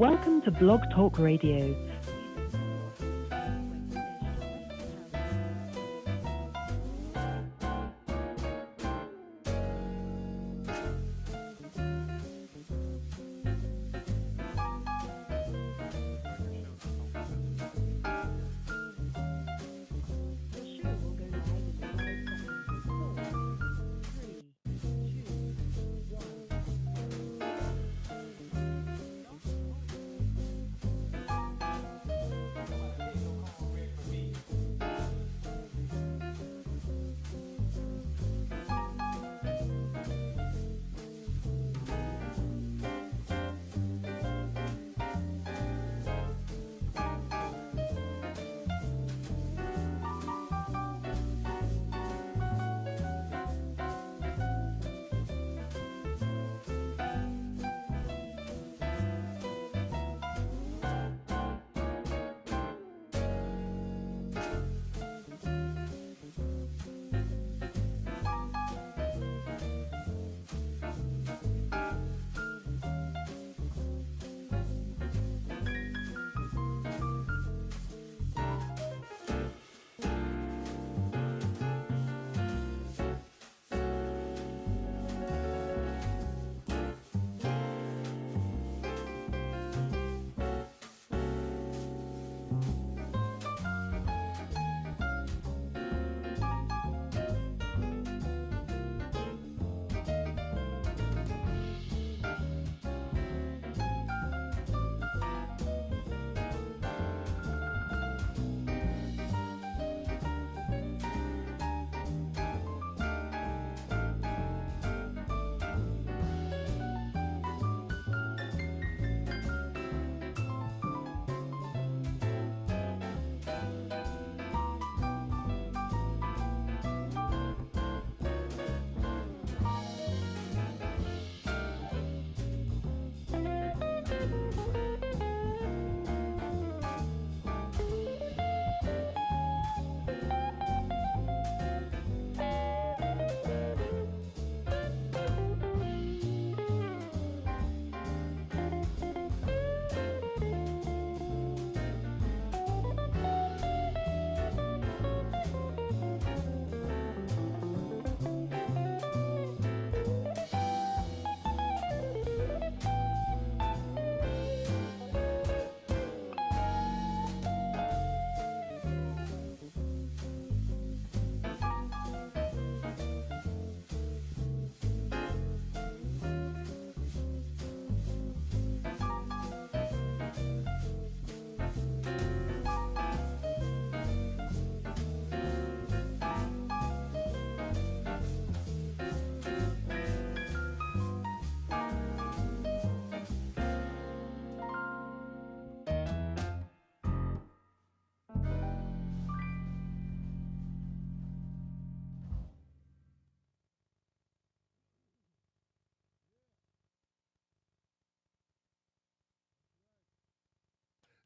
Welcome to Blog Talk Radio.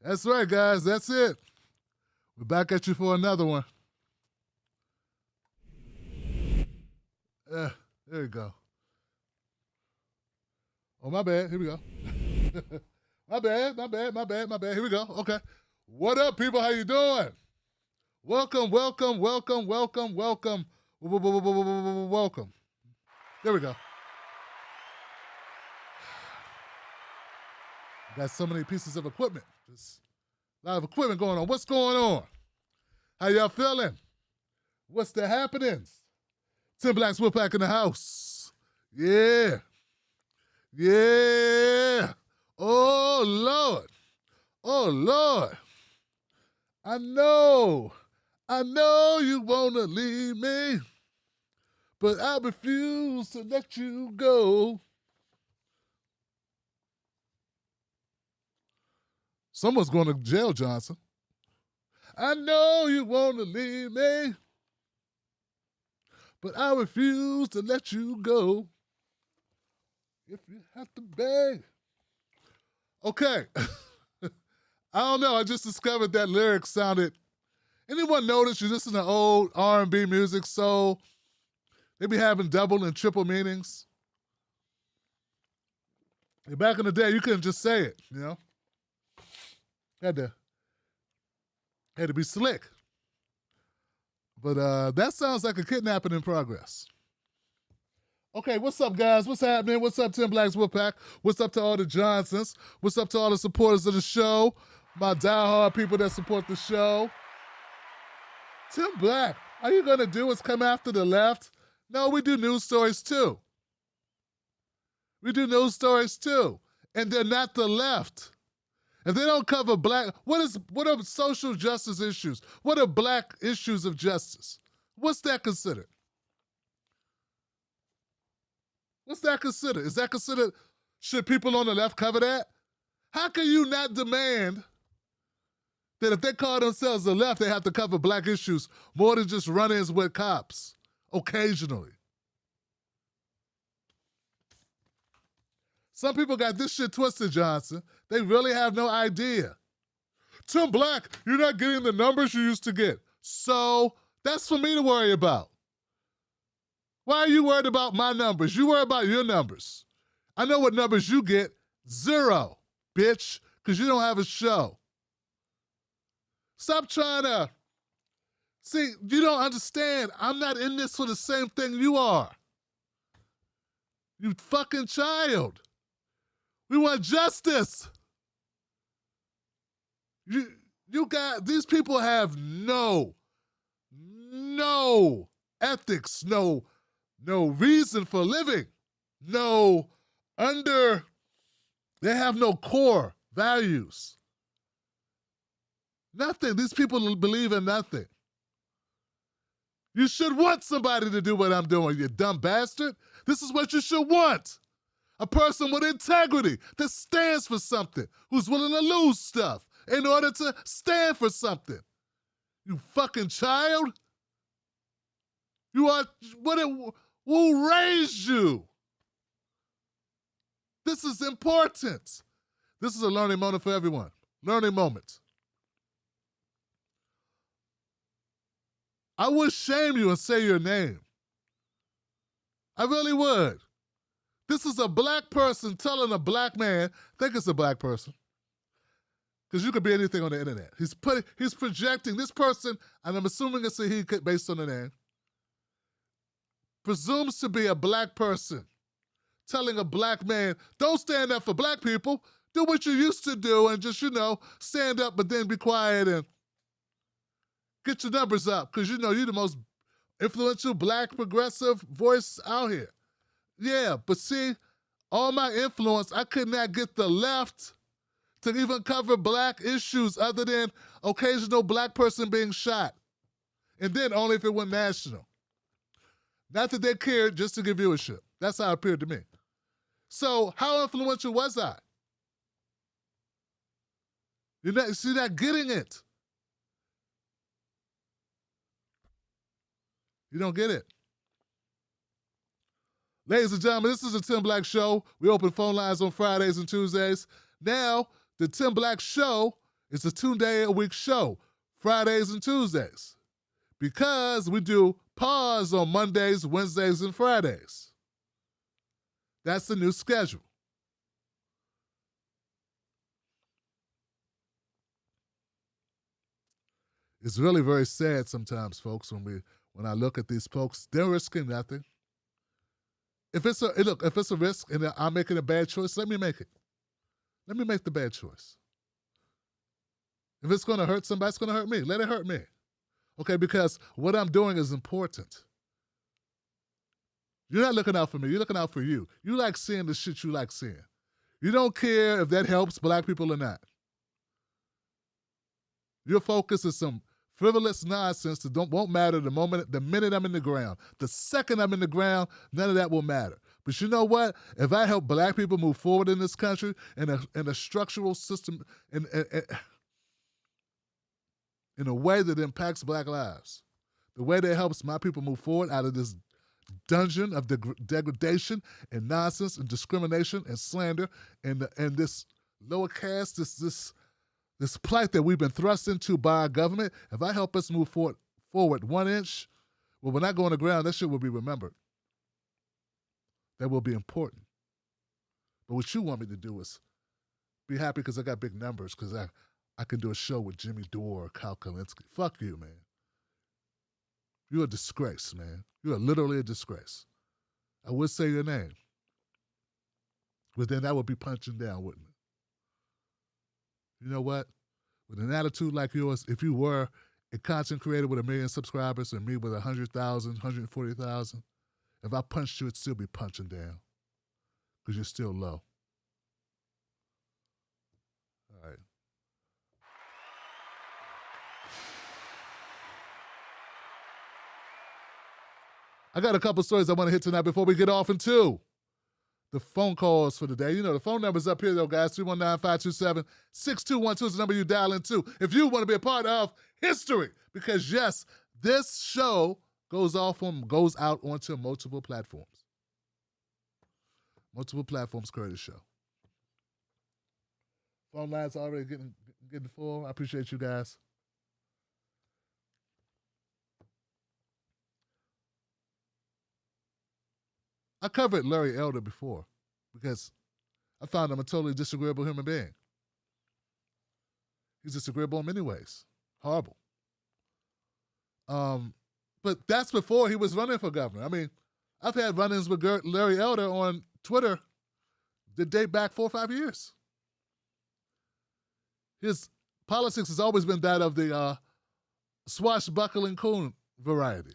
That's right, guys. That's it. We're back at you for another one. There we go. Oh, my bad. Here we go. my bad. Here we go. Okay. What up, people? How you doing? Welcome. Welcome. There we go. Got so many pieces of equipment. Just a lot of equipment going on. What's going on? How y'all feeling? What's the happenings? Tim Black's Wolfpack in the house. Yeah. Oh, Lord. I know you want to leave me, but I refuse to let you go. Someone's going to jail, Johnson. I know you want to leave me, but I refuse to let you go. If you have to beg. Okay. I don't know. I just discovered that lyric sounded. Anyone notice you listen to old R&B music, soul? They be having double and triple meanings. Back in the day, you couldn't just say it, you know? Had to be slick. But that sounds like a kidnapping in progress. Okay, what's up, guys? What's happening? What's up, Tim Black's Wolfpack? What's up to all the Johnsons? What's up to all the supporters of the show? My diehard people that support the show. Tim Black, all you gonna do is come after the left? No, we do news stories too. We do news stories too. And they're not the left. If they don't cover black, what are social justice issues? What are black issues of justice? What's that considered? What's that considered? Is that considered, should people on the left cover that? How can you not demand that if they call themselves the left, they have to cover black issues more than just run-ins with cops occasionally? Some people got this shit twisted, Johnson. They really have no idea. Tim Black, you're not getting the numbers you used to get. So that's for me to worry about. Why are you worried about my numbers? You worry about your numbers. I know what numbers you get. 0, bitch, because you don't have a show. Stop trying to... See, you don't understand. I'm not in this for the same thing you are. You fucking child. We want justice. You got... These people have no ethics, no reason for living, they have no core values. Nothing. These people believe in nothing. You should want somebody to do what I'm doing, you dumb bastard. This is what you should want. A person with integrity that stands for something, who's willing to lose stuff in order to stand for something. You fucking child. You are, who raised you? This is important. This is a learning moment for everyone. Learning moment. I would shame you and say your name. I really would. This is a black person telling a black man, think it's a black person, because you could be anything on the internet. He's projecting this person, and I'm assuming it's a he based on the name, presumes to be a black person, telling a black man, don't stand up for black people. Do what you used to do and just, stand up, but then be quiet and get your numbers up, because you're the most influential black progressive voice out here. Yeah, but see, all my influence, I could not get the left to even cover black issues other than occasional black person being shot. And then only if it went national. Not that they cared, just to give viewership. That's how it appeared to me. So how influential was I? You're not getting it. You don't get it. Ladies and gentlemen, this is the Tim Black Show. We open phone lines on Fridays and Tuesdays. Now, the Tim Black Show is a 2-day-a-week show, Fridays and Tuesdays, because we do pause on Mondays, Wednesdays, and Fridays. That's the new schedule. It's really very sad sometimes, folks, when I look at these folks. They're risking nothing. If it's a risk and I'm making a bad choice, let me make it. Let me make the bad choice. If it's going to hurt somebody, it's going to hurt me. Let it hurt me. Okay, because what I'm doing is important. You're not looking out for me. You're looking out for you. You like seeing the shit you like seeing. You don't care if that helps black people or not. Your focus is some frivolous nonsense that won't matter the minute I'm in the ground. The second I'm in the ground, none of that will matter. But you know what? If I help black people move forward in this country in a structural system, in a way that impacts black lives, the way that helps my people move forward out of this dungeon of degradation and nonsense and discrimination and slander and this lower caste, this plight that we've been thrust into by our government, if I help us move forward 1 inch, well, when I go on the ground, that shit will be remembered. That will be important. But what you want me to do is be happy because I got big numbers, because I can do a show with Jimmy Dore or Kyle Kalinske. Fuck you, man. You're a disgrace, man. You are literally a disgrace. I would say your name. But then that would be punching down, wouldn't it? You know what? With an attitude like yours, if you were a content creator with 1 million subscribers and me with 100,000, 140,000, if I punched you, it'd still be punching down because you're still low. All right. I got a couple stories I want to hit tonight before we get off into the phone calls for the day. You know, the phone number's up here, though, guys. 319-527-6212 is the number you dial into if you want to be a part of history. Because, yes, this show goes out onto multiple platforms. Multiple platforms carry the show. Phone lines already getting full. I appreciate you guys. I covered Larry Elder before because I found him a totally disagreeable human being. He's disagreeable in many ways. Horrible. But that's before he was running for governor. I mean, I've had run-ins with Larry Elder on Twitter that date back 4 or 5 years. His politics has always been that of the swashbuckling coon variety.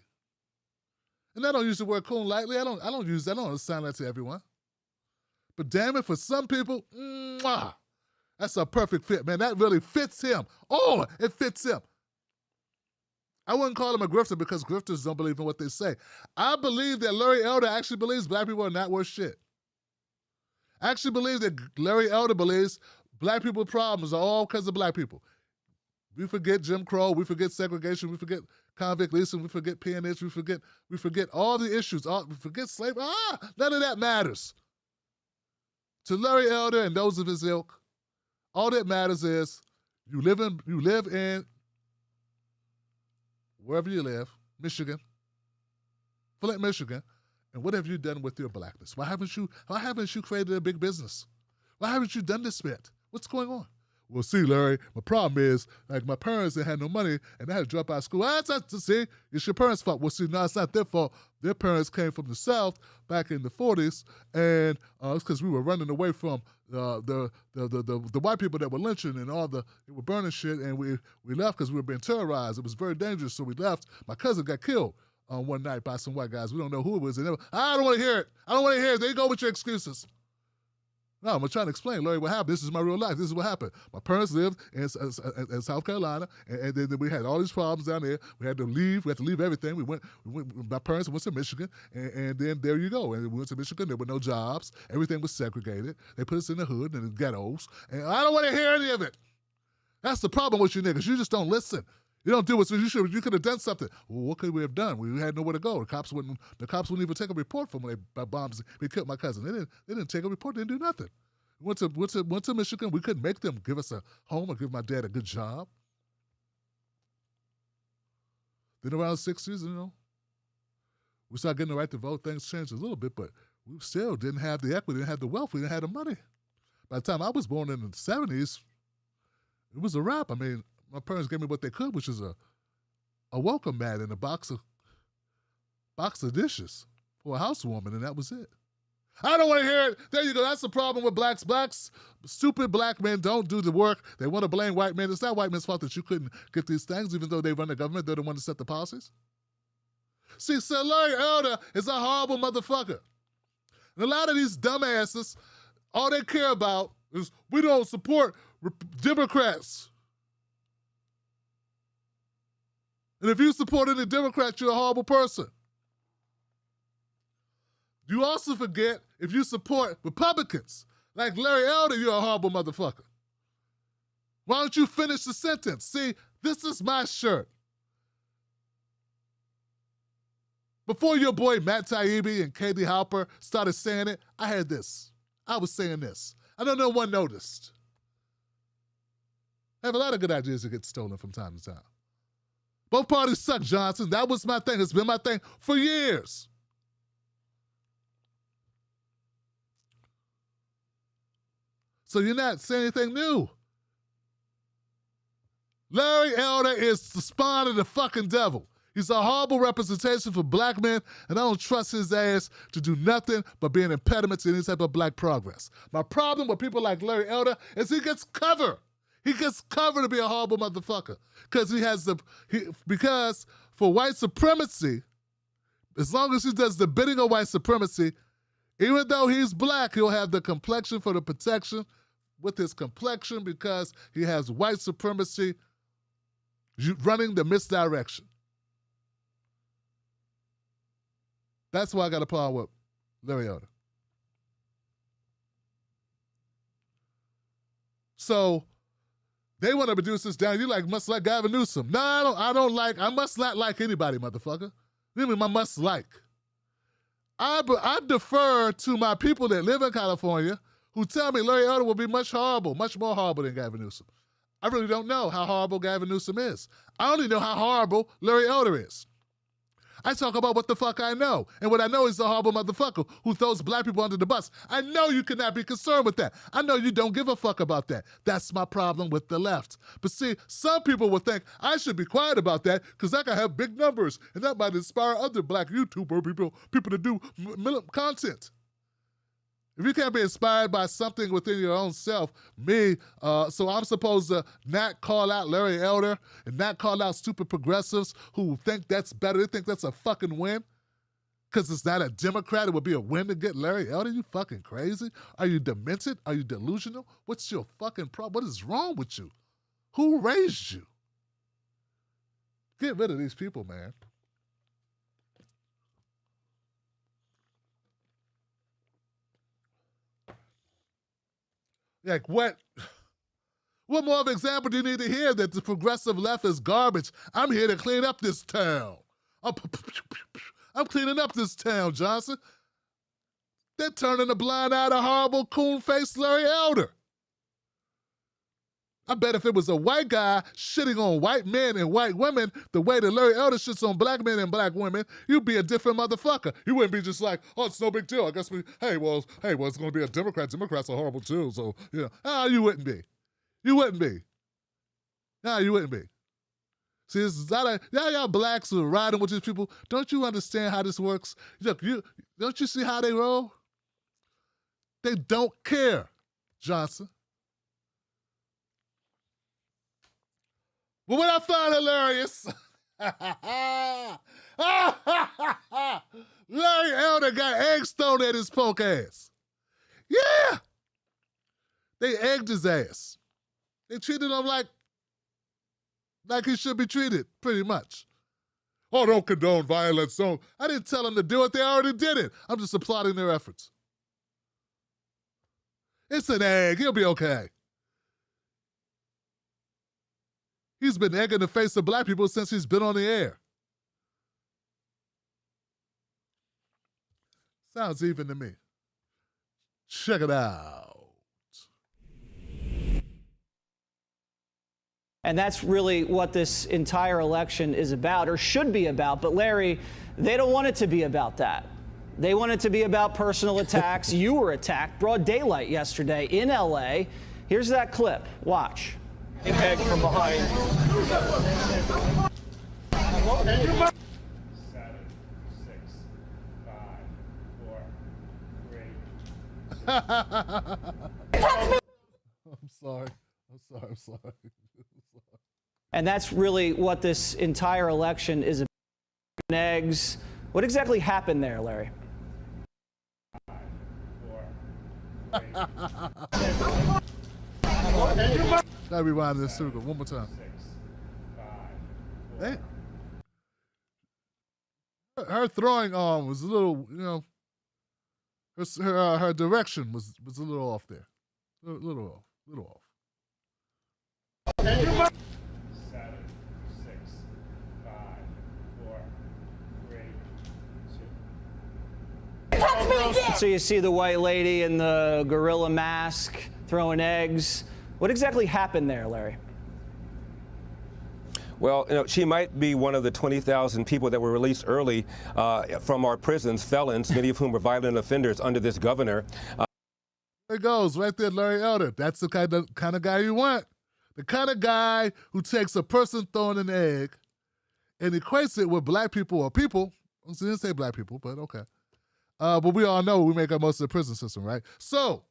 And I don't use the word coon lightly. I don't use that. I don't assign that to everyone. But damn it, for some people, that's a perfect fit, man. That really fits him. Oh, it fits him. I wouldn't call him a grifter because grifters don't believe in what they say. I believe that Larry Elder actually believes black people are not worth shit. I actually believe that Larry Elder believes black people's problems are all because of black people. We forget Jim Crow, we forget segregation, we forget convict leasing, we forget peonage, we forget all the issues, we forget slavery. None of that matters. To Larry Elder and those of his ilk, all that matters is you live in wherever you live, Michigan, Flint, Michigan, and what have you done with your blackness? Why haven't you created a big business? Why haven't you done this bit? What's going on? Well, see, Larry, my problem is, like, my parents, they had no money, and I had to drop out of school. See, it's your parents' fault. Well, see, no, it's not their fault. Their parents came from the South back in the 40s, and it's because we were running away from the white people that were lynching and they were burning shit, and we left because we were being terrorized. It was very dangerous, so we left. My cousin got killed one night by some white guys. We don't know who it was. I don't want to hear it. I don't want to hear it. There you go with your excuses. No, I'm trying to explain, Larry, what happened. This is my real life. This is what happened. My parents lived in South Carolina, and then we had all these problems down there. We had to leave. We had to leave everything. We went. My parents went to Michigan, and then there you go. And we went to Michigan. There were no jobs. Everything was segregated. They put us in the hood and the ghettos. And I don't want to hear any of it. That's the problem with you niggas. You just don't listen. You don't do what you should. You could have done something. Well, what could we have done? We had nowhere to go. The cops wouldn't even take a report from when they bombs. They killed my cousin. They didn't take a report. They didn't do nothing. Went to Michigan. We couldn't make them give us a home or give my dad a good job. Then around the 60s, we started getting the right to vote. Things changed a little bit, but we still didn't have the equity, didn't have the wealth, we didn't have the money. By the time I was born in the 70s, it was a wrap. I mean, my parents gave me what they could, which is a welcome mat and a box of dishes for a housewarming, and that was it. I don't want to hear it. There you go. That's the problem with blacks. Blacks, stupid black men don't do the work. They want to blame white men. It's not white men's fault that you couldn't get these things, even though they run the government. They're the ones to set the policies. See, so Larry Elder is a horrible motherfucker. And a lot of these dumbasses, all they care about is we don't support Democrats. And if you support any Democrats, you're a horrible person. You also forget if you support Republicans, like Larry Elder, you're a horrible motherfucker. Why don't you finish the sentence? See, this is my shirt. Before your boy Matt Taibbi and Katie Halper started saying it, I had this. I was saying this. I know no one noticed. I have a lot of good ideas that get stolen from time to time. Both parties suck, Johnson. That was my thing. It's been my thing for years. So you're not saying anything new. Larry Elder is the spawn of the fucking devil. He's a horrible representation for black men, and I don't trust his ass to do nothing but be an impediment to any type of black progress. My problem with people like Larry Elder is he gets cover. He gets cover to be a horrible motherfucker. Because for white supremacy, as long as he does the bidding of white supremacy, even though he's black, he'll have the complexion for the protection with his complexion because he has white supremacy running the misdirection. That's why I got a problem with Larry Elder. So they want to reduce this down. You must like Gavin Newsom. No, I must not like anybody, motherfucker. You mean I must like? I defer to my people that live in California who tell me Larry Elder will be much more horrible than Gavin Newsom. I really don't know how horrible Gavin Newsom is. I only know how horrible Larry Elder is. I talk about what the fuck I know. And what I know is the horrible motherfucker who throws black people under the bus. I know you cannot be concerned with that. I know you don't give a fuck about that. That's my problem with the left. But see, some people will think I should be quiet about that because I can have big numbers and that might inspire other black YouTuber people to do content. If you can't be inspired by something within your own self, so I'm supposed to not call out Larry Elder and not call out stupid progressives who think that's better. They think that's a fucking win because it's not a Democrat. It would be a win to get Larry Elder. You fucking crazy? Are you demented? Are you delusional? What's your fucking problem? What is wrong with you? Who raised you? Get rid of these people, man. Like, what more of an example do you need to hear that the progressive left is garbage? I'm here to clean up this town. I'm cleaning up this town, Johnson. They're turning a blind eye to horrible, coon-faced Larry Elder. I bet if it was a white guy shitting on white men and white women the way that Larry Elder shits on black men and black women, you'd be a different motherfucker. You wouldn't be just like, oh, it's no big deal. I guess it's going to be a Democrat. Democrats are horrible too. So, you wouldn't be. You wouldn't be. No, you wouldn't be. See, this is not y'all blacks who are riding with these people. Don't you understand how this works? Look, don't you see how they roll? They don't care, Johnson. But what I find hilarious, Larry Elder got eggs thrown at his punk ass. Yeah! They egged his ass. They treated him like he should be treated, pretty much. Oh, don't condone violence. Don't. I didn't tell them to do it. They already did it. I'm just applauding their efforts. It's an egg. He'll be okay. He's been egging the face of black people since he's been on the air. Sounds even to me. Check it out. And that's really what this entire election is about, or should be about. But Larry, they don't want it to be about that. They want it to be about personal attacks. You were attacked broad daylight yesterday in LA. Here's that clip. Watch. Egg from behind. 7, 6, 5, 4, 3. I'm sorry. And that's really what this entire election is about. Eggs. What exactly happened there, Larry? 5, 4, 3. Gotta rewind this circle one more time. 6, 5, 4. Her throwing arm was a little, her direction was a little off there. A little off. 7, 6, 5, 4, 3, 2. So you see the white lady in the gorilla mask throwing eggs. What exactly happened there, Larry? Well, she might be one of the 20,000 people that were released early from our prisons, felons, many of whom were violent offenders under this governor. There it goes, right there, Larry Elder. That's the kind of guy you want. The kind of guy who takes a person throwing an egg and equates it with black people or people. I didn't say black people, but okay. But we all know we make up most of the prison system, right? So,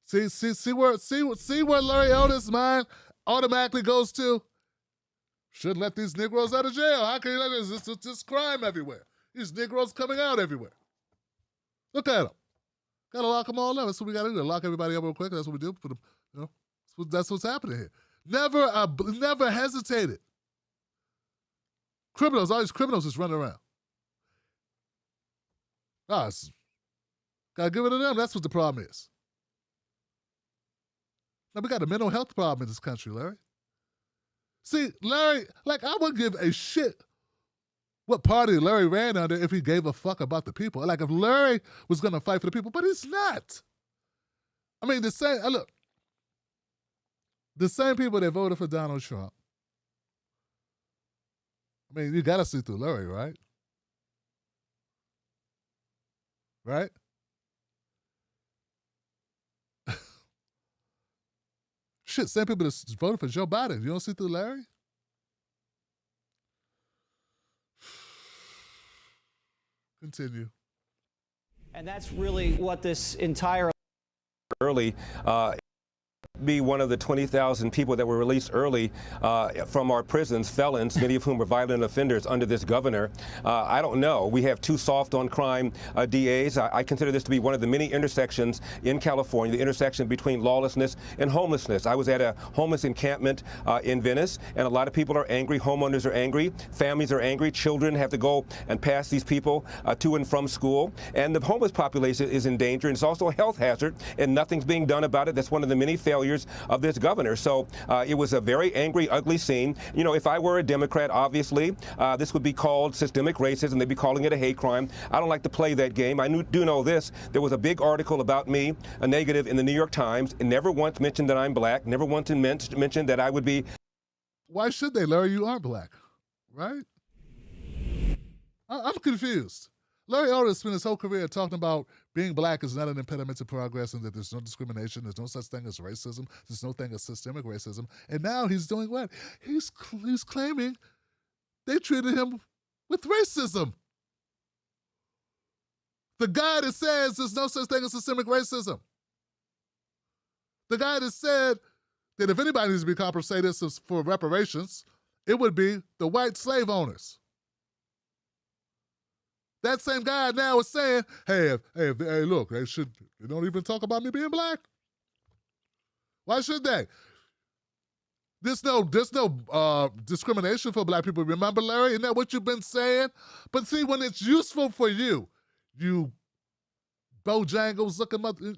see where Larry Elder's mind automatically goes to? Shouldn't let these Negroes out of jail. How can you let this? It's just crime everywhere. These Negroes coming out everywhere. Look at them. Gotta lock them all up. That's what we gotta do. Lock everybody up real quick. That's what we do. Put them, you know, that's what's happening here. Never hesitated. Criminals, all these criminals just running around. Gotta give it to them. That's what the problem is. Now, we got a mental health problem in this country, Larry. See, Larry, like, I wouldn't give a shit what party Larry ran under if he gave a fuck about the people. Like, if Larry was going to fight for the people, but he's not. I mean, the same people that voted for Donald Trump. I mean, you got to see through Larry, right? Right? Shit, same people that voted for Joe Biden. You don't see through Larry? Continue. And that's really what this entire early be one of the 20,000 people that were released early from our prisons, felons, many of whom were violent offenders under this governor. I don't know. We have two soft on crime DAs. I consider this to be one of the many intersections in California, the intersection between lawlessness and homelessness. I was at a homeless encampment in Venice, and a lot of people are angry. Homeowners are angry. Families are angry. Children have to go and pass these people to and from school. And the homeless population is in danger. And it's also a health hazard, and nothing's being done about it. That's one of the many failures of this governor. So it was a very angry, ugly scene. You know, if I were a Democrat, obviously, this would be called systemic racism. They'd be calling it a hate crime. I don't like to play that game. I do know this. There was a big article about me, a negative, in the New York Times. It never once mentioned that I'm black, never once mentioned that I would be. Why should they, Larry? You aren't black, right? I'm confused. Larry Elder spent his whole career talking about being black is not an impediment to progress and that there's no discrimination, there's no such thing as racism, there's no thing as systemic racism. And now he's doing what? He's claiming they treated him with racism. The guy that says there's no such thing as systemic racism. The guy that said that if anybody needs to be compensated for reparations, it would be the white slave owners. That same guy now is saying, hey, look, they don't even talk about me being black. Why should they? There's no discrimination for black people. Remember, Larry? Isn't that what you've been saying? But see, when it's useful for you, you Bojangles looking mother.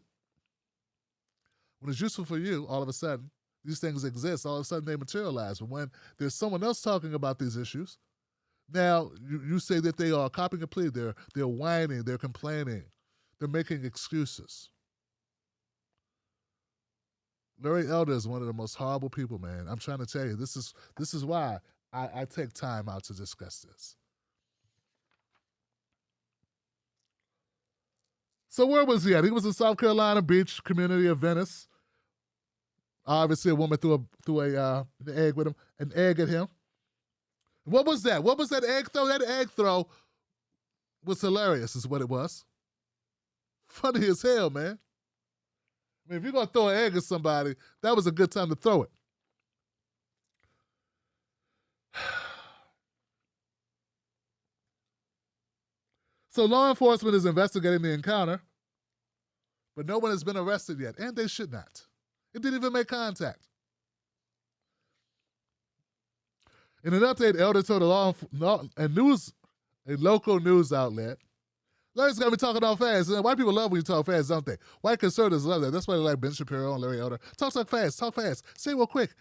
When it's useful for you, all of a sudden, these things exist. All of a sudden, they materialize. But when there's someone else talking about these issues, now, you say that they are copying a plea. They're whining. They're complaining. They're making excuses. Larry Elder is one of the most horrible people, man. I'm trying to tell you, this is why I take time out to discuss this. So where was he at? He was in South Carolina Beach community of Venice. Obviously, a woman threw an egg at him. What was that? What was that egg throw? That egg throw was hilarious, is what it was. Funny as hell, man. I mean, if you're going to throw an egg at somebody, that was a good time to throw it. So law enforcement is investigating the encounter, but no one has been arrested yet, and they should not. It didn't even make contact. In an update, Elder told a local news outlet, Larry's got to be talking all fast. White people love when you talk fast, don't they? White conservatives love that. That's why they like Ben Shapiro and Larry Elder. Talk fast. Say it real quick.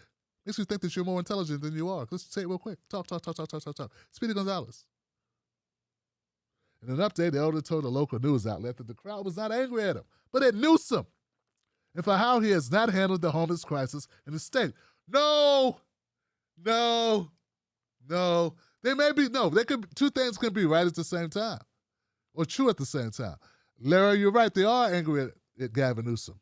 Makes you think that you're more intelligent than you are. Let's say it real quick. Talk. Speedy Gonzalez. In an update, Elder told a local news outlet that the crowd was not angry at him, but at Newsom, and for how he has not handled the homeless crisis in the state. No. Two things can be right at the same time, or true at the same time. Larry, you're right. They are angry at Gavin Newsom.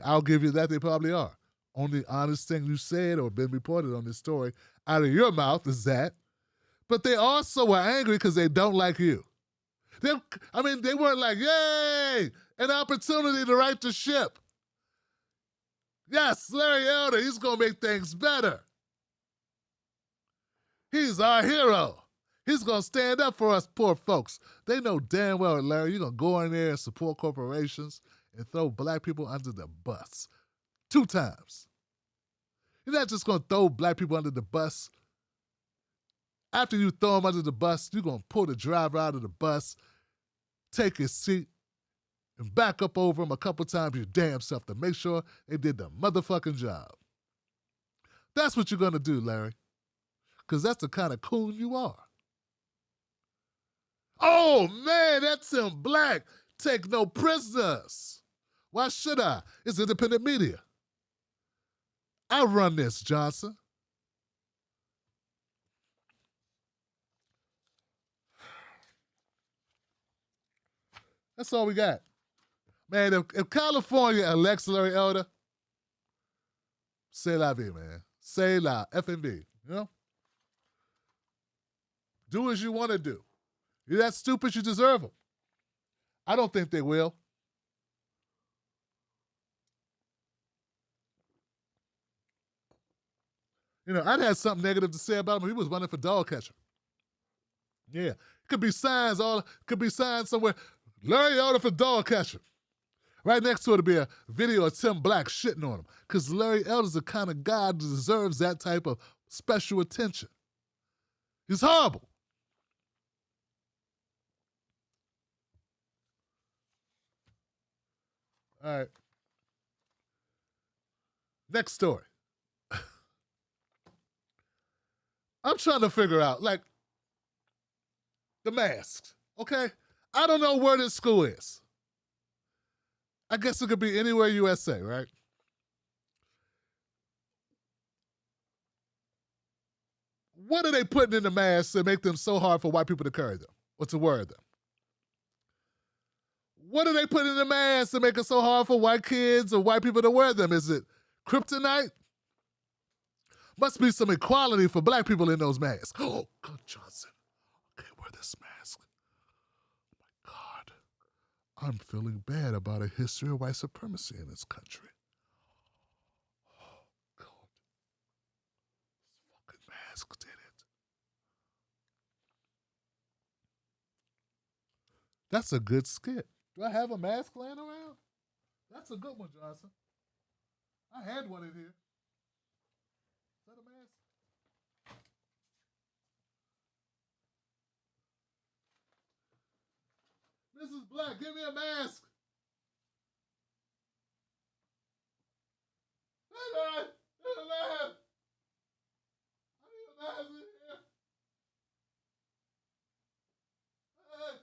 I'll give you that. They probably are. only honest thing you said or been reported on this story out of your mouth is that. But they also were angry because they don't like you. They weren't like, yay, an opportunity to right the ship. Yes, Larry Elder, he's going to make things better. He's our hero. He's going to stand up for us poor folks. They know damn well, Larry, you're going to go in there and support corporations and throw black people under the bus 2 times. You're not just going to throw black people under the bus. After you throw them under the bus, you're going to pull the driver out of the bus, take his seat, and back up over him a couple times your damn self to make sure they did the motherfucking job. That's what you're going to do, Larry. Because that's the kind of coon you are. Oh, man, that's in black. Take no prisoners. Why should I? It's independent media. I run this, Johnson. That's all we got. Man, if California elects Larry Elder, say la vie, man. Say la FNV, you know? Do as you want to do. You're that stupid, you deserve them. I don't think they will. You know, I'd had something negative to say about him. He was running for dog catcher. Yeah. Could be signs somewhere. Larry Elder for dog catcher. Right next to it will be a video of Tim Black shitting on him. Because Larry Elder's the kind of guy that deserves that type of special attention. He's horrible. All right. Next story. I'm trying to figure out, like, the masks, okay? I don't know where this school is. I guess it could be anywhere USA, right? What are they putting in the masks that make them so hard for white people to carry them or to wear them? What are they putting in the masks that make it so hard for white kids or white people to wear them? Is it kryptonite? Must be some equality for black people in those masks. Oh, God, Johnson. Okay, wear this mask. Oh, my God. I'm feeling bad about a history of white supremacy in this country. Oh, God. This fucking mask did it. That's a good skit. Do I have a mask laying around? That's a good one, Johnson. I had one in here. Is that a mask? Mrs. Black, give me a mask. Hey, man. There's a mask. I need a mask in here. Hey.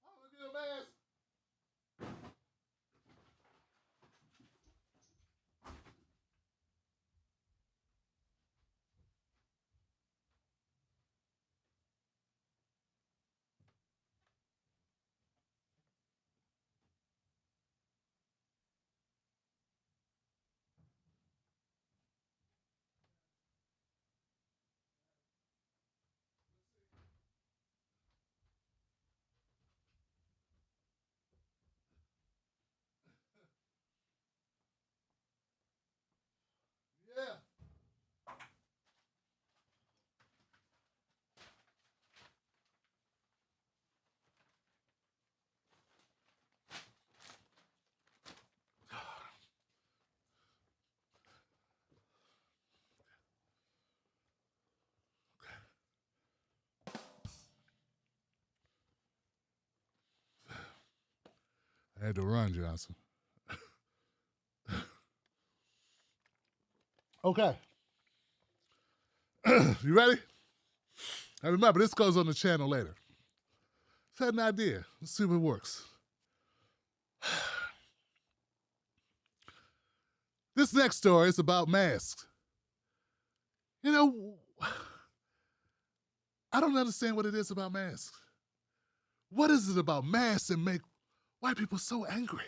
I'm going to get a mask. Yeah. I had to run, Johnson. Okay. You ready? Now remember, this goes on the channel later. Just had an idea. Let's see if it works. This next story is about masks. You know, I don't understand what it is about masks. What is it about masks that make white people are so angry.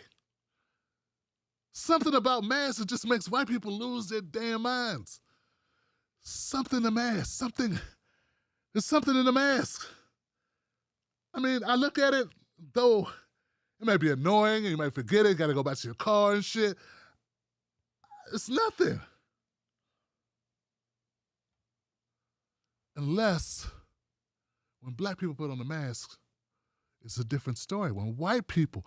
Something about masks that just makes white people lose their damn minds. Something in the mask, there's something in the mask. I mean, I look at it, though it might be annoying and you might forget it, you gotta go back to your car and shit. It's nothing. Unless when black people put on the mask, it's a different story. When white people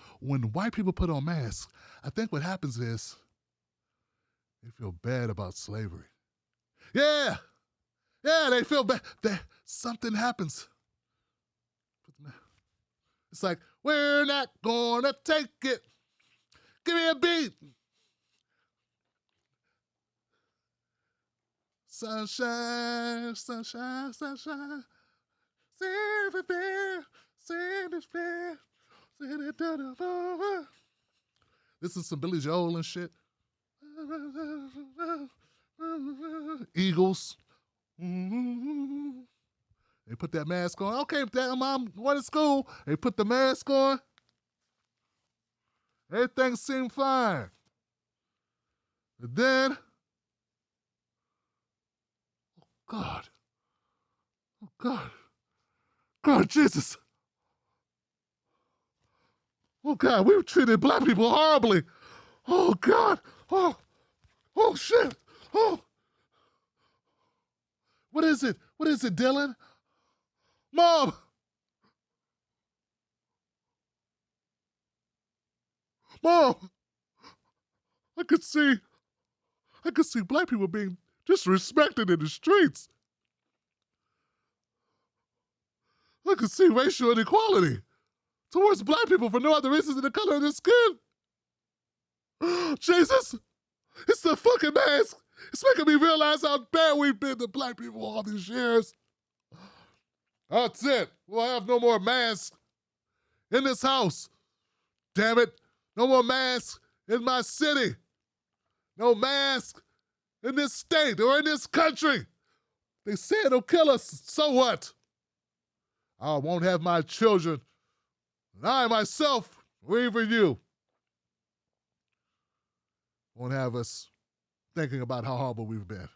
put on masks, I think what happens is they feel bad about slavery. Yeah, they feel bad. Something happens. It's like, we're not gonna take it. Give me a beat. Sunshine, sunshine, sunshine. This is some Billy Joel and shit. Eagles. They put that mask on. Okay, Dad, Mom, going to school. They put the mask on. Everything seemed fine. But then, oh God, Jesus. Oh God, we treated black people horribly. Oh God, oh shit, oh. What is it, Dylan? Mom! I could see black people being disrespected in the streets. I could see racial inequality towards black people for no other reason than the color of their skin. Jesus, it's the fucking mask. It's making me realize how bad we've been to black people all these years. That's it. We'll have no more masks in this house. Damn it. No more masks in my city. No mask in this state or in this country. They say it'll kill us. So what? I won't have my children, and I myself, or even you, won't have us thinking about how horrible we've been.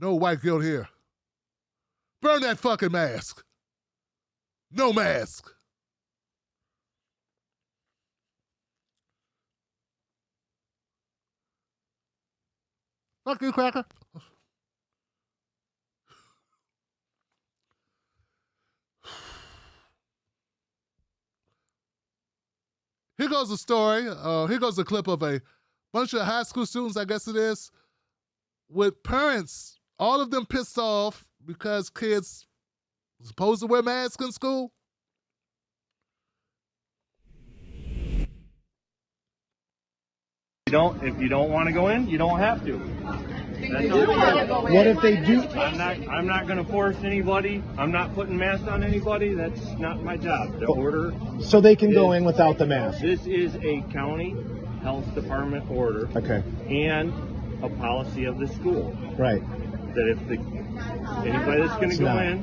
No white guilt here. Burn that fucking mask. No mask. Fuck you, cracker. Here goes the story. Here goes a clip of a bunch of high school students, I guess it is, with parents, all of them pissed off because kids were supposed to wear masks in school. If you don't want to go in, you don't have to. What if they do? I'm not going to force anybody. I'm not putting masks on anybody. That's not my job. The order. So they can go in without the mask. This is a county health department order. Okay. And a policy of the school. Right. That if anybody that's going to go in,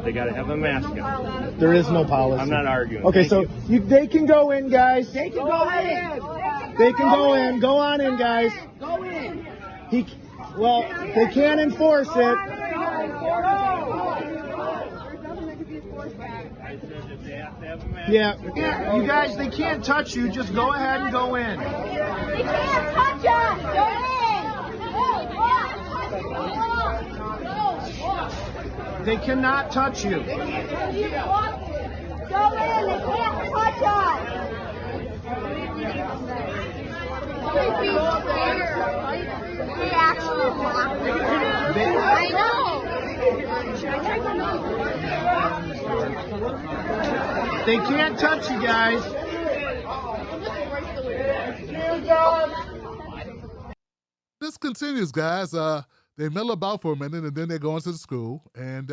they got to have a mask on. There is no policy. I'm not arguing. Okay, so they can go in, guys. They can go in. They can go in. Go on in, guys. Go in. Well, they can't enforce it. I said that they have to have a mask. Yeah, you guys, they can't touch you. Just go ahead and go in. They can't touch us. Go in. They cannot touch you. Go in. They can't touch us. They actually blocked it. I know. They can't touch you guys. This continues, guys. They mill about for a minute and then they go into the school. And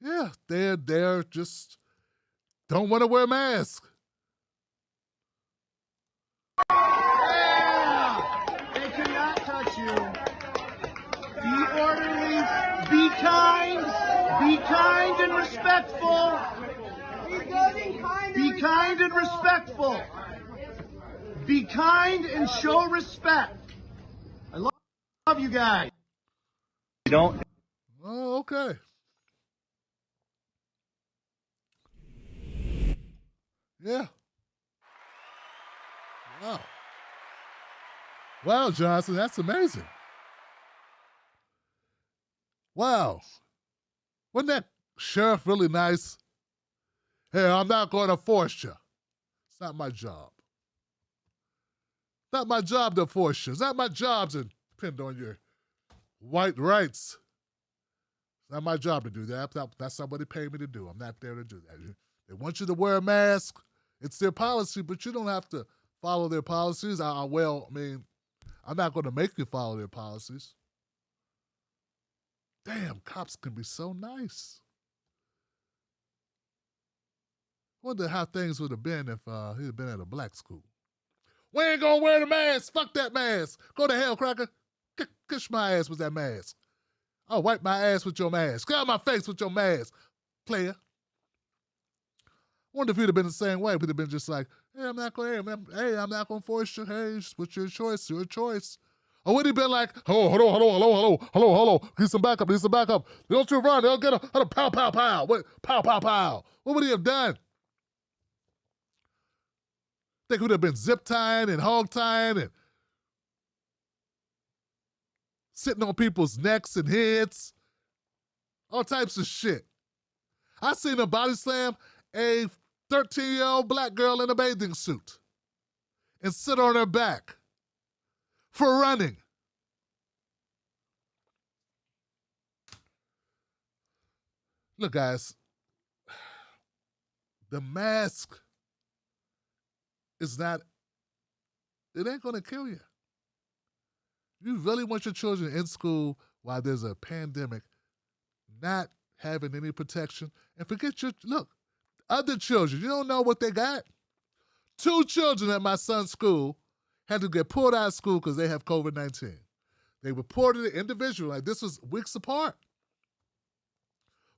yeah, they're just don't want to wear masks. They cannot touch you. Be orderly. Be kind and respectful. Be good and kind Be kind and respectful. Be kind and show respect. I love you guys. You don't. Oh, okay. Yeah. Wow. Wow, Johnson, that's amazing. Wow. Wasn't that sheriff really nice? Hey, I'm not going to force you. It's not my job. Not my job to force you. It's not my job to depend on your white rights. It's not my job to do that. That's not what they pay me to do. I'm not there to do that. They want you to wear a mask. It's their policy, but you don't have to follow their policies. I'm not going to make you follow their policies. Damn, cops can be so nice. Wonder how things would have been if he'd have been at a black school. We ain't gonna wear the mask. Fuck that mask. Go to hell, cracker. Kiss my ass with that mask. I'll wipe my ass with your mask. Get out my face with your mask, player. Wonder if he'd have been the same way. If he'd have been just like, hey, I'm not gonna force you. Hey, it's your choice, your choice. Or would he been like, hello, need some backup. Don't you run, they'll get a pow, pow, pow. What, pow, pow, pow. What would he have done? Think he would have been zip tying and hog tying and sitting on people's necks and heads. All types of shit. I seen a body slam a 13-year-old black girl in a bathing suit and sit on her back for running. Look, guys, the mask is not, it ain't gonna kill you. You really want your children in school while there's a pandemic, not having any protection, and forget look, other children, you don't know what they got. 2 children at my son's school had to get pulled out of school because they have COVID-19. They reported it individually, like this was weeks apart.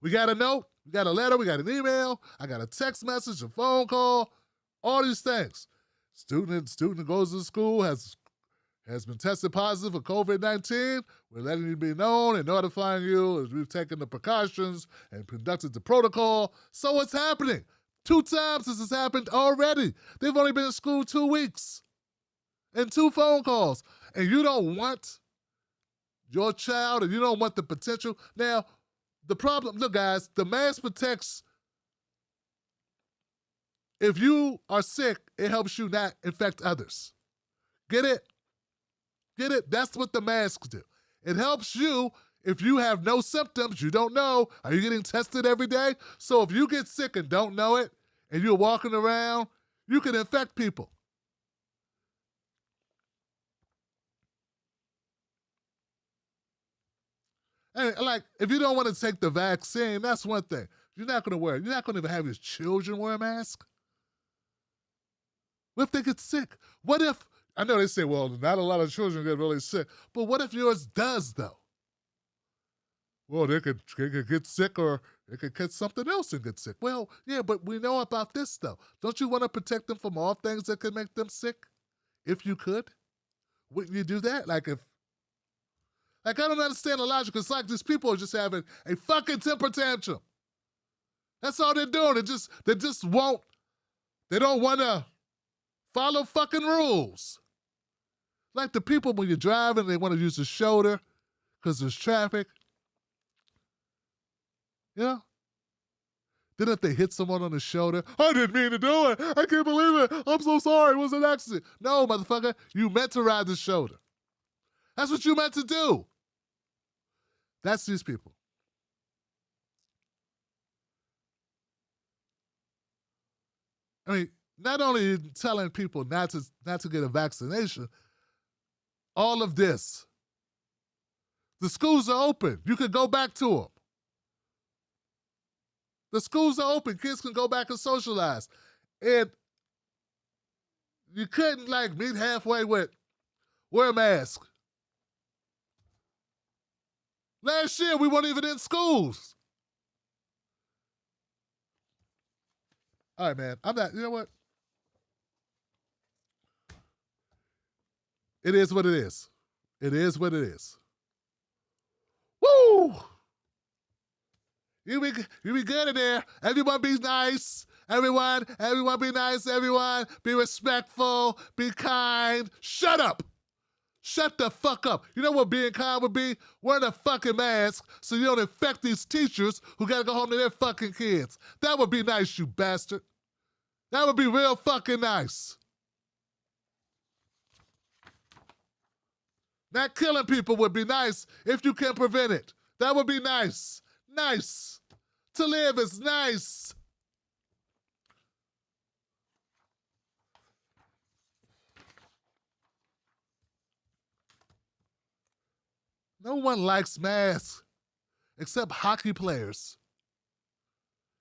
We got a note, we got a letter, we got an email, I got a text message, a phone call, all these things. Student goes to school, has been tested positive for COVID-19. We're letting you be known and notifying you as we've taken the precautions and conducted the protocol. So what's happening? 2 times this has happened already. They've only been in school 2 weeks and 2 phone calls. And you don't want your child and you don't want the potential. Now, the problem, look guys, the mask protects. If you are sick, it helps you not infect others. Get it? Get it? That's what the masks do. It helps you if you have no symptoms, you don't know. Are you getting tested every day? So if you get sick and don't know it, and you're walking around, you can infect people. And like, if you don't want to take the vaccine, that's one thing. You're not going to wear it. You're not going to even have your children wear a mask. What if they get sick? What if, I know they say, well, not a lot of children get really sick, but what if yours does, though? Well, they could get sick or they could get something else and get sick. Well, yeah, but we know about this, though. Don't you want to protect them from all things that could make them sick? If you could? Wouldn't you do that? Like, I don't understand the logic. It's like these people are just having a fucking temper tantrum. That's all they're doing. They don't want to follow fucking rules. Like the people when you're driving, they want to use the shoulder because there's traffic. You know? Then if they hit someone on the shoulder, I didn't mean to do it. I can't believe it. I'm so sorry. It was an accident. No, motherfucker, you meant to ride the shoulder. That's what you meant to do. That's these people. I mean, not only telling people not to get a vaccination, all of this. The schools are open. You can go back to them. The schools are open. Kids can go back and socialize. And you couldn't like meet halfway with wear a mask. Last year, we weren't even in schools. All right, man. I'm not, you know what? It is what it is. It is what it is. Woo! You be good in there. Everyone be nice. Everyone be nice. Everyone be respectful. Be kind. Shut up. Shut the fuck up. You know what being kind would be? Wearing a fucking mask so you don't infect these teachers who gotta go home to their fucking kids. That would be nice, you bastard. That would be real fucking nice. Not killing people would be nice if you can prevent it. That would be nice. Nice. To live is nice. No one likes masks except hockey players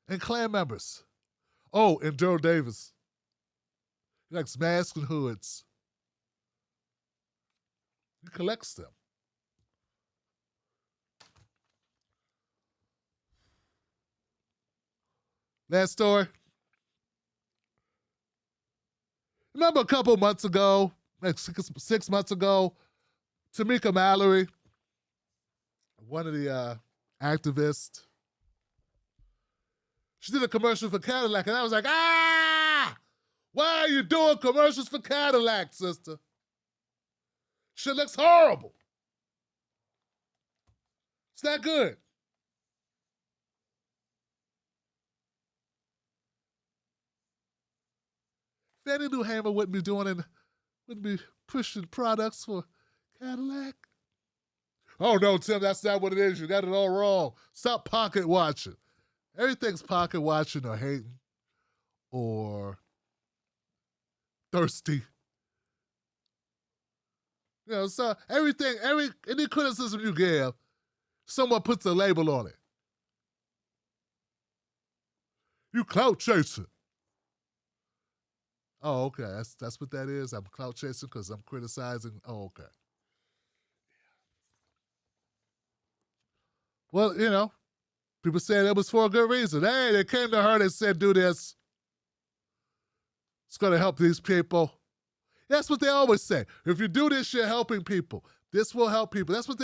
and Klan members. Oh, and Daryl Davis. He likes masks and hoods. He collects them. Last story. Remember a couple months ago, like 6 months ago, Tamika Mallory, one of the activists, she did a commercial for Cadillac, and I was like, why are you doing commercials for Cadillac, sister? Shit looks horrible. It's not good. Fannie Lou Hamer wouldn't be pushing products for Cadillac. Oh no, Tim, that's not what it is. You got it all wrong. Stop pocket watching. Everything's pocket watching or hating or thirsty. You know, so any criticism you give, someone puts a label on it. You clout chasing. Oh, okay. That's what that is. I'm clout chasing because I'm criticizing. Oh, okay. Well, you know, people said it was for a good reason. Hey, they came to her and said, do this. It's going to help these people. That's what they always say. If you do this, you're helping people. This will help people. That's what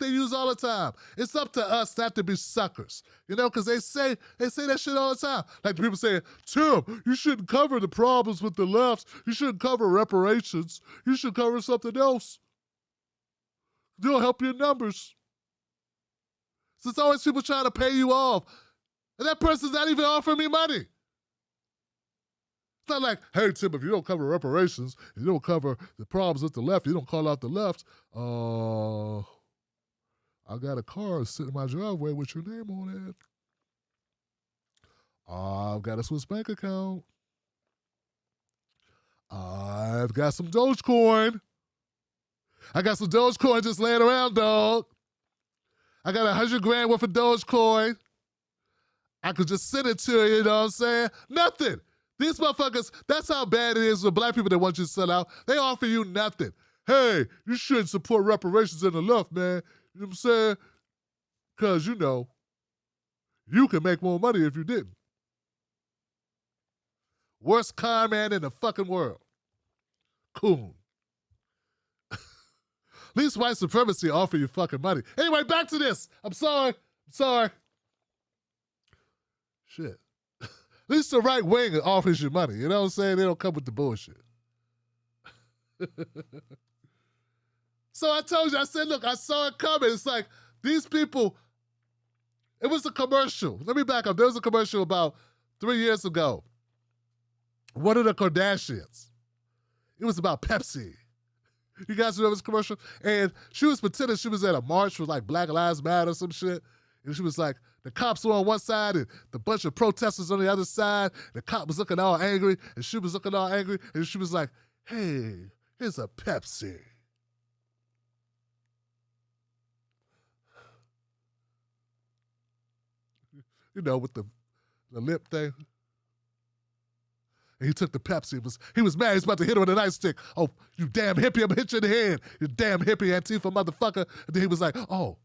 they use all the time. It's up to us not to be suckers, you know, because they say that shit all the time. Like the people saying, Tim, you shouldn't cover the problems with the left. You shouldn't cover reparations. You should cover something else. It'll help your numbers. So it's always people trying to pay you off, and that person's not even offering me money. It's not like, hey, Tim, if you don't cover reparations, you don't cover the problems with the left, you don't call out the left, I got a car sitting in my driveway with your name on it. I've got a Swiss bank account. I've got some Dogecoin. I got some Dogecoin just laying around, dog. I got 100 grand worth of Dogecoin. I could just send it to you, you know what I'm saying? Nothing. These motherfuckers, that's how bad it is with black people that want you to sell out. They offer you nothing. Hey, you shouldn't support reparations in the left, man. You know what I'm saying? Because, you know, you can make more money if you didn't. Worst con man in the fucking world. Coon. At least white supremacy offer you fucking money. Anyway, back to this. I'm sorry. Shit. At least the right wing offers you money. You know what I'm saying? They don't come with the bullshit. So I told you, I said, look, I saw it coming. It's like, these people, it was a commercial. Let me back up. There was a commercial about 3 years ago. One of the Kardashians. It was about Pepsi. You guys remember this commercial? And she was pretending she was at a march for like Black Lives Matter or some shit. And she was like, the cops were on one side and the bunch of protesters on the other side. The cop was looking all angry and she was looking all angry. And she was like, hey, here's a Pepsi. You know, with the lip thing. And he took the Pepsi. He was mad. He was about to hit her with a nightstick. Oh, you damn hippie, I'm gonna hit you in the head. You damn hippie Antifa motherfucker. And then he was like, oh,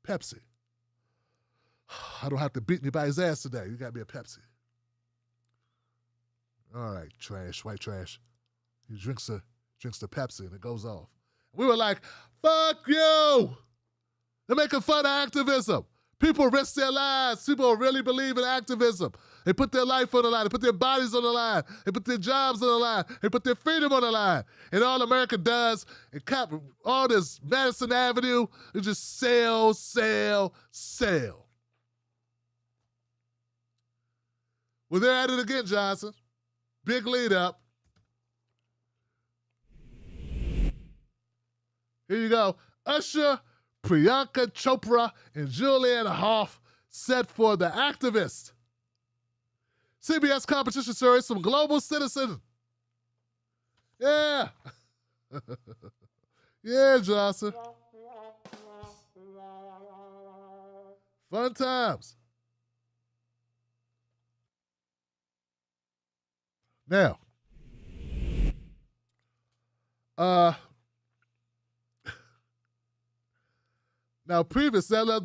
Pepsi. I don't have to beat me by his ass today. You got me a Pepsi. All right, trash, white trash. He drinks the Pepsi and it goes off. We were like, fuck you! They're making fun of activism. People risk their lives. People really believe in activism. They put their life on the line. They put their bodies on the line. They put their jobs on the line. They put their freedom on the line. And all America does, and all this Madison Avenue, is just sell, sell, sell. Well, they're at it again, Johnson. Big lead up. Here you go. Usher, Priyanka Chopra, and Julianne Hough set for The Activist. CBS competition series from Global Citizen. Yeah. Yeah, Johnson. Fun times. Now,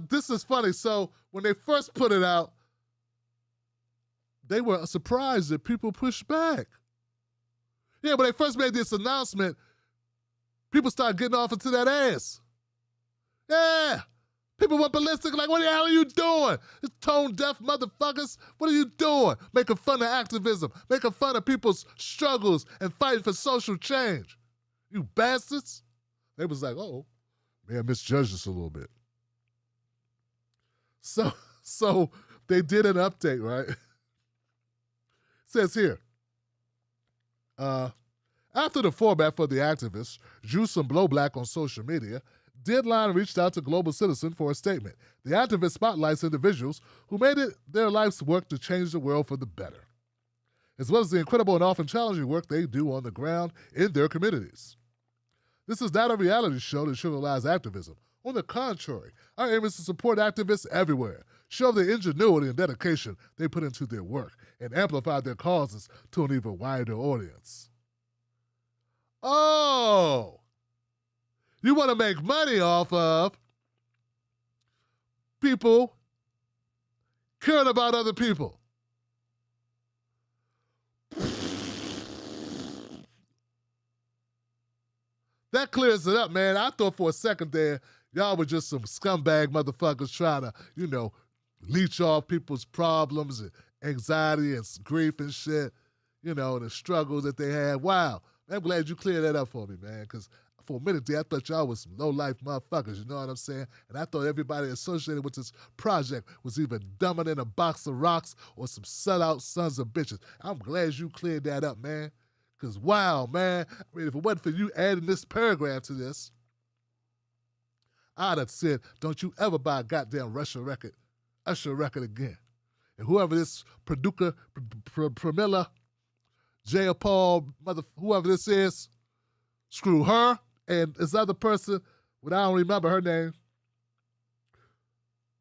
this is funny. So when they first put it out, they were surprised that people pushed back. Yeah, when they first made this announcement, people started getting off into that ass. Yeah. People went ballistic, like, what the hell are you doing? It's tone-deaf motherfuckers. What are you doing? Making fun of activism, making fun of people's struggles and fighting for social change. You bastards. They was like, oh, may I misjudged us a little bit. So they did an update, right? It says here, after the format for The Activist drew some blowback on social media, Deadline reached out to Global Citizen for a statement. The Activist spotlights individuals who made it their life's work to change the world for the better, as well as the incredible and often challenging work they do on the ground in their communities. This is not a reality show to trivialize activism. On the contrary, our aim is to support activists everywhere, show the ingenuity and dedication they put into their work, and amplify their causes to an even wider audience. Oh! You want to make money off of people caring about other people. That clears it up, man. I thought for a second there, y'all were just some scumbag motherfuckers trying to, leech off people's problems and anxiety and grief and shit, and the struggles that they had. Wow. I'm glad you cleared that up for me, man, because for a minute there, I thought y'all was some low-life motherfuckers, you know what I'm saying? And I thought everybody associated with this project was either dumber than a box of rocks or some sellout sons of bitches. I'm glad you cleared that up, man. Because, wow, man, I mean, if it wasn't for you adding this paragraph to this, I'd have said, don't you ever buy a goddamn Usher record again. And whoever this producer, Pramila, Jaya Paul, whoever this is, screw her and this other person, I don't remember her name.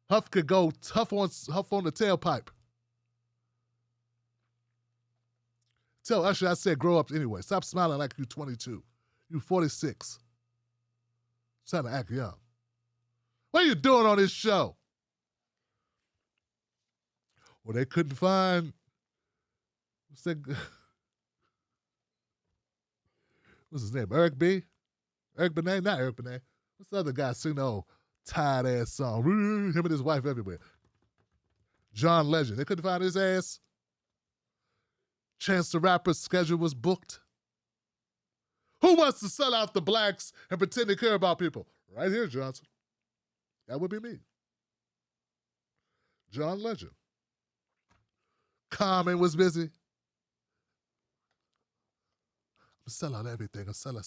Huff could go Huff on the tailpipe. Tell Usher I said grow up anyway. Stop smiling like you 22. You 46. Trying to act young. What are you doing on this show? Well, they couldn't find what's his name? Eric B? Eric Benet? Not Eric Benet. What's the other guy singing the old tired-ass song? Him and his wife everywhere. John Legend. They couldn't find his ass. Chance the Rapper's schedule was booked. Who wants to sell out the blacks and pretend they care about people? Right here, Johnson. That would be me. John Legend. Common was busy. I sell out everything. I sell out.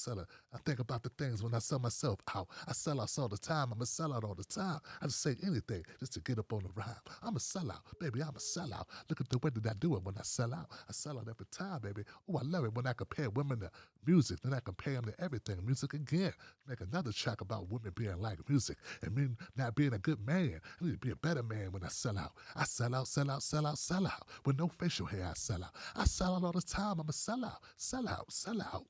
I think about the things when I sell myself out. I sell out all the time. I'm a sellout all the time. I just say anything just to get up on the rhyme. I'm a sellout. Baby, I'm a sellout. Look at the way that I do it when I sell out. I sell out every time, baby. Oh, I love it when I compare women to music. Then I compare them to everything. Music again. Make another track about women being like music and me not being a good man. I need to be a better man when I sell out. I sell out. With no facial hair, I sell out. I sell out all the time. I'm a sellout. Sell out.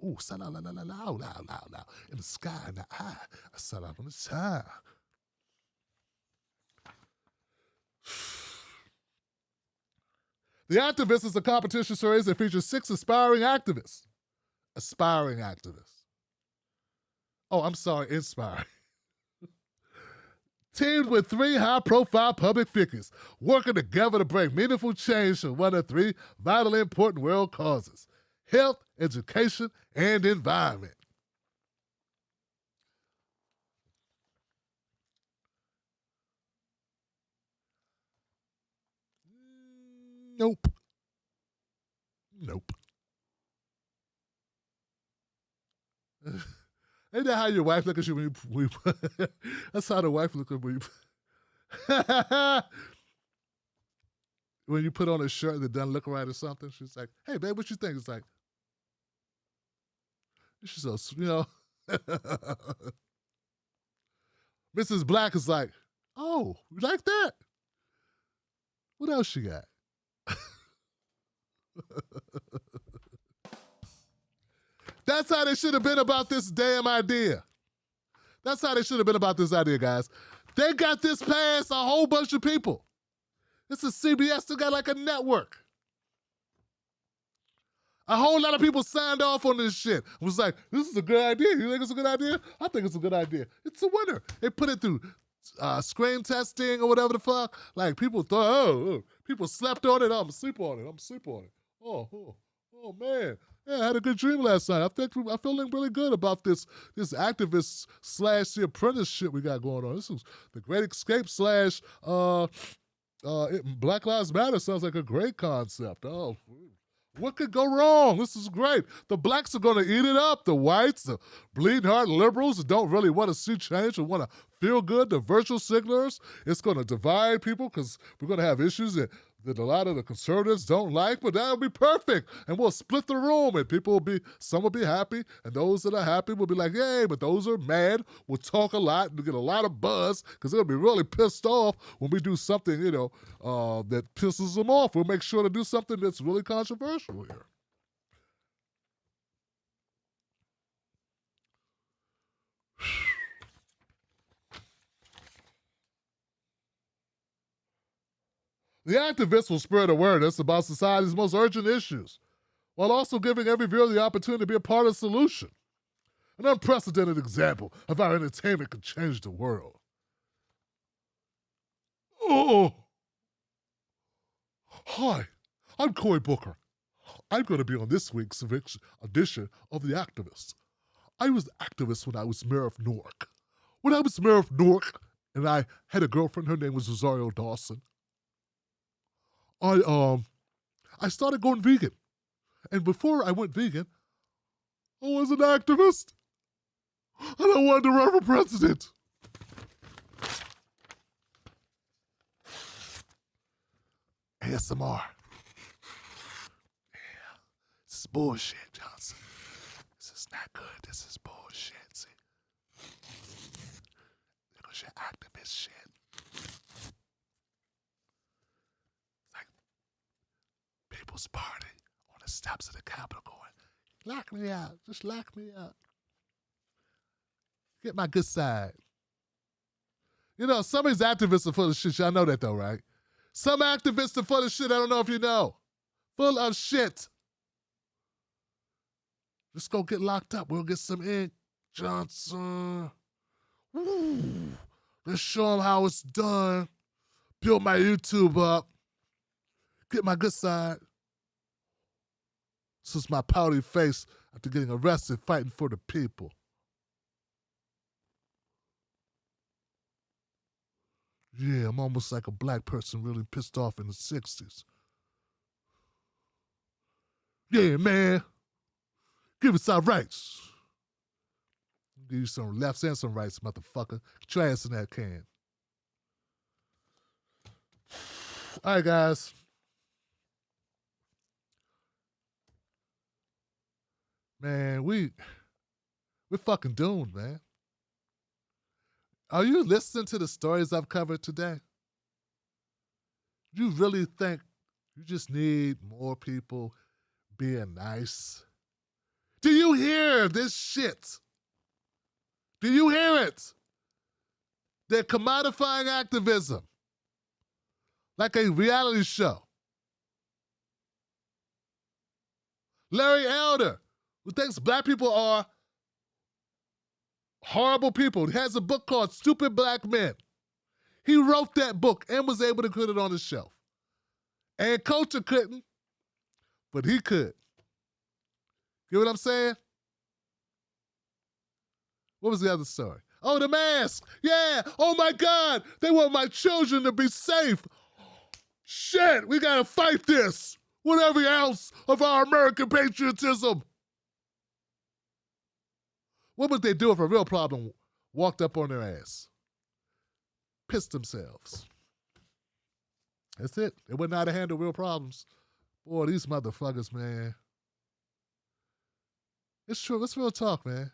Ooh, sell out, loud. In the sky, in the eye. I sell out on the time. The Activist is a competition series that features 6 aspiring activists. Aspiring activists. Oh, I'm sorry, inspiring. Teamed with 3 high-profile public figures working together to bring meaningful change to one of 3 vitally important world causes: health, education, and environment. Nope. Nope. Ain't that how your wife look at you when you that's how the wife look at when when you put on a shirt that doesn't look right or something. She's like, hey, babe, what you think? It's like, she's so, Mrs. Black is like, oh, you like that? What else she got? That's how they should have been about this damn idea. That's how they should have been about this idea, guys. They got this past a whole bunch of people. This is CBS. They got like a network. A whole lot of people signed off on this shit. It was like, this is a good idea. You think it's a good idea? I think it's a good idea. It's a winner. They put it through screen testing or whatever the fuck. Like, people thought, people slept on it. I'm asleep on it. Oh, man. Yeah, I had a good dream last night. I'm feeling really good about this activist / the apprentice shit we got going on. This is the Great Escape / Black Lives Matter sounds like a great concept. Oh, what could go wrong? This is great. The blacks are going to eat it up. The whites, the bleeding heart liberals that don't really want to see change and want to feel good, the virtual signalers. It's going to divide people because we're going to have issues that a lot of the conservatives don't like, but that'll be perfect. And we'll split the room and some will be happy, and those that are happy will be like, yay, but those who are mad will talk a lot and get a lot of buzz because they'll be really pissed off when we do something, that pisses them off. We'll make sure to do something that's really controversial here. The activists will spread awareness about society's most urgent issues, while also giving every viewer the opportunity to be a part of the solution. An unprecedented example of how entertainment can change the world. Oh! Hi, I'm Cory Booker. I'm going to be on this week's edition of The Activist. I was an activist when I was mayor of Newark. When I was mayor of Newark, and I had a girlfriend, her name was Rosario Dawson, I started going vegan. And before I went vegan, I was an activist. And I wanted to run for president. ASMR. Yeah. This is bullshit, Johnson. This is not good. This is bullshit. See? There goes your activist shit. People's Party on the steps of the Capitol going, lock me out, just lock me up. Get my good side. Some of these activists are full of shit. Y'all know that though, right? Some activists are full of shit. I don't know if you know. Full of shit. Just go get locked up. We'll get some ink, Johnson. Woo. Let's show them how it's done. Build my YouTube up. Get my good side. This is my pouty face after getting arrested fighting for the people. Yeah, I'm almost like a black person really pissed off in the 60s. Yeah, man. Give us our rights. Give you some lefts and some rights, motherfucker. Get your ass in that can. All right, guys. Man, we're fucking doomed, man. Are you listening to the stories I've covered today? You really think you just need more people being nice? Do you hear this shit? Do you hear it? They're commodifying activism like a reality show. Larry Elder, who thinks black people are horrible people. He has a book called Stupid Black Men. He wrote that book and was able to put it on the shelf. And Culture couldn't, but he could. You know what I'm saying? What was the other story? Oh, the mask. Yeah. Oh, my God. They want my children to be safe. Shit, we got to fight this with every ounce of our American patriotism. What would they do if a real problem walked up on their ass? Pissed themselves. That's it. They wouldn't know how to handle real problems. Boy, these motherfuckers, man. It's true. It's real talk, man.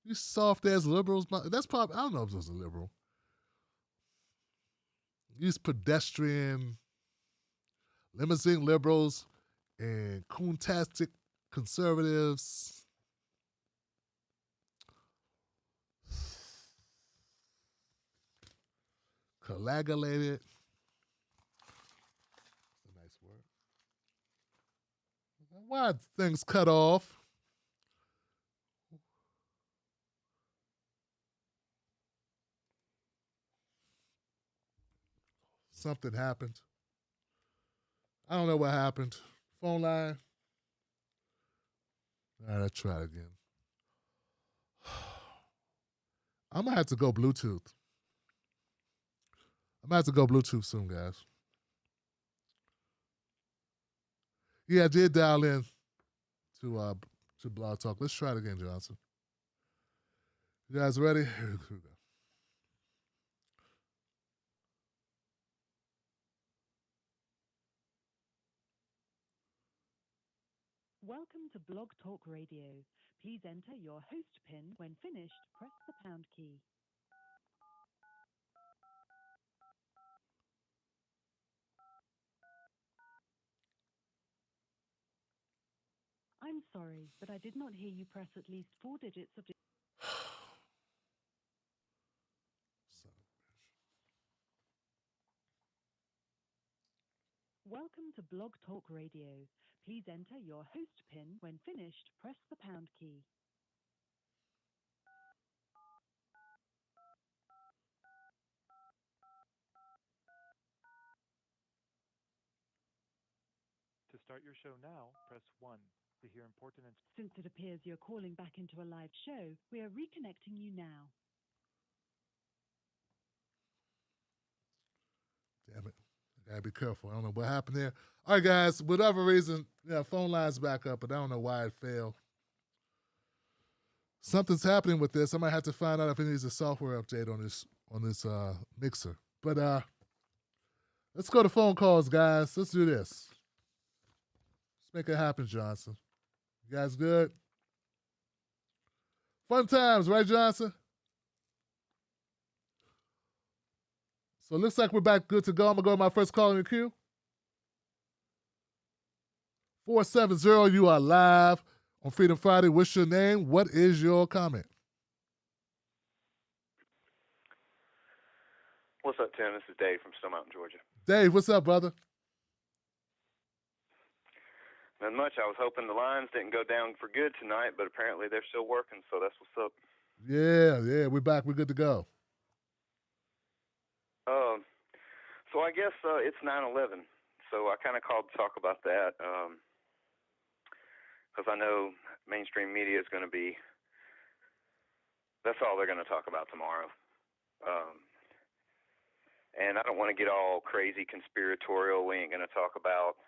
These soft-ass liberals, that's probably, I don't know if it was a liberal. These pedestrian, limousine liberals and coontastic conservatives. Coagulated. That's a nice word. Why are things cut off? Something happened. I don't know what happened. Phone line. All right, I'll try it again. I'm going to have to go Bluetooth. I'm going to have to go Bluetooth soon, guys. Yeah, I did dial in to Blog Talk. Let's try it again, Johnson. You guys ready? Here we go. Welcome to Blog Talk Radio. Please enter your host PIN. When finished, press the pound key. I'm sorry, but I did not hear you press at least 4 digits of... Welcome to Blog Talk Radio. Please enter your host PIN. When finished, press the pound key. To start your show now, press 1. To hear important and... Since it appears you're calling back into a live show, we are reconnecting you now. Damn it. I gotta be careful. I don't know what happened there. All right, guys. Whatever reason, yeah, phone line's back up, but I don't know why it failed. Something's happening with this. I might have to find out if it needs a software update on this mixer. But let's go to phone calls, guys. Let's do this. Let's make it happen, Johnson. You guys good? Fun times, right, Johnson? So it looks like we're back good to go. I'm going to go to my first call in the queue. 470, you are live on Freedom Friday. What's your name? What is your comment? What's up, Tim? This is Dave from Stone Mountain, Georgia. Dave, what's up, brother? Not much. I was hoping the lines didn't go down for good tonight, but apparently they're still working, so that's what's up. Yeah, we're back. We're good to go. So I guess it's 9/11. So I kind of called to talk about that because I know mainstream media is going to be, that's all they're going to talk about tomorrow. And I don't want to get all crazy conspiratorial. We ain't going to talk about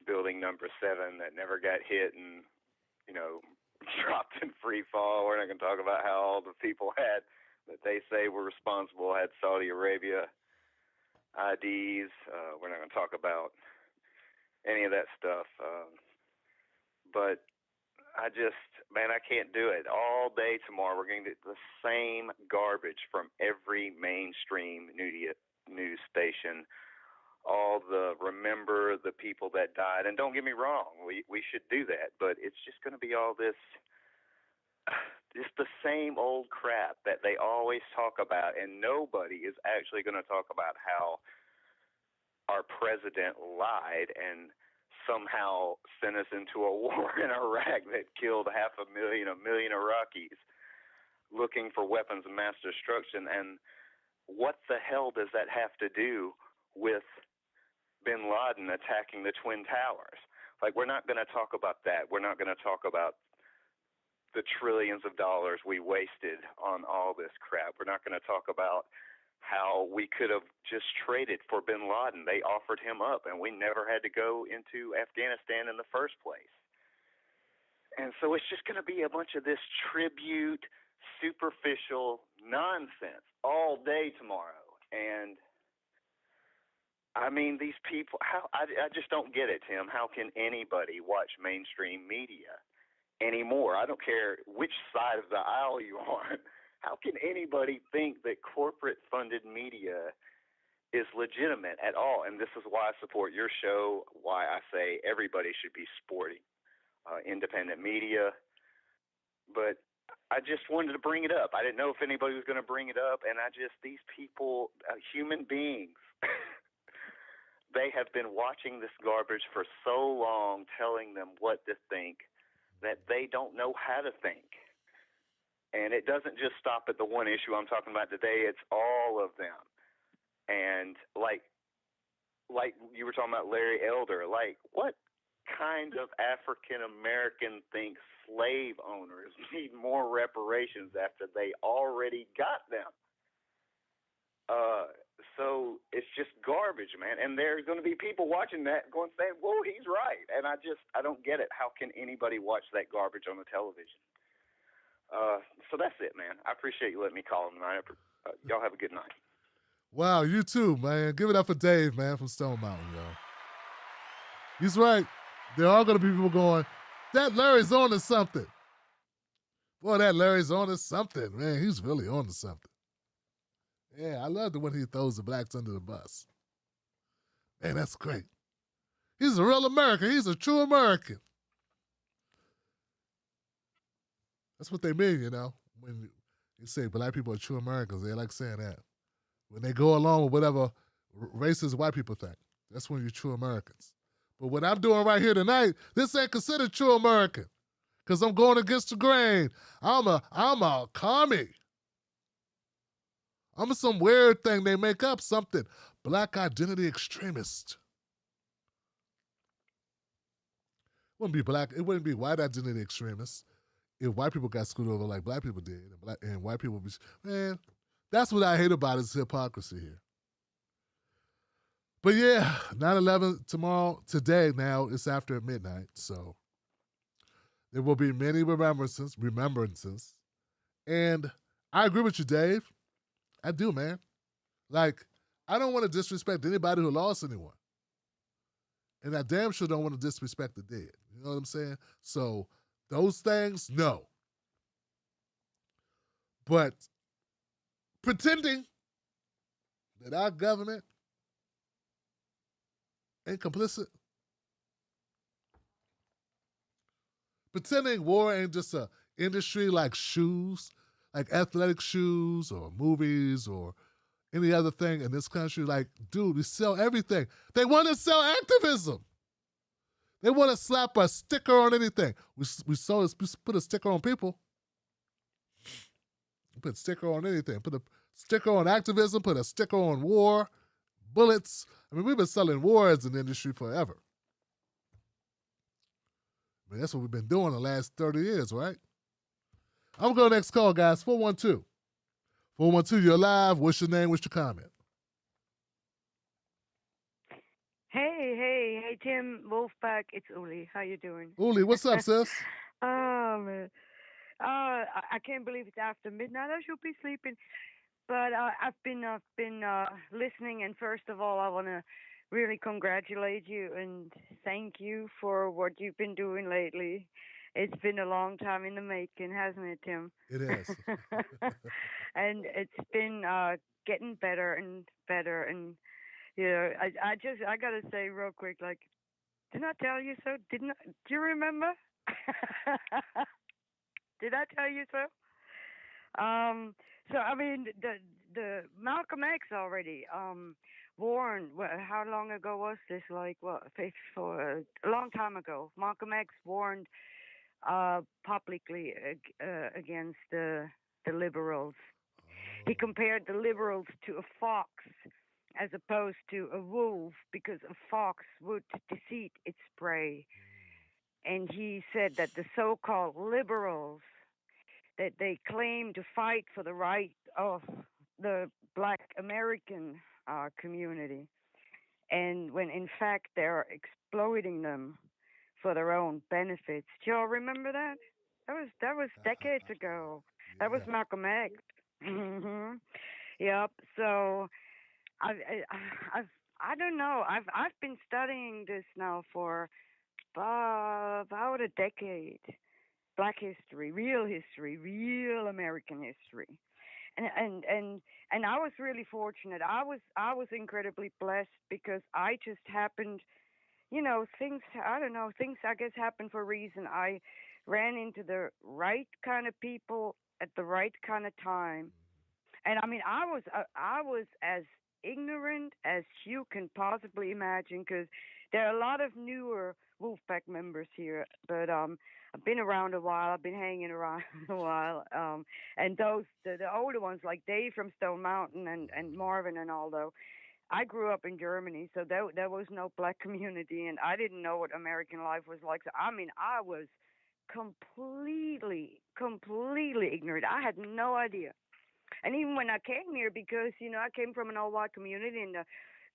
building number 7 that never got hit and, dropped in free fall. We're not going to talk about how all the people that they say were responsible had Saudi Arabia IDs. We're not going to talk about any of that stuff. But I can't do it. All day tomorrow we're going to get the same garbage from every mainstream news station. All remember the people that died. And don't get me wrong, we should do that. But it's just going to be all this, just the same old crap that they always talk about. And nobody is actually going to talk about how our president lied and somehow sent us into a war in Iraq that killed 500,000, 1 million Iraqis looking for weapons of mass destruction. And what the hell does that have to do with bin Laden attacking the Twin Towers? Like, we're not going to talk about that. We're not going to talk about the trillions of dollars we wasted on all this crap. We're not going to talk about how we could have just traded for bin Laden. They offered him up, and we never had to go into Afghanistan in the first place. And so it's just going to be a bunch of this tribute, superficial nonsense all day tomorrow. And I mean, these people, I just don't get it, Tim. How can anybody watch mainstream media anymore? I don't care which side of the aisle you are on. How can anybody think that corporate-funded media is legitimate at all? And this is why I support your show, why I say everybody should be supporting independent media. But I just wanted to bring it up. I didn't know if anybody was going to bring it up, and these people, human beings, they have been watching this garbage for so long, telling them what to think, that they don't know how to think. And it doesn't just stop at the one issue I'm talking about today. It's all of them. And like you were talking about Larry Elder, like, what kind of African American thinks slave owners need more reparations after they already got them? So it's just garbage, man. And there's going to be people watching that going saying, whoa, he's right. And I don't get it. How can anybody watch that garbage on the television? So that's it, man. I appreciate you letting me call tonight. Y'all have a good night. Wow, you too, man. Give it up for Dave, man, from Stone Mountain, yo. He's right. There are going to be people going, that Larry's on to something. Boy, that Larry's on to something, man. He's really on to something. Yeah, I love it when he throws the blacks under the bus. Man, that's great. He's a real American. He's a true American. That's what they mean, you know. When you say black people are true Americans, they like saying that. When they go along with whatever racist white people think, that's when you're true Americans. But what I'm doing right here tonight, this ain't considered true American, because I'm going against the grain. I'm a commie. I'm some weird thing they make up, something. Black identity extremist. It wouldn't be white identity extremists if white people got screwed over like black people did. And white people, man, that's what I hate about is hypocrisy here. But yeah, 9/11 today now, it's after midnight, so there will be many remembrances. And I agree with you, Dave. I do, man. Like, I don't want to disrespect anybody who lost anyone. And I damn sure don't want to disrespect the dead. You know what I'm saying? So those things, no. But pretending that our government ain't complicit, pretending war ain't just a industry like shoes, like athletic shoes or movies or any other thing in this country. Like, dude, we sell everything. They want to sell activism. They want to slap a sticker on anything. We put a sticker on people. Put a sticker on anything. Put a sticker on activism. Put a sticker on war, bullets. I mean, we've been selling war as an industry forever. I mean, that's what we've been doing the last 30 years, right? I'm going to go next call, guys. 412. 412, you're live. What's your name? What's your comment? Hey, Tim, Wolfpack, it's Uli. How you doing? Uli, what's up, sis? Oh, man. I can't believe it's after midnight. I should be sleeping. But I've been listening, and first of all, I want to really congratulate you and thank you for what you've been doing lately. It's been a long time in the making, hasn't it, Tim? It has. And it's been getting better and better. And, you know, I got to say real quick, like, didn't I tell you so? Do you remember? Did I tell you so? So, I mean, the Malcolm X already, warned. How long ago was this? Like, what? For a long time ago, Malcolm X warned publicly against the liberals. He compared the liberals to a fox as opposed to a wolf because a fox would deceive its prey. And he said that the so-called liberals, that they claim to fight for the right of the Black American community, and when in fact they're exploiting them for their own benefits. Do y'all remember that? That was decades ago. That was Malcolm X. Hmm. Yep. So I don't know. I've been studying this now for about a decade. Black history, real American history. And I was really fortunate. I was incredibly blessed because I just happened, things, I don't know, things I guess happen for a reason. I ran into the right kind of people at the right kind of time. And I mean, I was as ignorant as you can possibly imagine because there are a lot of newer Wolfpack members here, but I've been around a while. I've been hanging around a while, and those the older ones like Dave from Stone Mountain and Marvin and Aldo. I grew up in Germany, so there was no black community, and I didn't know what American life was like. So I mean, I was completely ignorant. I had no idea. And even when I came here, because I came from an all white community and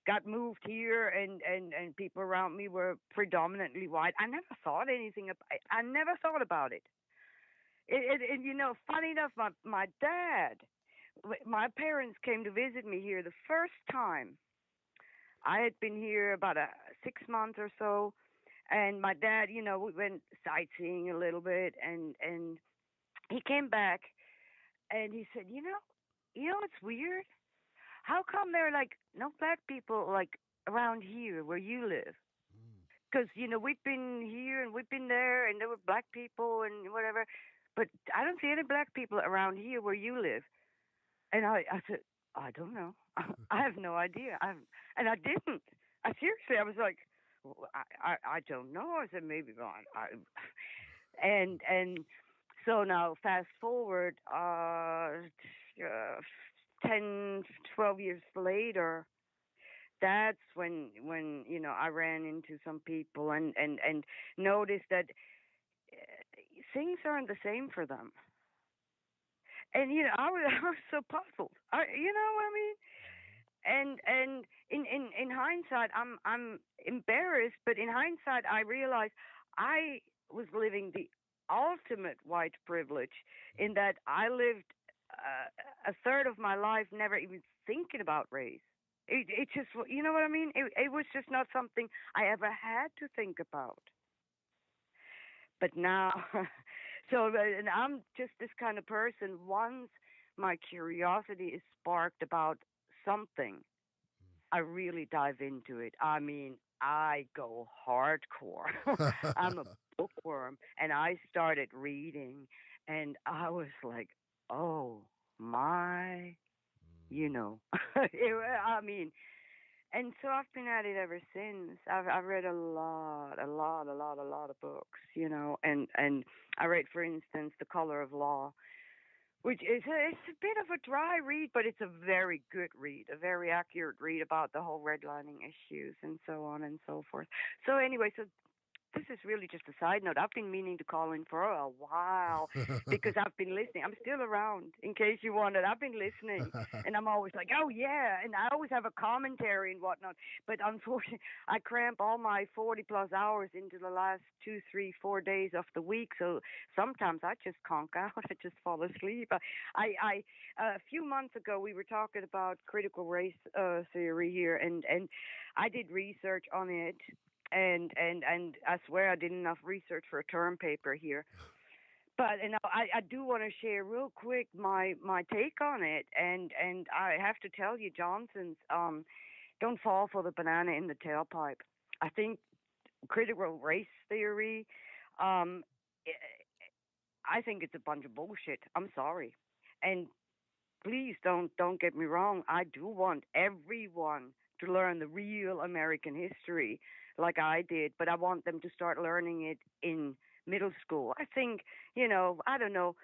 got moved here, and people around me were predominantly white. I never thought anything. I never thought about it. Funny enough, my dad, my parents came to visit me here the first time. I had been here about 6 months or so, and my dad, we went sightseeing a little bit, and he came back, and he said, it's weird. How come there are like no black people like around here where you live? Because we've been here and we've been there, and there were black people and whatever, but I don't see any black people around here where you live. And I said, I don't know. I have no idea. And I didn't. I was like, I don't know. I said maybe not. And so now fast forward 10, 12 years later, that's when I ran into some people and noticed that things aren't the same for them. And I was so puzzled. You know what I mean? And in hindsight, I'm embarrassed, but in hindsight, I realized I was living the ultimate white privilege in that I lived a third of my life never even thinking about race. It just, you know what I mean? It was just not something I ever had to think about. But now, and I'm just this kind of person. Once my curiosity is sparked about something, I really dive into it. I mean, I go hardcore. I'm a bookworm, and I started reading, and I was like, oh my, I mean, and so I've been at it ever since. I've read a lot of books, and I read, for instance, The Color of Law, which is it's a bit of a dry read, but it's a very good read, a very accurate read about the whole redlining issues and so on and so forth. So anyway, so this is really just a side note. I've been meaning to call in for a while because I've been listening. I'm still around, in case you wondered. I've been listening, and I'm always like, oh, yeah, and I always have a commentary and whatnot. But unfortunately, I cramp all my 40-plus hours into the last 2, 3, 4 days of the week, so sometimes I just conk out. I just fall asleep. I a few months ago, we were talking about critical race theory here, and I did research on it. And I swear I did enough research for a term paper here. But I do want to share real quick my take on it, and I have to tell you, Johnson's don't fall for the banana in the tailpipe. I think critical race theory, I think it's a bunch of bullshit. I'm sorry, and please don't get me wrong. I do want everyone to learn the real American history like I did, but I want them to start learning it in middle school. I think, I don't know,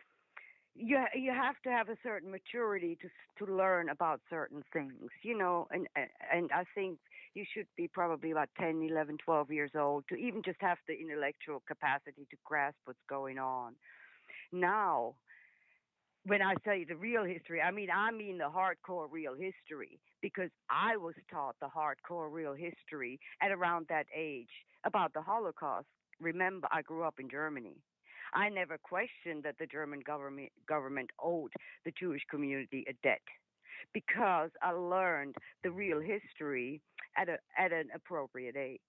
you have to have a certain maturity to learn about certain things, and I think you should be probably about 10, 11, 12 years old to even just have the intellectual capacity to grasp what's going on. Now, when I say the real history, I mean the hardcore real history, because I was taught the hardcore real history at around that age about the Holocaust. Remember, I grew up in Germany. I never questioned that the German government owed the Jewish community a debt, because I learned the real history at an appropriate age.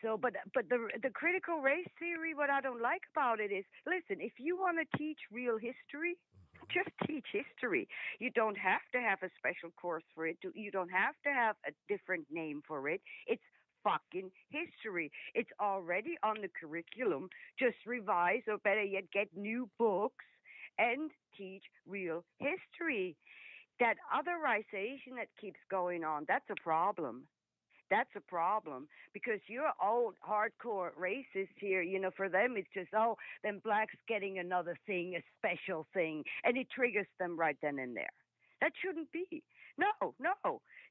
So, but the critical race theory, what I don't like about it is, listen, if you want to teach real history, just teach history. You don't have to have a special course for it. You don't have to have a different name for it. It's fucking history. It's already on the curriculum. Just revise, or better yet, get new books and teach real history. That otherization that keeps going on, that's a problem. That's a problem, because you're old hardcore racists here. For them it's just, then blacks getting another thing, a special thing, and it triggers them right then and there. That shouldn't be. No.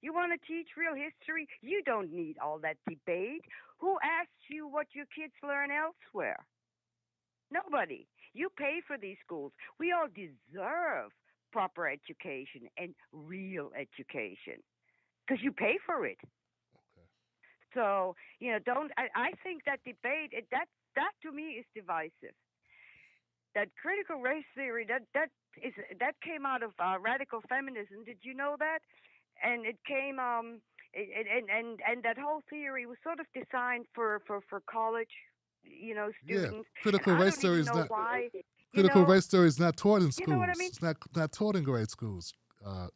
You want to teach real history? You don't need all that debate. Who asks you what your kids learn elsewhere? Nobody. You pay for these schools. We all deserve proper education and real education because you pay for it. So, I think that debate, that to me is divisive. That critical race theory, that came out of radical feminism. Did you know that? And it came, and that whole theory was sort of designed for college, students. Yeah, critical race theory is not. Why, critical race theory is not taught in schools. You know what I mean? It's not taught in grade schools.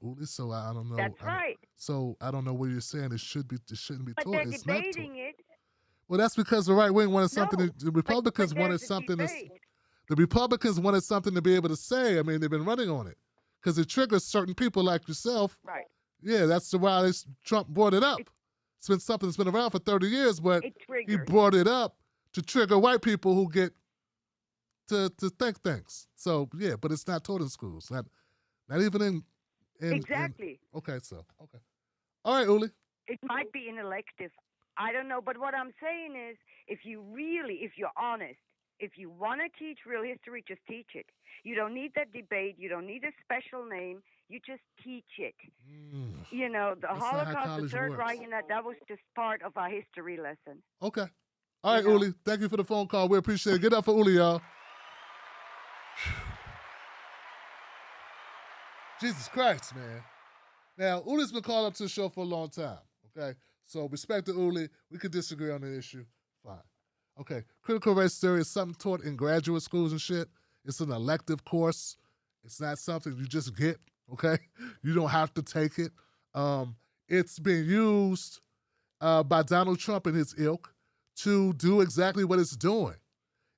Uli, so I don't know. That's right. So I don't know what you're saying. It shouldn't be but taught. They're It's not debating taught. it. Well, that's because the right wing wanted something. The Republicans wanted something. The Republicans wanted something to be able to say. I mean, they've been running on it because it triggers certain people like yourself. Right. Yeah, that's why Trump brought it up. It's been something that's been around for 30 years, but he brought it up to trigger white people who get to think things. So yeah, but it's not taught in schools. Not even in exactly. Okay. All right, Uli. It might be an elective. I don't know. But what I'm saying is, if you're honest, if you want to teach real history, just teach it. You don't need that debate. You don't need a special name. You just teach it. The Holocaust, the Third Reich, and that was just part of our history lesson. Okay. All right, Uli. Thank you for the phone call. We appreciate it. Get up for Uli, y'all. Jesus Christ, man. Now, Uli's been called up to the show for a long time, okay? So respect to Uli. We could disagree on the issue. Fine. Okay, critical race theory is something taught in graduate schools and shit. It's an elective course. It's not something you just get, okay? You don't have to take it. It's being used by Donald Trump and his ilk to do exactly what it's doing.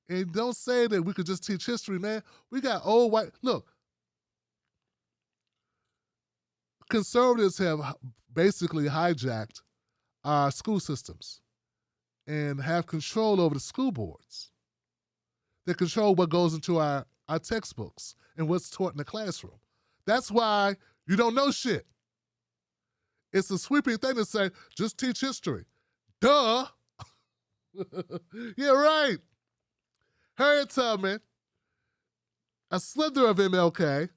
And don't say that we could just teach history, man. We got old white... Look, conservatives have basically hijacked our school systems and have control over the school boards. They control what goes into our textbooks and what's taught in the classroom. That's why you don't know shit. It's a sweeping thing to say, just teach history. Duh. Yeah, right. Harriet Tubman, a slither of MLK,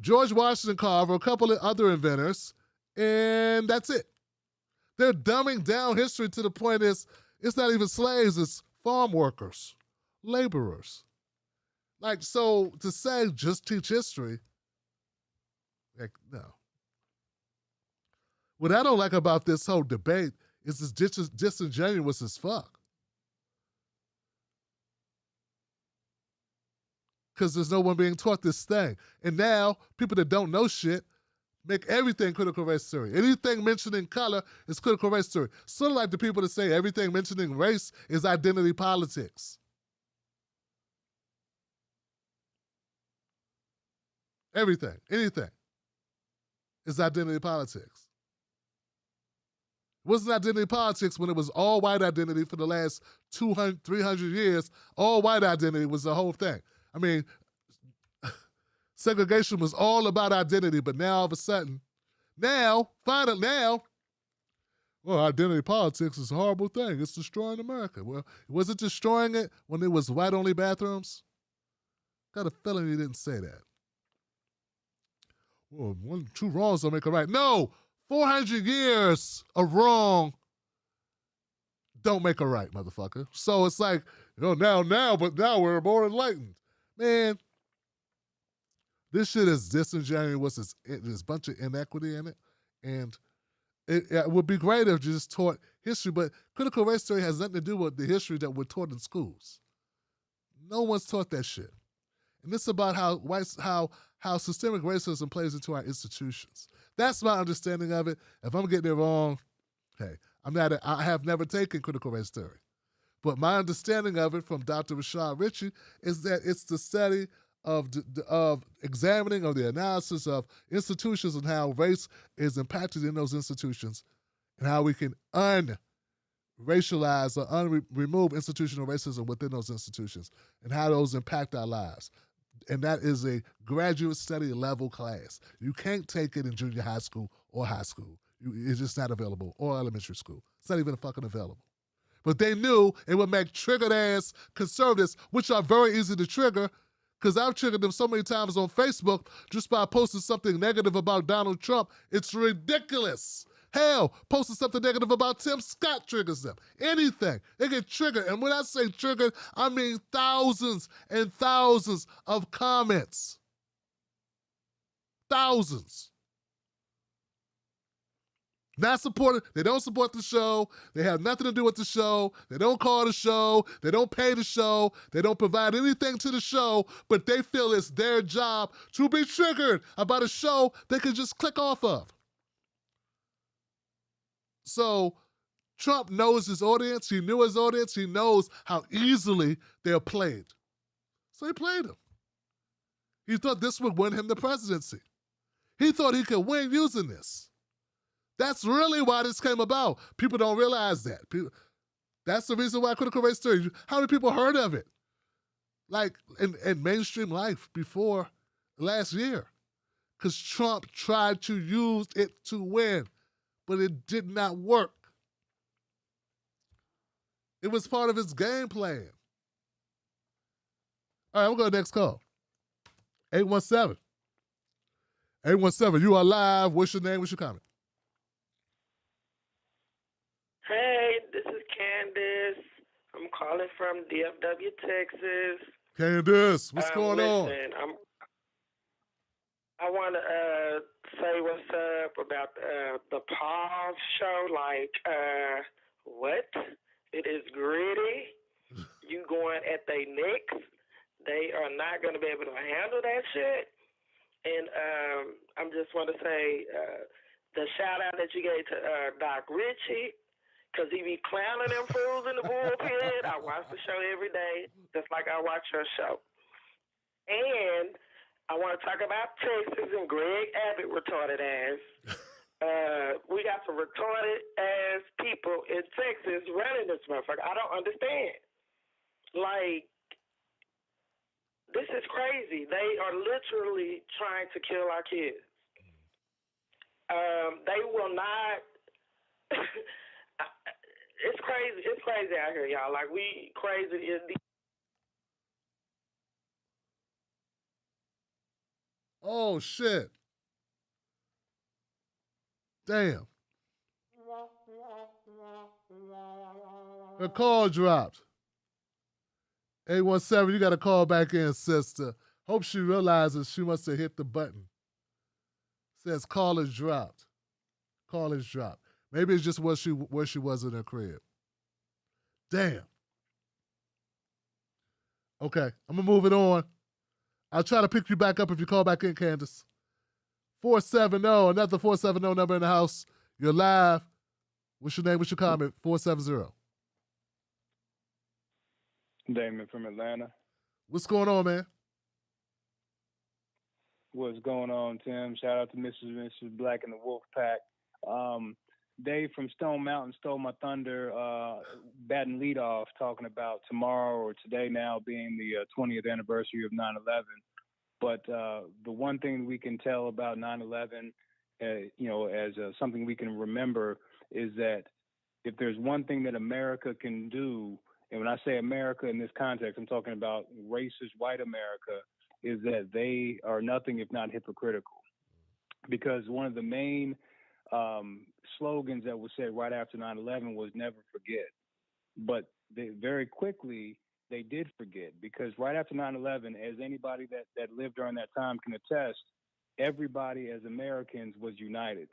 George Washington Carver, a couple of other inventors, and that's it. They're dumbing down history to the point it's not even slaves, it's farm workers, laborers. Like, so to say just teach history, like, no. What I don't like about this whole debate is it's disingenuous as fuck. Because there's no one being taught this thing. And now, people that don't know shit make everything critical race theory. Anything mentioning color is critical race theory. Sort of like the people that say everything mentioning race is identity politics. Everything, anything is identity politics. It wasn't identity politics when it was all white identity for the last 200, 300 years. All white identity was the whole thing. I mean, segregation was all about identity, but now all of a sudden, finally, well, identity politics is a horrible thing. It's destroying America. Well, was it destroying it when it was white-only bathrooms? Got a feeling he didn't say that. Well, two wrongs don't make a right. No! 400 years of wrong don't make a right, motherfucker. So it's like, but now we're more enlightened. Man, this shit is disingenuous. There's a bunch of inequity in it. And it would be great if you just taught history, but critical race theory has nothing to do with the history that we're taught in schools. No one's taught that shit. And it's about how systemic racism plays into our institutions. That's my understanding of it. If I'm getting it wrong, hey, I have never taken critical race theory. But my understanding of it from Dr. Rashad Ritchie is that it's the study of examining of the analysis of institutions and how race is impacted in those institutions and how we can racialize or remove institutional racism within those institutions and how those impact our lives. And that is a graduate study level class. You can't take it in junior high school or high school. It's just not available, or elementary school. It's not even fucking available. But they knew it would make triggered ass conservatives, which are very easy to trigger, because I've triggered them so many times on Facebook just by posting something negative about Donald Trump. It's ridiculous. Hell, posting something negative about Tim Scott triggers them. Anything. They get triggered. And when I say triggered, I mean thousands and thousands of comments. Thousands. Not supported. They don't support the show. They have nothing to do with the show. They don't call the show. They don't pay the show. They don't provide anything to the show, but they feel it's their job to be triggered about a show they can just click off of. So Trump knows his audience. He knew his audience. He knows how easily they're played. So he played them. He thought this would win him the presidency. He thought he could win using this. That's really why this came about. People don't realize that. That's the reason why critical race theory, how many people heard of it? Like in mainstream life before last year. Because Trump tried to use it to win, but it did not work. It was part of his game plan. All right, we'll go to the next call. 817. 817, you are live. What's your name? What's your comment? Hey, this is Candace. I'm calling from DFW, Texas. Candace, what's going on? I want to say what's up about the Paul show. Like, what? It is gritty. You going at their necks. They are not going to be able to handle that shit. And I just want to say the shout out that you gave to Doc Ritchie. Because he be clowning them fools in the bullpen. I watch the show every day, just like I watch your show. And I want to talk about Texas and Greg Abbott retarded ass. We got some retarded ass people in Texas running this motherfucker. I don't understand. Like, this is crazy. They are literally trying to kill our kids. They will not... It's crazy. It's crazy out here, y'all. Like, we crazy in the... Oh, shit. Damn. Her call dropped. 817, you got to call back in, sister. Hope she realizes she must have hit the button. Says call is dropped. Call is dropped. Maybe it's just where she was in her crib. Damn. Okay, I'm going to move it on. I'll try to pick you back up if you call back in, Candace. 470, another 470 number in the house. You're live. What's your name? What's your comment? 470. Damon from Atlanta. What's going on, man? What's going on, Tim? Shout out to Mrs. Black and the Wolf Pack. Dave from Stone Mountain stole my thunder, batting leadoff, talking about tomorrow or today now being the 20th anniversary of 9/11. But the one thing we can tell about 9/11, as something we can remember, is that if there's one thing that America can do, and when I say America in this context, I'm talking about racist white America, is that they are nothing if not hypocritical. Because one of the main slogans that was said right after 9/11 was never forget. But very quickly, they did forget, because right after 9/11, as anybody that lived during that time can attest, everybody as Americans was united.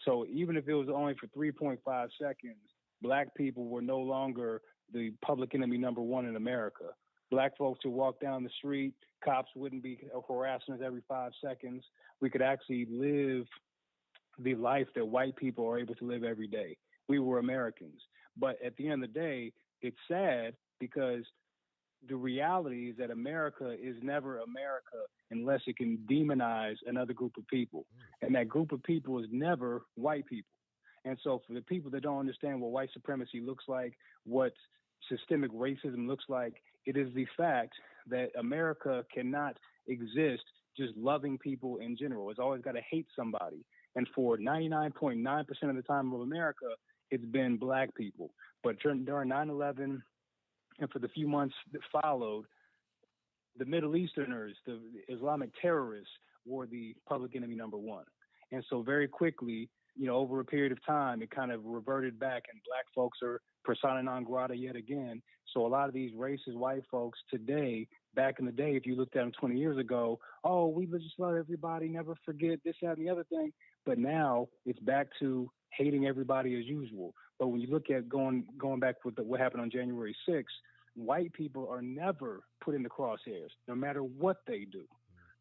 So even if it was only for 3.5 seconds, black people were no longer the public enemy number one in America. Black folks would walk down the street, cops wouldn't be harassing us every 5 seconds. We could actually live the life that white people are able to live every day. We were Americans. But at the end of the day, it's sad because the reality is that America is never America unless it can demonize another group of people. And that group of people is never white people. And so for the people that don't understand what white supremacy looks like, what systemic racism looks like, it is the fact that America cannot exist just loving people in general. It's always got to hate somebody. And for 99.9% of the time of America, it's been black people. But during 9/11 and for the few months that followed, the Middle Easterners, the Islamic terrorists, were the public enemy number one. And so very quickly, over a period of time, it kind of reverted back, and black folks are persona non grata yet again. So a lot of these racist white folks today, back in the day, if you looked at them 20 years ago, oh, we just love everybody, never forget this, that, and the other thing. But now it's back to hating everybody as usual. But when you look at going back with what happened on January 6th, white people are never put in the crosshairs, no matter what they do,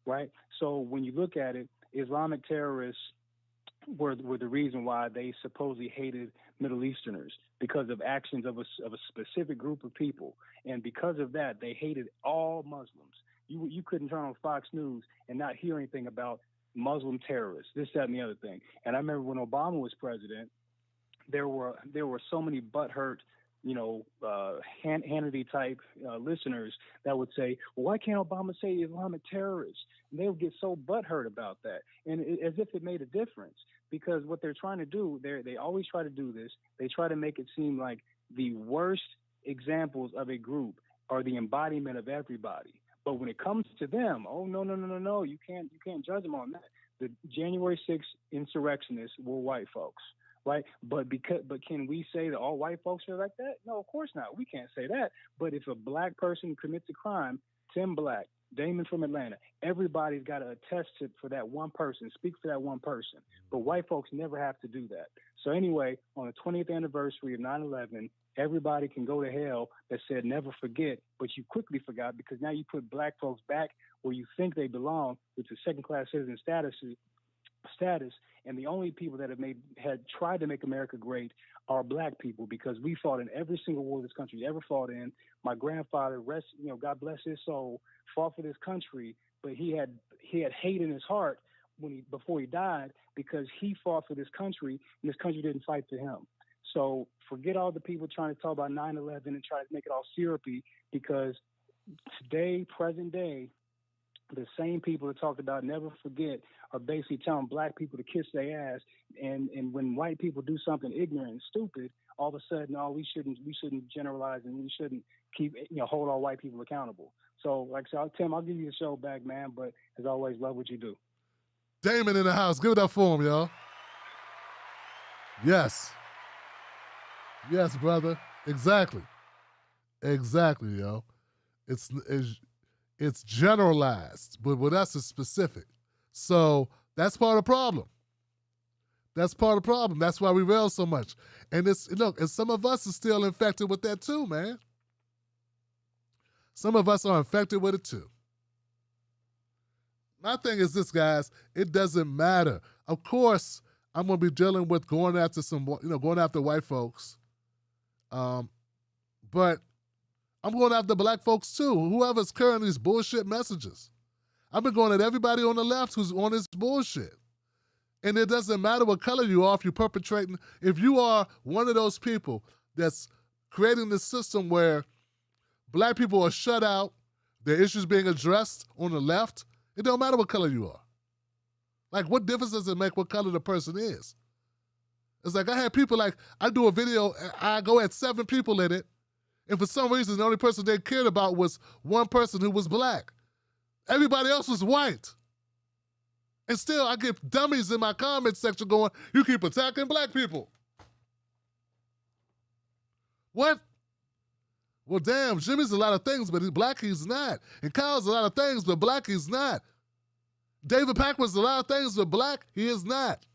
right? So when you look at it, Islamic terrorists were the reason why they supposedly hated Middle Easterners, because of actions of a specific group of people. And because of that, they hated all Muslims. You couldn't turn on Fox News and not hear anything about Muslim terrorists, this, that, and the other thing. And I remember when Obama was president, there were so many butthurt, Hannity type listeners that would say, well, why can't Obama say Islamic terrorists? And they would get so butthurt about that, and as if it made a difference. Because what they're trying to do, they always try to do this. They try to make it seem like the worst examples of a group are the embodiment of everybody. But when it comes to them, oh no, you can't judge them on that. The January 6th insurrectionists were white folks, right? But can we say that all white folks are like that? No, of course not. We can't say that. But if a black person commits a crime, Tim Black, Damon from Atlanta, everybody's got to attest to for that one person, speak for that one person. But white folks never have to do that. So anyway, on the 20th anniversary of 9/11, everybody can go to hell that said never forget, but you quickly forgot, because now you put black folks back where you think they belong, which is second-class citizen status, and the only people that had tried to make America great are black people, because we fought in every single war this country ever fought in. My grandfather, God bless his soul, fought for this country, but he had hate in his heart before he died, because he fought for this country and this country didn't fight for him. So forget all the people trying to talk about 9/11 and try to make it all syrupy, because today, present day, the same people that talked about never forget are basically telling black people to kiss their ass. And when white people do something ignorant and stupid, all of a sudden, we shouldn't generalize, and we shouldn't hold all white people accountable. So, like I said, Tim, I'll give you the show back, man. But as always, love what you do. Damon in the house. Give it up for him, y'all. Yes. Yes, brother. Exactly, yo. It's generalized, but with us, it's specific. So that's part of the problem. That's part of the problem. That's why we rail so much. And and some of us are still infected with that too, man. Some of us are infected with it too. My thing is this, guys, it doesn't matter. Of course, I'm going to be dealing with going after white folks. But I'm going after black folks too, whoever's carrying these bullshit messages. I've been going at everybody on the left who's on this bullshit. And it doesn't matter what color you are if you're perpetrating. If you are one of those people that's creating this system where black people are shut out, their issues being addressed on the left, it don't matter what color you are. Like, what difference does it make what color the person is? It's like I had people like, I do a video, I go at 7 people in it, and for some reason, the only person they cared about was one person who was black. Everybody else was white. And still, I get dummies in my comment section going, you keep attacking black people. What? Well, damn, Jimmy's a lot of things, but black he's not. And Kyle's a lot of things, but black he's not. David Packman's a lot of things, but black he is not.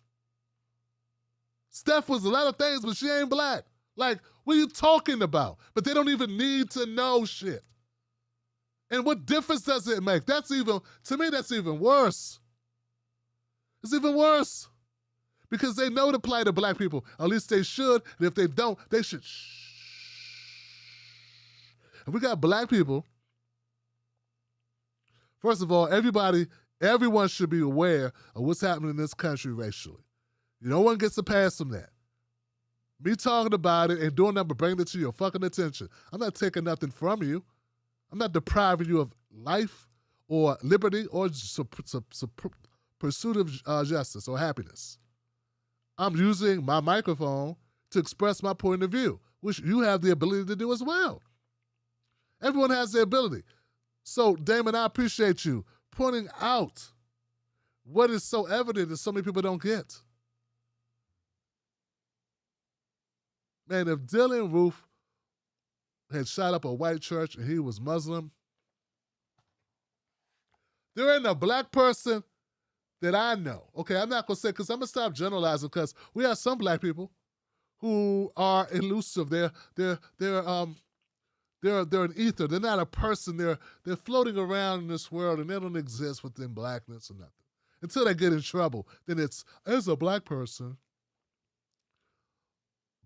Steph was a lot of things, but she ain't black. Like, what are you talking about? But they don't even need to know shit. And what difference does it make? To me, that's even worse. It's even worse. Because they know the plight of black people. At least they should. And if they don't, they should shh. And we got black people. First of all, everyone should be aware of what's happening in this country racially. No one gets a pass from that. Me talking about it and doing that but bringing it to your fucking attention. I'm not taking nothing from you. I'm not depriving you of life or liberty or pursuit of justice or happiness. I'm using my microphone to express my point of view, which you have the ability to do as well. Everyone has the ability. So, Damon, I appreciate you pointing out what is so evident that so many people don't get. Man, if Dylan Roof had shot up a white church and he was Muslim, there ain't a black person that I know. Okay, I'm not going to say, because I'm going to stop generalizing, because we have some black people who are elusive. They're an ether. They're not a person. They're floating around in this world, and they don't exist within blackness or nothing. Until they get in trouble, then it's a black person.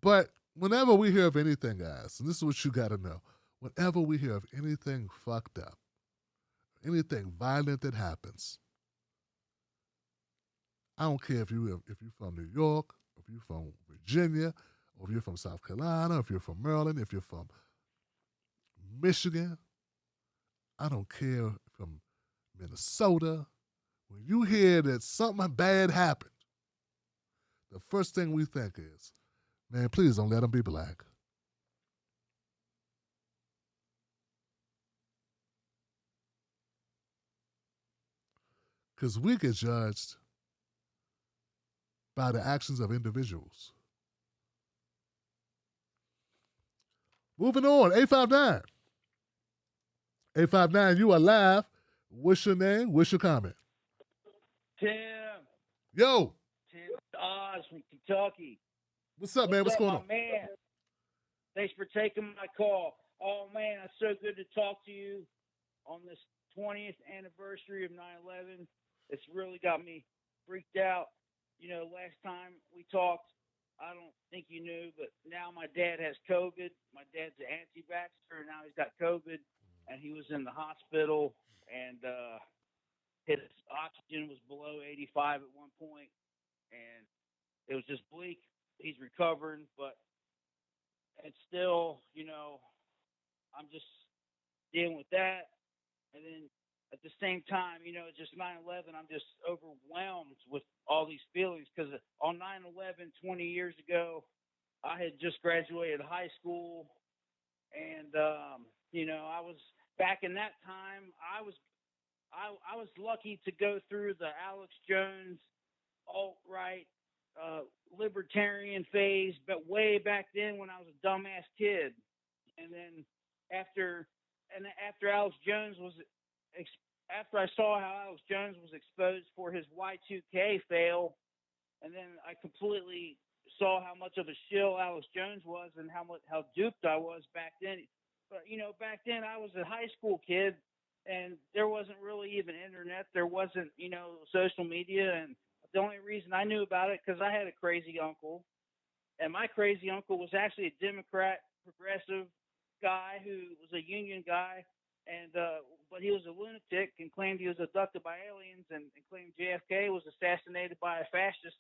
But whenever we hear of anything, guys, and this is what you got to know, whenever we hear of anything fucked up, anything violent that happens, I don't care if you're from New York, if you're from Virginia, or if you're from South Carolina, if you're from Maryland, if you're from Michigan, I don't care, from Minnesota. When you hear that something bad happened, the first thing we think is, man, please don't let them be black. Because we get judged by the actions of individuals. Moving on, 859. 859, you are live. What's your name? What's your comment? Tim. Yo. Tim Oz from Kentucky. What's up, man? What's going on? Man? Thanks for taking my call. Oh, man, it's so good to talk to you on this 20th anniversary of 9/11. It's really got me freaked out. You know, last time we talked, I don't think you knew, but now my dad has COVID. My dad's an anti-vaxxer, and now he's got COVID, and he was in the hospital, and his oxygen was below 85 at one point, and it was just bleak. He's recovering, but it's still, you know, I'm just dealing with that. And then at the same time, you know, just 9/11, I'm just overwhelmed with all these feelings, because on 9/11, 20 years ago, I had just graduated high school, and you know, I was back in that time. I was lucky to go through the Alex Jones alt-right libertarian phase, but way back then when I was a dumbass kid. And then after Alex Jones was after I saw how Alex Jones was exposed for his Y2K fail, and then I completely saw how much of a shill Alex Jones was and how duped I was back then. But, you know, back then I was a high school kid, and there wasn't really even internet. There wasn't, you know, social media. And the only reason I knew about it because I had a crazy uncle. And my crazy uncle was actually a Democrat, progressive guy who was a union guy. And but he was a lunatic and claimed he was abducted by aliens and claimed JFK was assassinated by a fascist,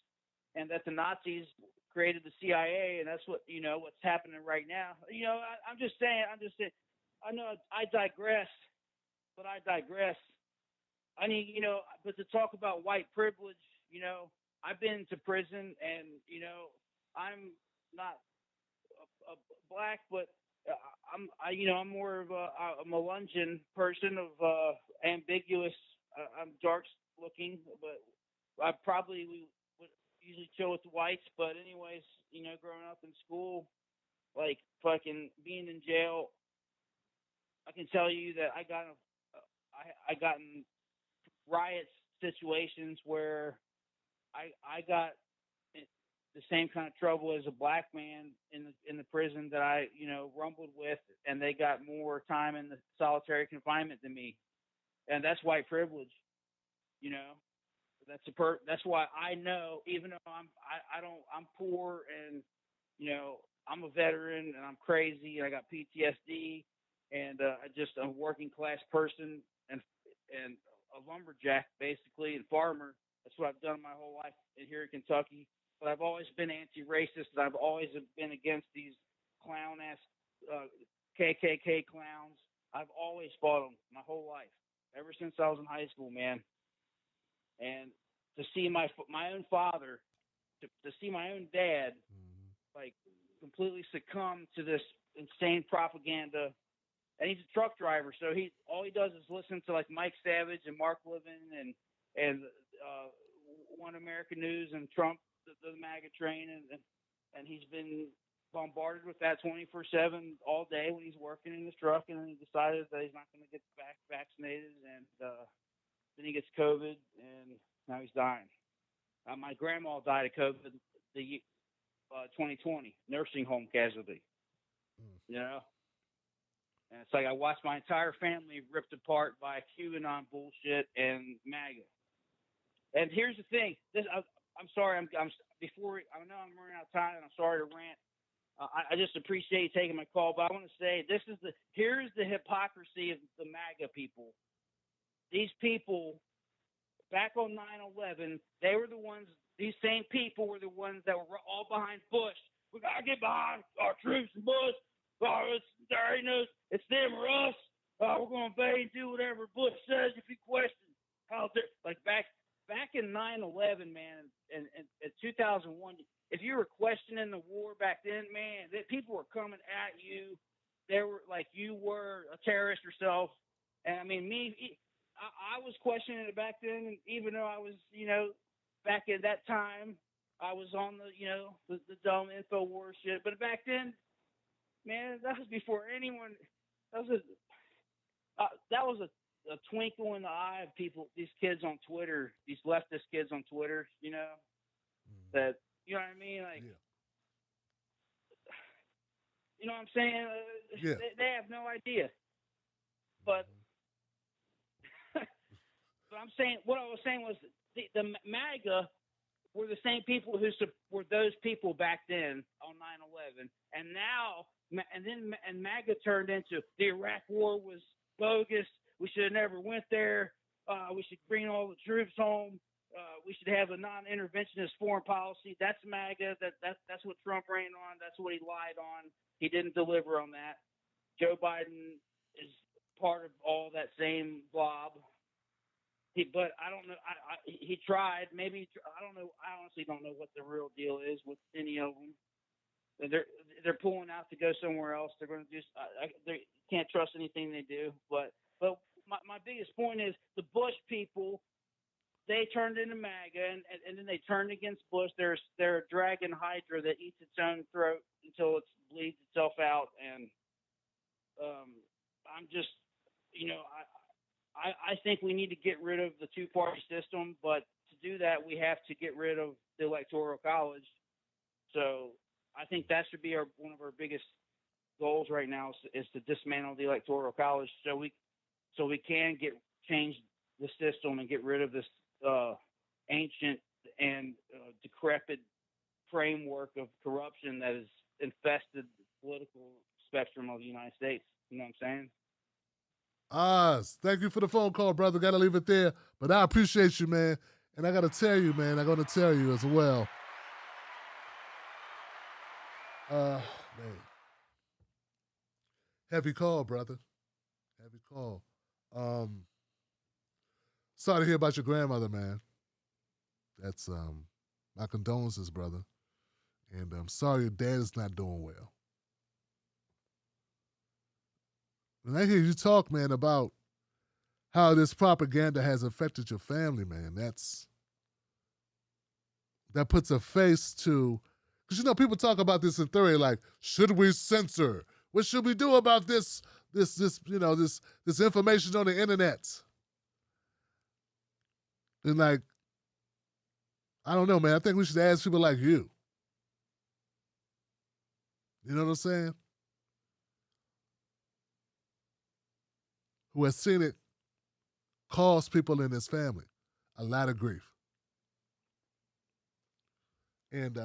and that the Nazis created the CIA, and that's what what's happening right now. I'm just saying. I know I digress, but I digress. I mean, but to talk about white privilege, I've been to prison, and I'm not a black, but I'm more of a Melungeon person of ambiguous. I'm dark looking, but I probably would usually chill with the whites. But anyways, growing up in school, like fucking being in jail, I can tell you that I got in riot situations where I got the same kind of trouble as a black man in the prison that I rumbled with, and they got more time in the solitary confinement than me, and that's white privilege. That's why I know, even though I'm poor and I'm a veteran and I'm crazy and I got PTSD and I'm a working class person and a lumberjack basically and farmer. That's what I've done my whole life here in Kentucky. But I've always been anti-racist, and I've always been against these clown-ass KKK clowns. I've always fought them my whole life, ever since I was in high school, man. And to see my own father, to see my own dad, like completely succumb to this insane propaganda. And he's a truck driver, so all he does is listen to like Mike Savage and Mark Levin and One American News and Trump, the MAGA train, and he's been bombarded with that 24/7 all day when he's working in his truck, and then he decided that he's not going to get vaccinated, and then he gets COVID, and now he's dying. My grandma died of COVID the 2020 nursing home casualty. And it's like I watched my entire family ripped apart by QAnon bullshit and MAGA. And here's the thing. I'm sorry. I know I'm running out of time, and I'm sorry to rant. I just appreciate you taking my call, but I want to say here's the hypocrisy of the MAGA people. These people, back on 9/11, they were the ones. These same people were the ones that were all behind Bush. We gotta get behind our troops and Bush. It's them or us. We're gonna invade and do whatever Bush says. If you question how they're like back in 9/11, man, and 2001. If you were questioning the war back then, man, people were coming at you. They were like you were a terrorist yourself. And I mean, I was questioning it back then, and even though I was, back at that time, I was on the dumb InfoWars shit. But back then, man, that was before anyone. That was a twinkle in the eye of people. These kids on Twitter, these leftist kids on Twitter, that what I mean, like, you know what I'm saying? They have no idea. But but I'm saying what I was saying was the MAGA were the same people who were those people back then on 9/11, and now and MAGA turned into the Iraq War was bogus. We should have never went there. We should bring all the troops home. We should have a non-interventionist foreign policy. That's MAGA. That's what Trump ran on. That's what he lied on. He didn't deliver on that. Joe Biden is part of all that same blob. But I don't know. He tried. Maybe I don't know. I honestly don't know what the real deal is with any of them. They're pulling out to go somewhere else. They're going to do. They can't trust anything they do. But my biggest point is the Bush people. They turned into MAGA, and then they turned against Bush. They're a dragon hydra that eats its own throat until it bleeds itself out. And I'm just, I think we need to get rid of the two-party system, but to do that, we have to get rid of the Electoral College. So I think that should be one of our biggest goals right now is to dismantle the Electoral College so we can change the system and get rid of this ancient and decrepit framework of corruption that has infested the political spectrum of the United States. You know what I'm saying? Oz, thank you for the phone call, brother. Got to leave it there. But I appreciate you, man. And I got to tell you, man, I'm going to tell you as well. Man. Heavy call, brother. Heavy call. Sorry to hear about your grandmother, man. That's my condolences, brother. And I'm sorry your dad is not doing well. When I hear you talk, man, about how this propaganda has affected your family, man, that puts a face to, because people talk about this in theory, like, should we censor? What should we do about this information on the internet? And like, I don't know, man. I think we should ask people like you. You know what I'm saying? Who has seen it cause people in his family a lot of grief. And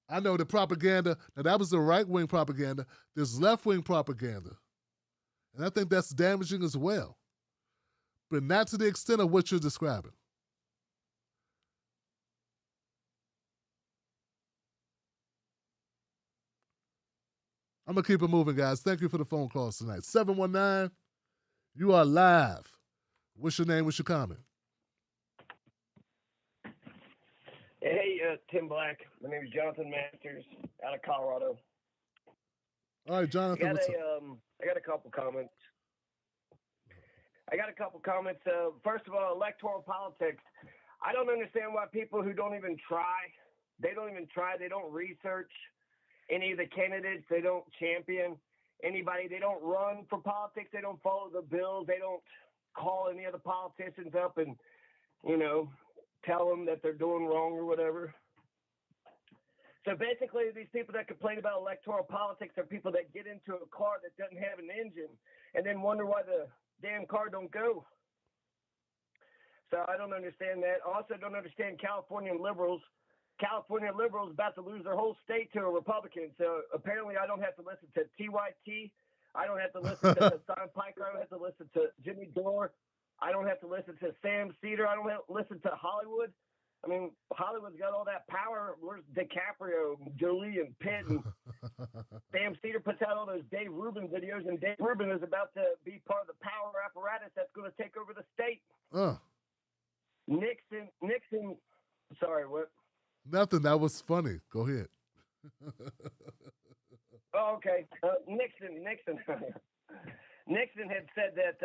I know the propaganda, now that was the right-wing propaganda. There's left-wing propaganda. And I think that's damaging as well. But not to the extent of what you're describing. I'm going to keep it moving, guys. Thank you for the phone calls tonight. 719, you are live. What's your name? What's your comment? Hey, Tim Black. My name is Jonathan Masters out of Colorado. All right, Jonathan, what's up? I got a couple comments. First of all, electoral politics. I don't understand why people who don't even try, they don't research any of the candidates, they don't champion anybody, they don't run for politics, they don't follow the bills, they don't call any of the politicians up and, tell them that they're doing wrong or whatever. So basically, these people that complain about electoral politics are people that get into a car that doesn't have an engine and then wonder why the damn car don't go. So I don't understand that. Also, don't understand California liberals. California liberals about to lose their whole state to a Republican. So apparently I don't have to listen to TYT. I don't have to listen to Hassan Piker. I don't have to listen to Jimmy Dore. I don't have to listen to Sam Cedar. I don't have to listen to Hollywood. I mean, Hollywood's got all that power. Where's DiCaprio, Jolie, and Pitt? And Sam Cedar puts out all those Dave Rubin videos, and Dave Rubin is about to be part of the power apparatus that's going to take over the state. Nixon. Sorry, what? Nothing. That was funny. Go ahead. Oh, okay. Nixon. Nixon had said that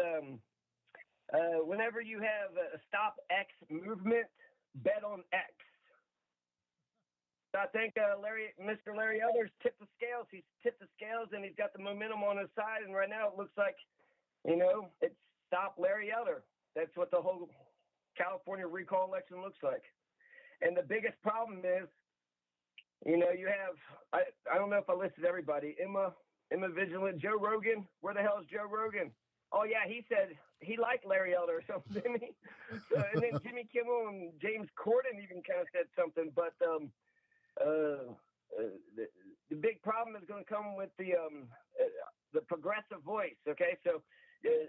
whenever you have a Stop X movement, bet on X. So I think Mr. Larry Elder's tipped the scales. He's tipped the scales, and he's got the momentum on his side. And right now it looks like, it's Stop Larry Elder. That's what the whole California recall election looks like. And the biggest problem is, you have, I don't know if I listed everybody, Emma Vigilant, Joe Rogan. Where the hell is Joe Rogan? Oh, yeah, he said he liked Larry Elder or something, didn't he? So, and then Jimmy Kimmel and James Corden even kind of said something. But the big problem is going to come with the progressive voice, okay? So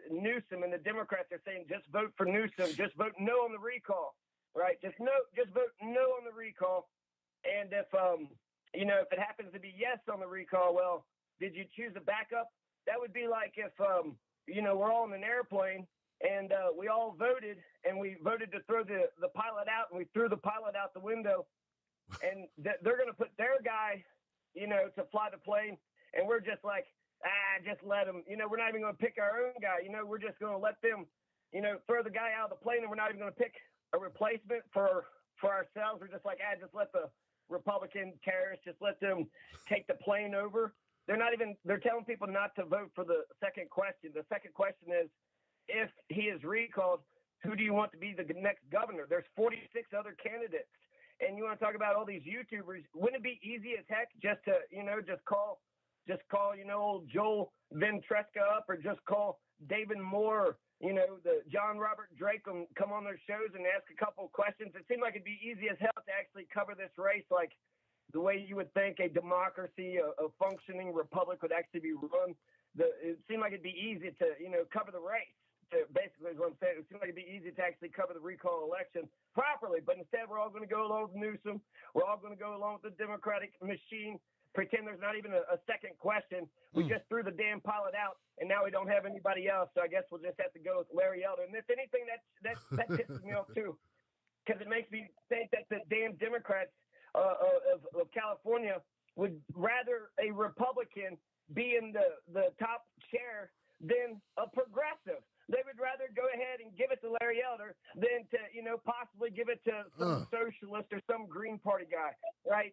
Newsom and the Democrats are saying just vote for Newsom, just vote no on the recall. Right, just vote no on the recall, and if if it happens to be yes on the recall, well, did you choose a backup? That would be like if we're all in an airplane and we all voted and we voted to throw the pilot out and we threw the pilot out the window, and they're going to put their guy, to fly the plane, and we're just like, just let them. We're not even going to pick our own guy. We're just going to let them, throw the guy out of the plane, and we're not even going to pick a replacement for ourselves. We're just like, just let the Republican terrorists, just let them take the plane over. They're telling people not to vote for the second question. The second question is, if he is recalled, who do you want to be the next governor? There's 46 other candidates. And you want to talk about all these YouTubers. Wouldn't it be easy as heck just to, just call, old Joel Ventresca up, or just call David Moore, the John Robert Drake, come on their shows and ask a couple of questions? It seemed like it'd be easy as hell to actually cover this race like the way you would think a democracy, a functioning republic would actually be run. it seemed like it'd be easy to, cover the race. Basically, is what I'm saying. It seemed like it'd be easy to actually cover the recall election properly, but instead we're all going to go along with Newsom. We're all going to go along with the Democratic machine, pretend there's not even a second question. We just threw the damn pilot out, and now we don't have anybody else, so I guess we'll just have to go with Larry Elder. And if anything, that pisses me off, too, because it makes me think that the damn Democrats of California would rather a Republican be in the top chair than a progressive. They would rather go ahead and give it to Larry Elder than to, possibly give it to some socialist or some Green Party guy, right?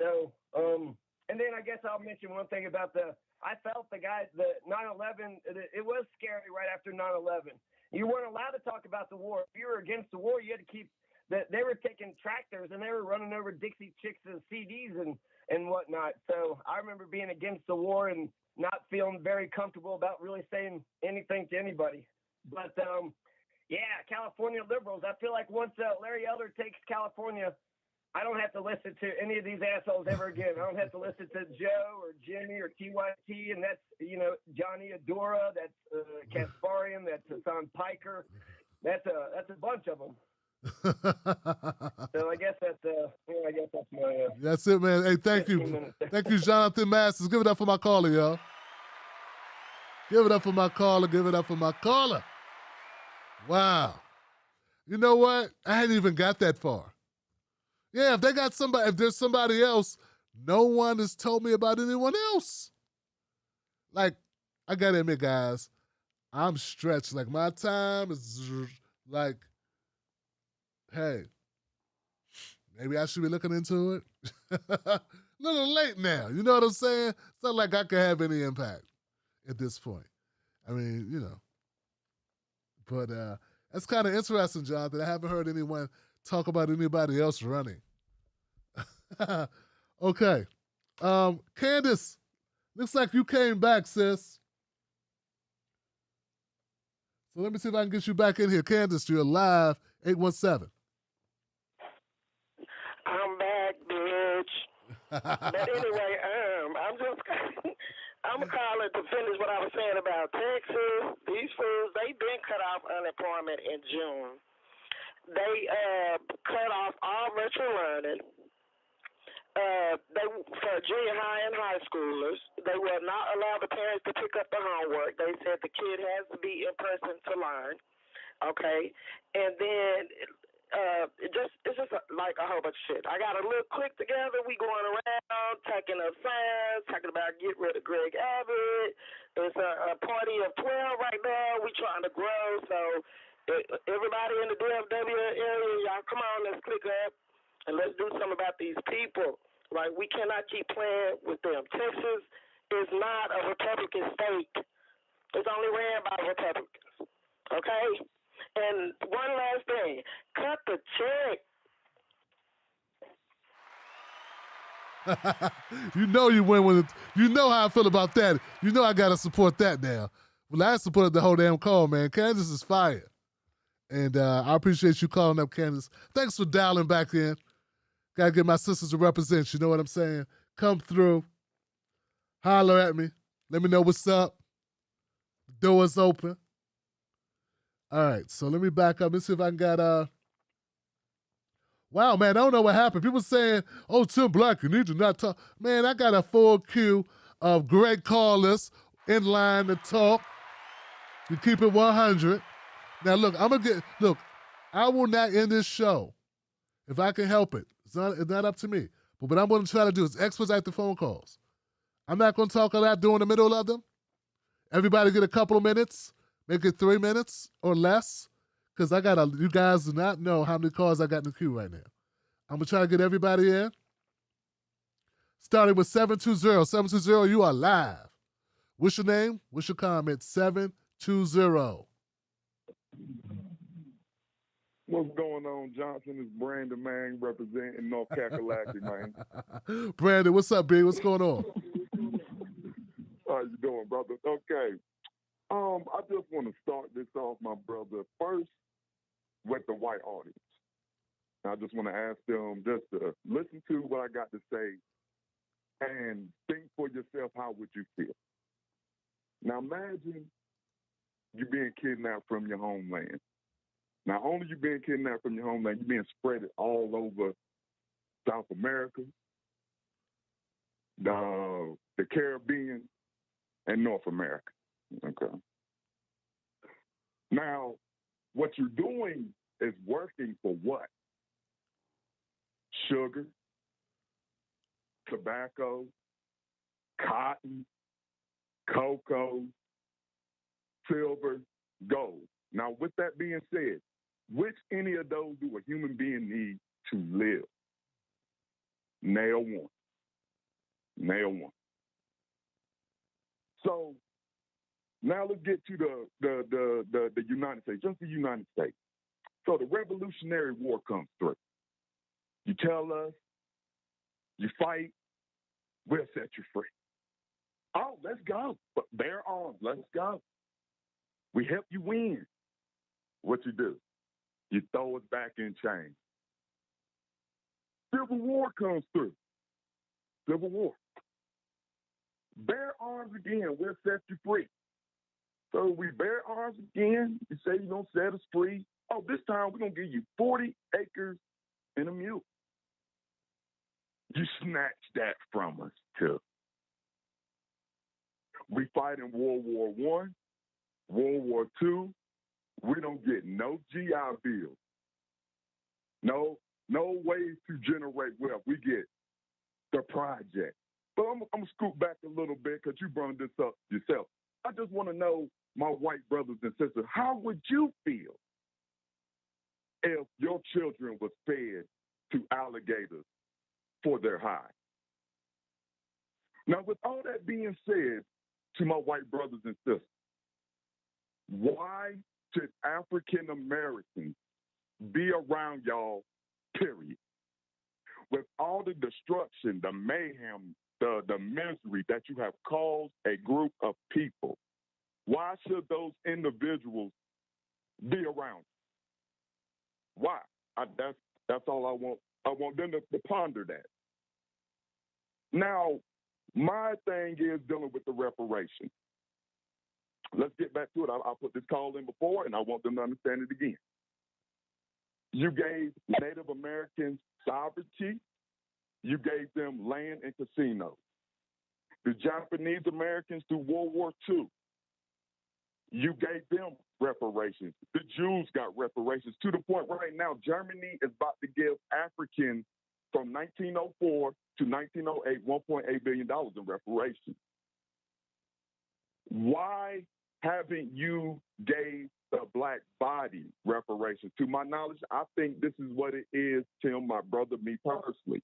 So, and then I guess I'll mention one thing about I felt the 9/11, it was scary right after 9/11. You weren't allowed to talk about the war. If you were against the war, you had to keep they were taking tractors and they were running over Dixie Chicks and CDs and whatnot. So I remember being against the war and not feeling very comfortable about really saying anything to anybody. But, California liberals, I feel like once Larry Elder takes California, I don't have to listen to any of these assholes ever again. I don't have to listen to Joe or Jimmy or TYT, and that's, Johnny Adora, that's Kasparian, that's Hassan Piker. That's a bunch of them. So I guess that's my. That's it, man. Hey, thank you, thank you, Jonathan Masters. Give it up for my caller, y'all. Give it up for my caller. Give it up for my caller. Wow. You know what? I hadn't even got that far. Yeah, if there's somebody else, no one has told me about anyone else. Like, I gotta admit, guys, I'm stretched. Like, my time is like, hey, maybe I should be looking into it. A little late now. You know what I'm saying? It's not like I can have any impact at this point. I mean, But that's kind of interesting, Jonathan. I haven't heard anyone talk about anybody else running. Okay. Candace, looks like you came back, sis. So let me see if I can get you back in here. Candace, you're live, 817. I'm back, bitch. But anyway, I'm calling to finish what I was saying about Texas. These fools, they've been cut off unemployment in June. They cut off all virtual learning. For junior high and high schoolers, they will not allow the parents to pick up the homework. They said the kid has to be in person to learn. Okay, and then it's just like a whole bunch of shit. I got a little clique together. We going around taking up signs, talking about get rid of Greg Abbott. It's a party of 12 right now. We trying to grow. So everybody in the DFW area, y'all come on, let's click up and let's do something about these people. Like, we cannot keep playing with them. Texas is not a Republican state. It's only ran by Republicans. Okay? And one last thing, cut the check. You know you win with it. You know how I feel about that. You know I got to support that now. Well, I supported the whole damn call, man. Kansas is fire. And I appreciate you calling up, Kansas. Thanks for dialing back in. Got to get my sisters to represent. You know what I'm saying? Come through. Holler at me. Let me know what's up. The door is open. All right, so let me back up. Let's see if I can get wow, man, I don't know what happened. People saying, oh, Tim Black, you need to not talk. Man, I got a full queue of great callers in line to talk. You keep it 100. Now, look, I will not end this show if I can help it. It's not up to me. But what I'm going to try to do is expedite the phone calls. I'm not going to talk a lot during the middle of them. Everybody get a couple of minutes. Make it 3 minutes or less, because you guys do not know how many calls I got in the queue right now. I'm going to try to get everybody in. Starting with 720. 720, you are live. What's your name? What's your comment? 720. What's going on, Johnson? It's Brandon, man, representing North Kakalaki, man. Brandon, what's up, B? What's going on? How you doing, brother? Okay. I just want to start this off, my brother, first with the white audience. I just want to ask them just to listen to what I got to say and think for yourself, how would you feel? Now imagine you being kidnapped from your homeland. Not only you being kidnapped from your homeland, you're being spread all over South America, the Caribbean, and North America. Okay. Now, what you're doing is working for what? Sugar, tobacco, cotton, cocoa, silver, gold. Now, with that being said, which any of those do a human being need to live? Nail one. Nail one. So now let's get to the United States, just the United States. So the Revolutionary War comes through. You tell us, you fight, we'll set you free. Oh, let's go. But bear arms, let's go. We help you win. What you do? You throw us back in chains. Civil War comes through. Civil War. Bear arms again, we'll set you free. So we bear arms again. You say you're going to set us free. Oh, this time we're going to give you 40 acres and a mule. You snatch that from us, too. We fight in World War I, World War II. We don't get no GI Bill. No ways to generate wealth. We get the project. But I'm going to scoot back a little bit because you brought this up yourself. I just want to know, my white brothers and sisters, how would you feel if your children was fed to alligators for their hide? Now, with all that being said, to my white brothers and sisters, why should African Americans be around y'all, period? With all the destruction, the mayhem, the misery that you have caused a group of people, why should those individuals be around you? Why? That's all I want. I want them to ponder that. Now, my thing is dealing with the reparations. Let's get back to it. I'll put this call in before, and I want them to understand it again. You gave Native Americans sovereignty. You gave them land and casinos. The Japanese Americans through World War II, you gave them reparations. The Jews got reparations to the point right now Germany is about to give Africans from 1904 to 1908 $1.8 billion in reparations. Why haven't you gave the black body reparations? To my knowledge, I think this is what it is, Tim, my brother, me personally.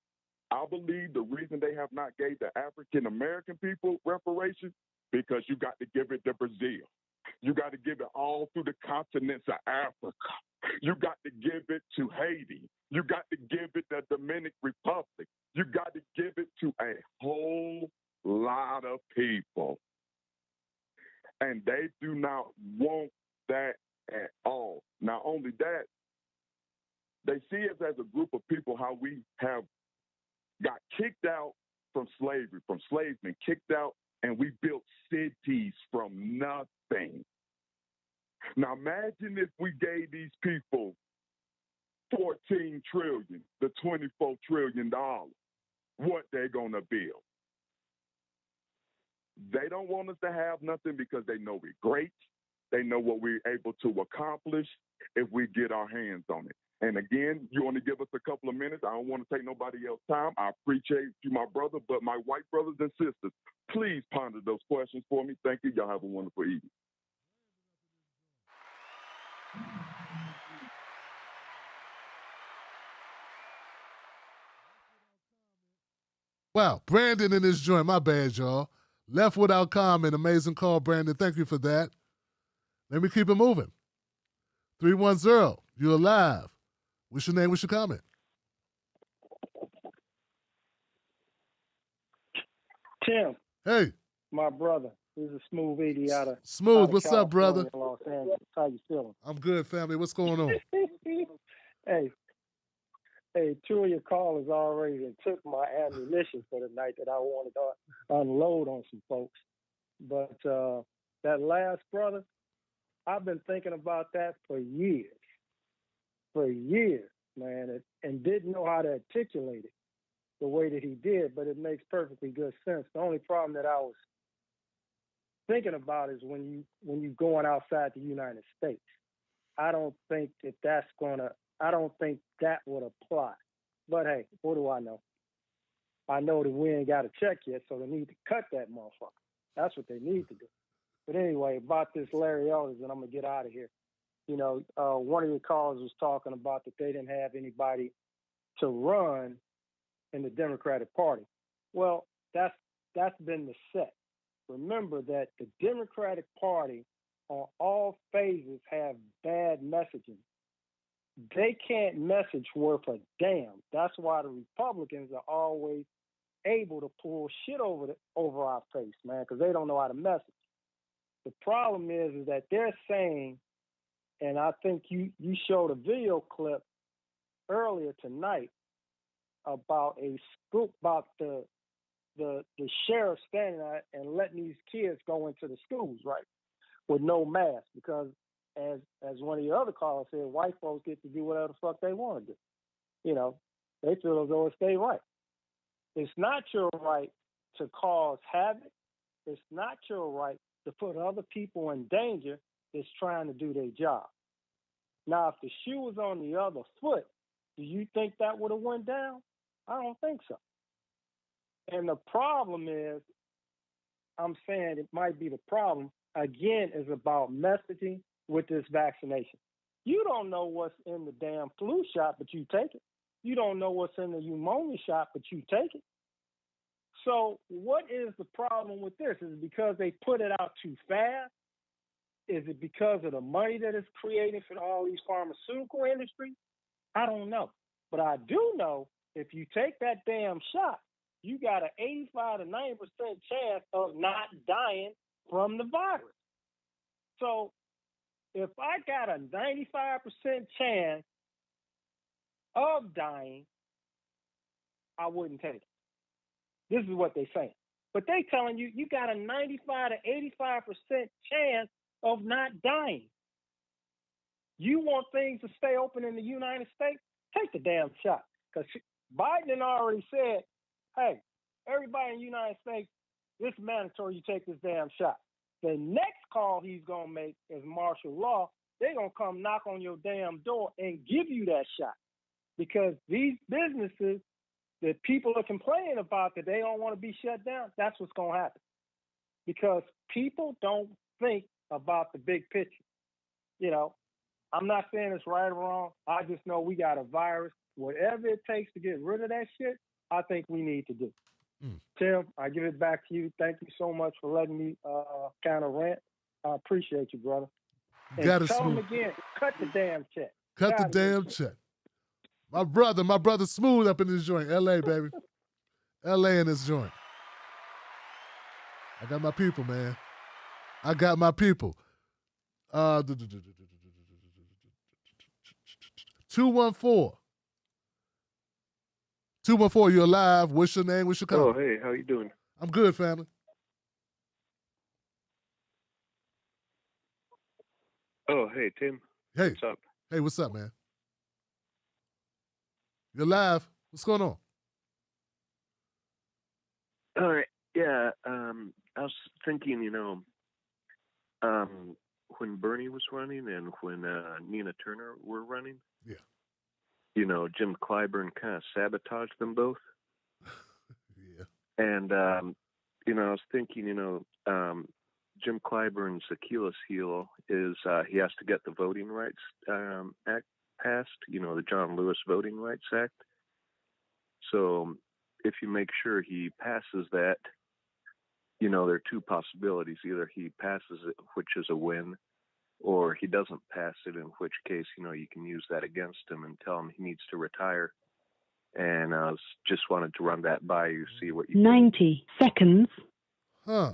I believe the reason they have not gave the African American people reparations because you got to give it to Brazil. You got to give it all through the continents of Africa. You got to give it to Haiti. You got to give it to the Dominican Republic. You got to give it to a whole lot of people. And they do not want that at all. Not only that, they see us as a group of people how we have got kicked out from slavery, from slavery, kicked out, and we built cities from nothing. Now imagine if we gave these people $14 trillion, the $24 trillion, what they're gonna build. They don't want us to have nothing because they know we're great. They know what we're able to accomplish if we get our hands on it. And again, you only give us a couple of minutes. I don't want to take nobody else's time. I appreciate you, my brother, but my white brothers and sisters, please ponder those questions for me. Thank you. Y'all have a wonderful evening. Wow, Brandon in this joint. My bad, y'all. Left without comment. Amazing call, Brandon. Thank you for that. Let me keep it moving. 310, you're alive. What's your name? What's your comment? Tim. Hey. My brother. This is Smooth 80 out of Smooth, out of what's California, up, brother? Los Angeles. How you feeling? I'm good, family. What's going on? Hey, two of your callers already took my ammunition for the night that I wanted to unload on some folks. But that last brother, I've been thinking about that for years, man, and didn't know how to articulate it the way that he did, but it makes perfectly good sense. The only problem that I was thinking about is when you going outside the United States. I don't think that would apply. But hey, what do I know? I know that we ain't got a check yet, so they need to cut that motherfucker. That's what they need to do. But anyway, about this Larry Elders, and I'm going to get out of here. You know, one of your callers was talking about that they didn't have anybody to run in the Democratic Party. Well, that's been the set. Remember that the Democratic Party on all phases have bad messaging. They can't message worth a damn. That's why the Republicans are always able to pull shit over our face, man, because they don't know how to message. The problem is that they're saying, and I think you showed a video clip earlier tonight about the sheriff standing there and letting these kids go into the schools, right, with no mask, because as one of your other callers said, white folks get to do whatever the fuck they want to do. You know, they feel as though it's their right. It's not your right to cause havoc. It's not your right to put other people in danger that's trying to do their job. Now, if the shoe was on the other foot, do you think that would have went down? I don't think so. And the problem is, I'm saying it might be the problem, again, is about messaging with this vaccination. You don't know what's in the damn flu shot, but you take it. You don't know what's in the pneumonia shot, but you take it. So what is the problem with this? Is it because they put it out too fast? Is it because of the money that it's creating for all these pharmaceutical industries? I don't know. But I do know if you take that damn shot, you got an 85 to 90% chance of not dying from the virus. So if I got a 95% chance of dying, I wouldn't take it. This is what they're saying. But they telling you, you got a 95 to 85% chance of not dying. You want things to stay open in the United States? Take the damn shot. Because Biden already said, hey, everybody in the United States, this is mandatory, you take this damn shot. The next call he's going to make is martial law. They're going to come knock on your damn door and give you that shot. Because these businesses that people are complaining about that they don't want to be shut down, that's what's going to happen. Because people don't think about the big picture. You know, I'm not saying it's right or wrong. I just know we got a virus. Whatever it takes to get rid of that shit, I think we need to do. Tim, I give it back to you. Thank you so much for letting me kind of rant. I appreciate you, brother. And tell them again, cut the damn check. Cut the damn check. My brother Smooth up in this joint. LA, baby. LA in this joint. I got my people, man. I got my people. 214. 214, you're live. What's your name? What's your comment? Oh, hey, how you doing? I'm good, family. Oh, hey, Tim. Hey. What's up? Hey, what's up, man? You're live. What's going on? All right. Yeah, I was thinking, when Bernie was running and when Nina Turner were running, yeah, Jim Clyburn kind of sabotaged them both. Yeah. And, I was thinking, Jim Clyburn's Achilles heel is he has to get the Voting Rights Act passed, the John Lewis Voting Rights Act. So if you make sure he passes that, there are two possibilities. Either he passes it, which is a win, or he doesn't pass it, in which case, you can use that against him and tell him he needs to retire. And I just wanted to run that by you, see what you 90 seconds. Huh.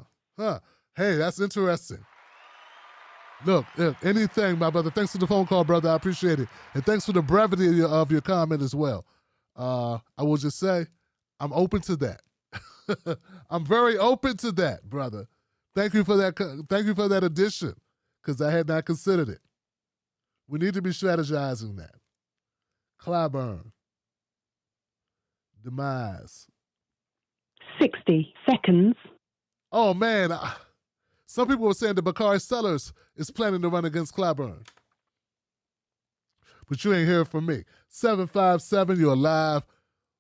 Hey, that's interesting. Look, if anything, my brother, thanks for the phone call, brother. I appreciate it. And thanks for the brevity of your comment as well. I will just say, I'm open to that. I'm very open to that, brother, Thank you for that. Thank you for that addition, because I had not considered it. We need to be strategizing that. Clyburn. Demise. 60 seconds. Oh, man. Some people were saying that Bakari Sellers is planning to run against Clyburn. But you ain't hearing from me. 757, you're live.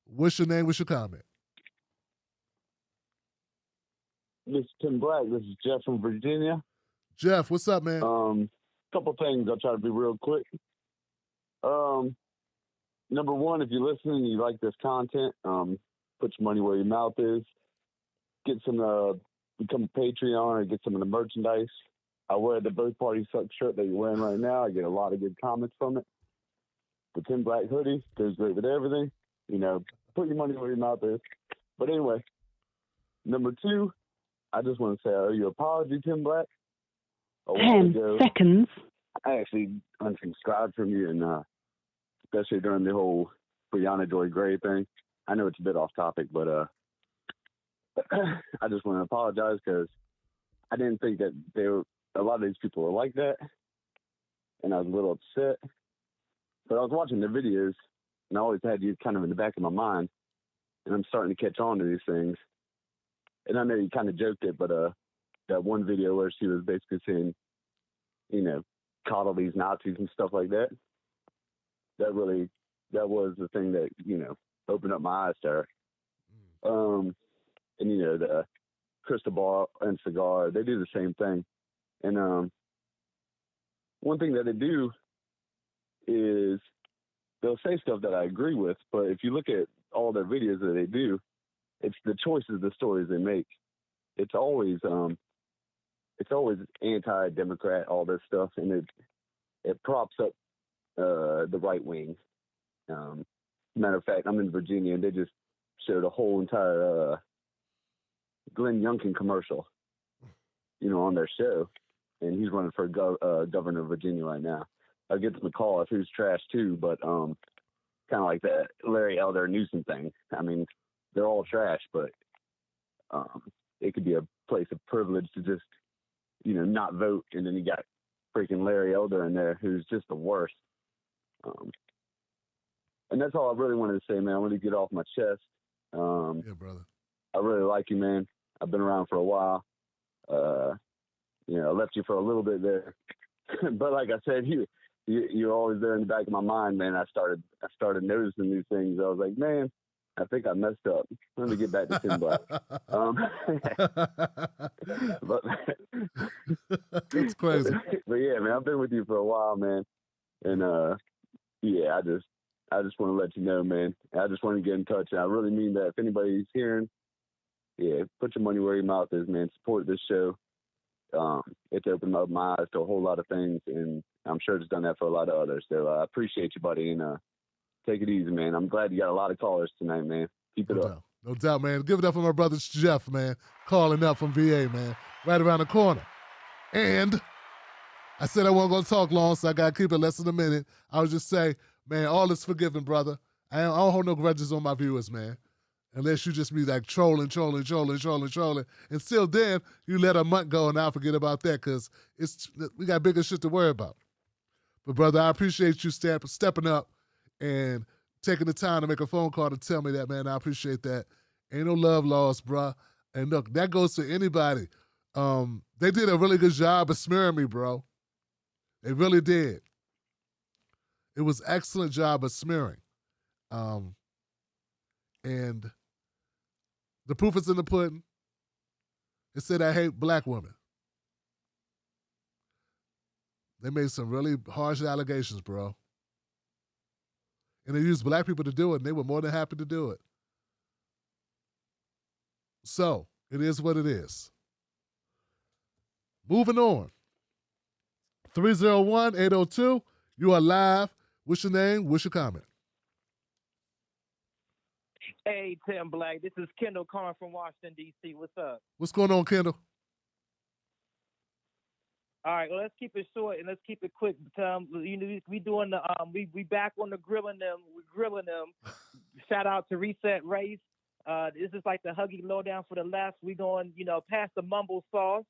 What's your name? What's your comment? This is Tim Black. This is Jeff from Virginia. Jeff, what's up, man? Couple things. I'll try to be real quick. Number one, if you're listening and you like this content, put your money where your mouth is. Get some, become a Patreon or get some of the merchandise. I wear the Both Parties Suck shirt that you're wearing right now. I get a lot of good comments from it. The Tim Black hoodie goes great with everything. You know, put your money where your mouth is. But anyway, number two, I just want to say I owe you an apology, Tim Black. 10 seconds. I actually unsubscribed from you, and especially during the whole Brianna Joy Gray thing. I know it's a bit off topic, but I just want to apologize because I didn't think that a lot of these people were like that, and I was a little upset. But I was watching the videos, and I always had you kind of in the back of my mind, and I'm starting to catch on to these things. And I know you kind of joked it, but that one video where she was basically saying, you know, coddle these Nazis and stuff like that, that was the thing that, you know, opened up my eyes to her. And, you know, the Cristobal and Cigar, they do the same thing. And one thing that they do is they'll say stuff that I agree with, but if you look at all their videos that they do, it's the choices, the stories they make. It's always anti-Democrat, all this stuff, and it props up the right wing. Matter of fact, I'm in Virginia, and they just showed a whole entire Glenn Youngkin commercial, you know, on their show, and he's running for governor of Virginia right now. I'll get to McCall if who's trash too, but kind of like that Larry Elder Newsom thing. I mean, they're all trash, but it could be a place of privilege to just, you know, not vote, and then you got freaking Larry Elder in there who's just the worst. And that's all I really wanted to say, man. I wanted to get off my chest. Yeah, brother. I really like you, man. I've been around for a while. You know, I left you for a little bit there, but like I said, you're always there in the back of my mind, man. I started noticing these things. I was like, man, I think I messed up. Let me get back to Tim Black. But that's crazy. But yeah, man, I've been with you for a while, man. And yeah, I just want to let you know, man. I just want to get in touch. And I really mean that. If anybody's hearing, yeah, put your money where your mouth is, man. Support this show. It's opened up my eyes to a whole lot of things, and I'm sure it's done that for a lot of others. So I appreciate you, buddy, and take it easy, man. I'm glad you got a lot of callers tonight, man. Keep it up. No doubt, man. Give it up for my brother Jeff, man. Calling up from VA, man. Right around the corner. And I said I wasn't going to talk long, so I got to keep it less than a minute. I would just say, man, all is forgiven, brother. I don't hold no grudges on my viewers, man. Unless you just be like trolling. And still then, you let a month go and I'll forget about that because we got bigger shit to worry about. But, brother, I appreciate you stepping up and taking the time to make a phone call to tell me that, man. I appreciate that. Ain't no love lost, bruh. And look, that goes to anybody. They did a really good job of smearing me, bro. They really did. It was excellent job of smearing. And the proof is in the pudding. It said I hate black women. They made some really harsh allegations, bro. And they used black people to do it, and they were more than happy to do it. So, it is what it is. Moving on. 301-802, you are live. What's your name? What's your comment? Hey, Tim Black. This is Kendall calling from Washington, D.C. What's up? What's going on, Kendall? All right, well, let's keep it short and let's keep it quick. You know, we doing the we back on the grilling them. We're grilling them. Shout out to Reset Race. this is like the huggy lowdown for the left. We going, pass the mumble sauce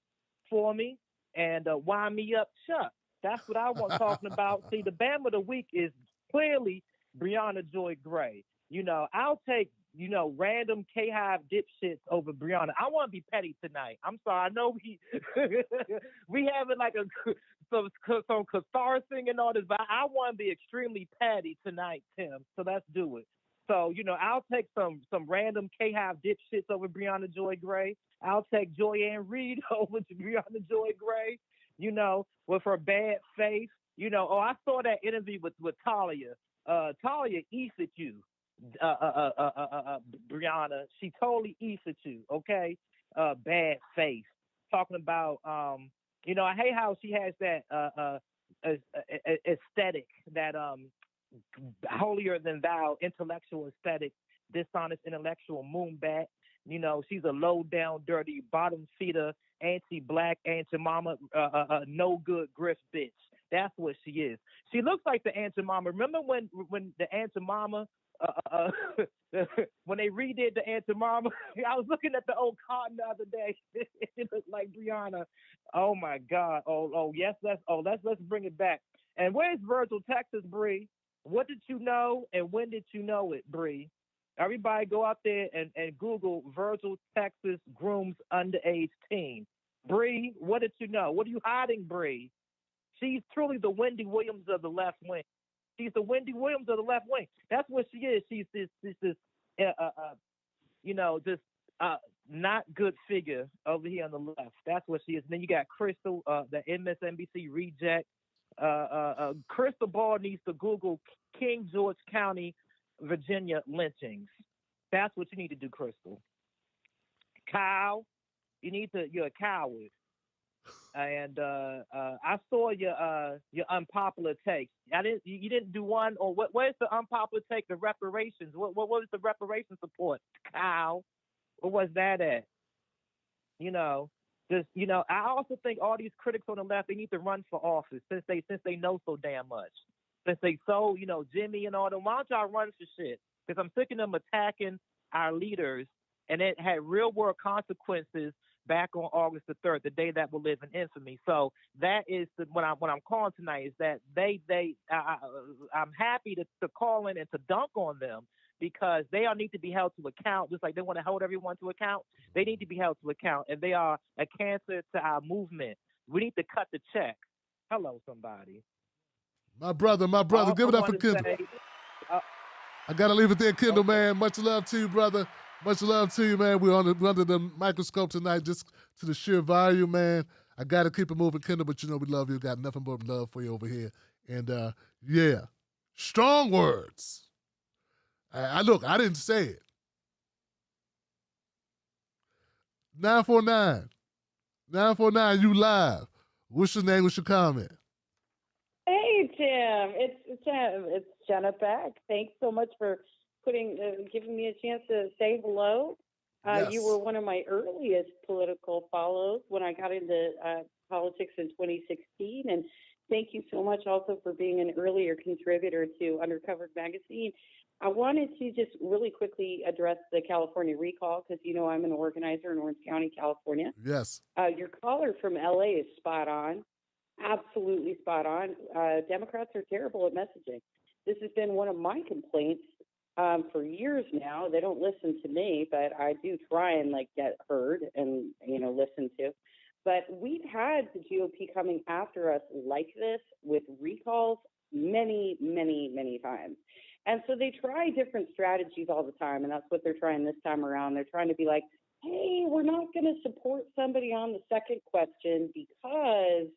for me and wind me up, Chuck. That's what I want talking about. See, the Bam of the week is clearly Brianna Joy Gray. I'll take, random K-Hive dipshits over Brianna. I want to be petty tonight. I'm sorry. I know we having like some catharsis and all this, but I want to be extremely petty tonight, Tim. So let's do it. So, I'll take some random K-Hive dipshits over Brianna Joy Gray. I'll take Joyanne Reed over to Brianna Joy Gray, with her bad face. I saw that interview with Talia. Talia eats at you, Brianna. She totally eats at you, okay? Bad face. Talking about, I hate how she has that aesthetic, that holier than thou intellectual aesthetic, dishonest intellectual moonbat. She's a low down, dirty, bottom feeder, anti-black, anti-mama, no good grift bitch. That's what she is. She looks like the anti-mama. Remember when the anti-mama, when they redid the anti-mama? I was looking at the old carton the other day. It looked like Brianna. Oh my God. Oh yes. Let's bring it back. And where's Virgil, Texas, Bree? What did you know, and when did you know it, Bree? Everybody go out there and Google Virgil, Texas grooms underage teen. Bree, what did you know? What are you hiding, Bree? She's truly the Wendy Williams of the left wing. She's the Wendy Williams of the left wing. That's what she is. She's this not good figure over here on the left. That's what she is. And then you got Crystal, the MSNBC reject. Crystal Ball needs to Google King George County, Virginia lynchings. That's what you need to do, Crystal. Kyle, you're a coward. And I saw your unpopular takes. You didn't do one, or where's the unpopular take? The reparations. What was the reparation support, Kyle? What was that at? I also think all these critics on the left, they need to run for office since they know so damn much. Since they Jimmy and all them, why don't y'all run for shit? Because I'm sick of them attacking our leaders, and it had real world consequences back on August the 3rd, the day that will live in infamy. So that is what I'm calling tonight, is that I'm happy to call in and to dunk on them, because they all need to be held to account, just like they want to hold everyone to account. They need to be held to account, and they are a cancer to our movement. We need to cut the check. Hello, somebody. My brother, give it up for Kendall. I got to leave it there, Kendall, man. Much love to you, brother. Much love to you, man. We're under the microscope tonight, just to the sheer volume, man. I got to keep it moving, Kendall, but we love you. Got nothing but love for you over here. And, strong words. I didn't say it. 949, you live. What's your name? What's your comment? Hey, Tim. It's Jenna Beck. Thanks so much for giving me a chance to say hello. Yes. You were one of my earliest political follows when I got into politics in 2016, and thank you so much also for being an earlier contributor to Undercover Magazine. I wanted to just really quickly address the California recall, because I'm an organizer in Orange County, California. Yes. Your caller from LA is spot on. Absolutely spot on. Democrats are terrible at messaging. This has been one of my complaints for years now. They don't listen to me, but I do try and get heard and listen to. But we've had the GOP coming after us like this with recalls many, many, many times. And so they try different strategies all the time, and that's what they're trying this time around. They're trying to be like, hey, we're not going to support somebody on the second question, because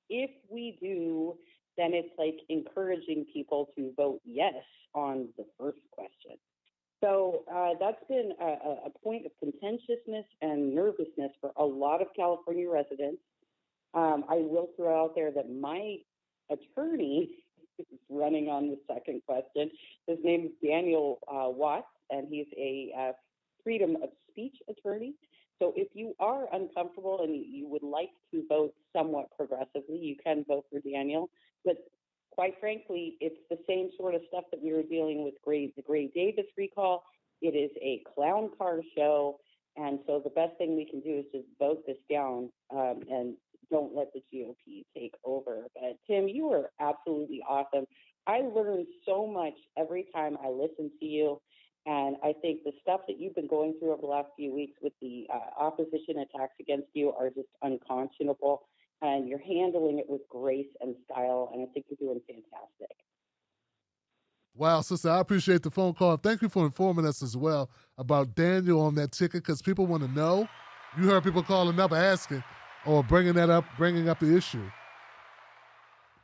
if we do, then it's like encouraging people to vote yes on the first question. So that's been a point of contentiousness and nervousness for a lot of California residents. I will throw out there that my attorney is running on the second question. His name is Daniel Watts, and he's a freedom of speech attorney. So if you are uncomfortable and you would like to vote somewhat progressively, you can vote for Daniel. But quite frankly, it's the same sort of stuff that we were dealing with the Gray Davis recall. It is a clown car show. And so the best thing we can do is just vote this down and don't let the GOP take over. But Tim, you were absolutely awesome. I learn so much every time I listen to you. And I think the stuff that you've been going through over the last few weeks with the opposition attacks against you are just unconscionable. And you're handling it with grace and style. And I think you're doing fantastic. Wow, sister, I appreciate the phone call. Thank you for informing us as well about Daniel on that ticket, because people want to know. You heard people calling up asking or bringing up the issue.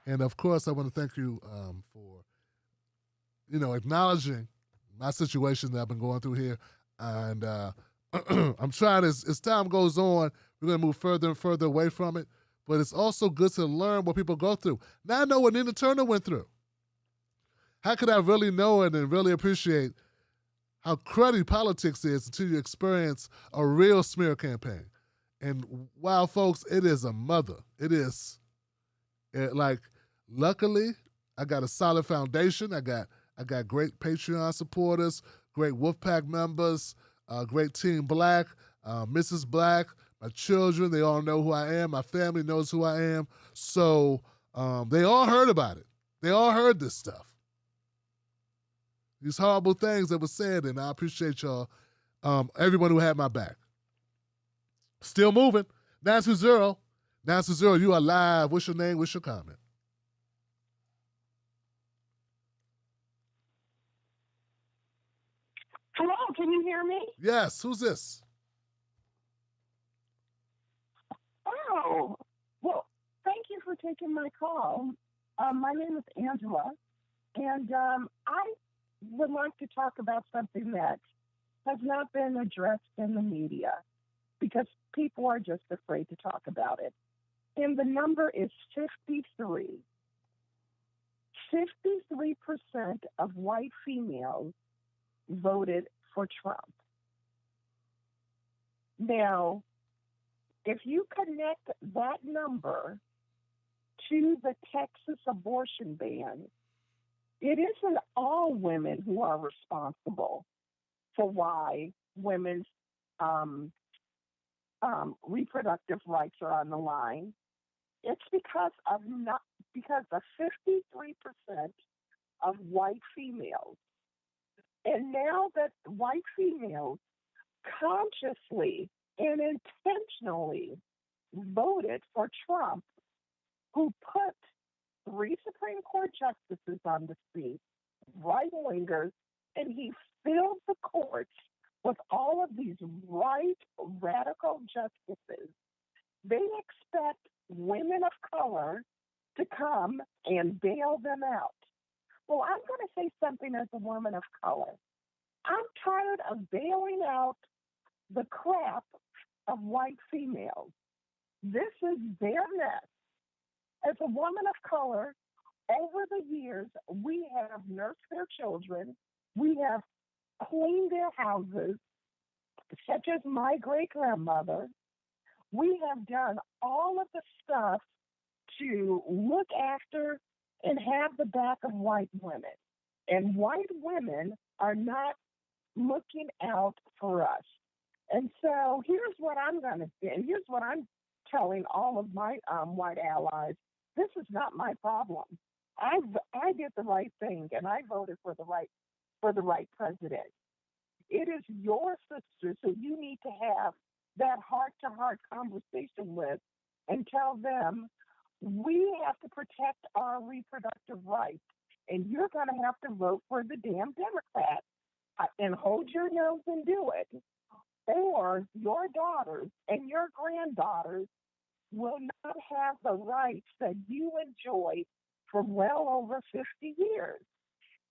And of course, I want to thank you for, acknowledging my situation that I've been going through here. And I'm trying, as time goes on, we're going to move further and further away from it. But it's also good to learn what people go through. Now I know what Nina Turner went through. How could I really know it and really appreciate how cruddy politics is until you experience a real smear campaign? And wow, folks, it is a mother. It is, luckily, I got a solid foundation. I got great Patreon supporters, great Wolfpack members, great Team Black, Mrs. Black, my children, they all know who I am. My family knows who I am. So they all heard about it. They all heard this stuff. These horrible things that were said, and I appreciate y'all, everyone who had my back. Still moving. 920, you are live. What's your name? What's your comment? Hello, can you hear me? Yes, who's this? Oh, well, thank you for taking my call. My name is Angela, and I would like to talk about something that has not been addressed in the media because people are just afraid to talk about it. And the number is 53. 53% of white females voted for Trump. Now, if you connect that number to the Texas abortion ban, it isn't all women who are responsible for why women's reproductive rights are on the line. It's because of 53% of white females. And now that white females consciously and intentionally voted for Trump, who put 3 Supreme Court justices on the seat, right-wingers, and he filled the courts with all of these right radical justices. They expect women of color to come and bail them out. Well, I'm going to say something as a woman of color. I'm tired of bailing out the crap of white females. This is their mess. As a woman of color, over the years, we have nursed their children. We have cleaned their houses, such as my great-grandmother. We have done all of the stuff to look after and have the back of white women. And white women are not looking out for us. And so here's what I'm going to do, and here's what I'm telling all of my white allies. This is not my problem. I did the right thing, and I voted for the right president. It is your sisters who you need to have that heart-to-heart conversation with and tell them, we have to protect our reproductive rights, and you're going to have to vote for the damn Democrat and hold your nose and do it, or your daughters and your granddaughters will not have the rights that you enjoyed for well over 50 years.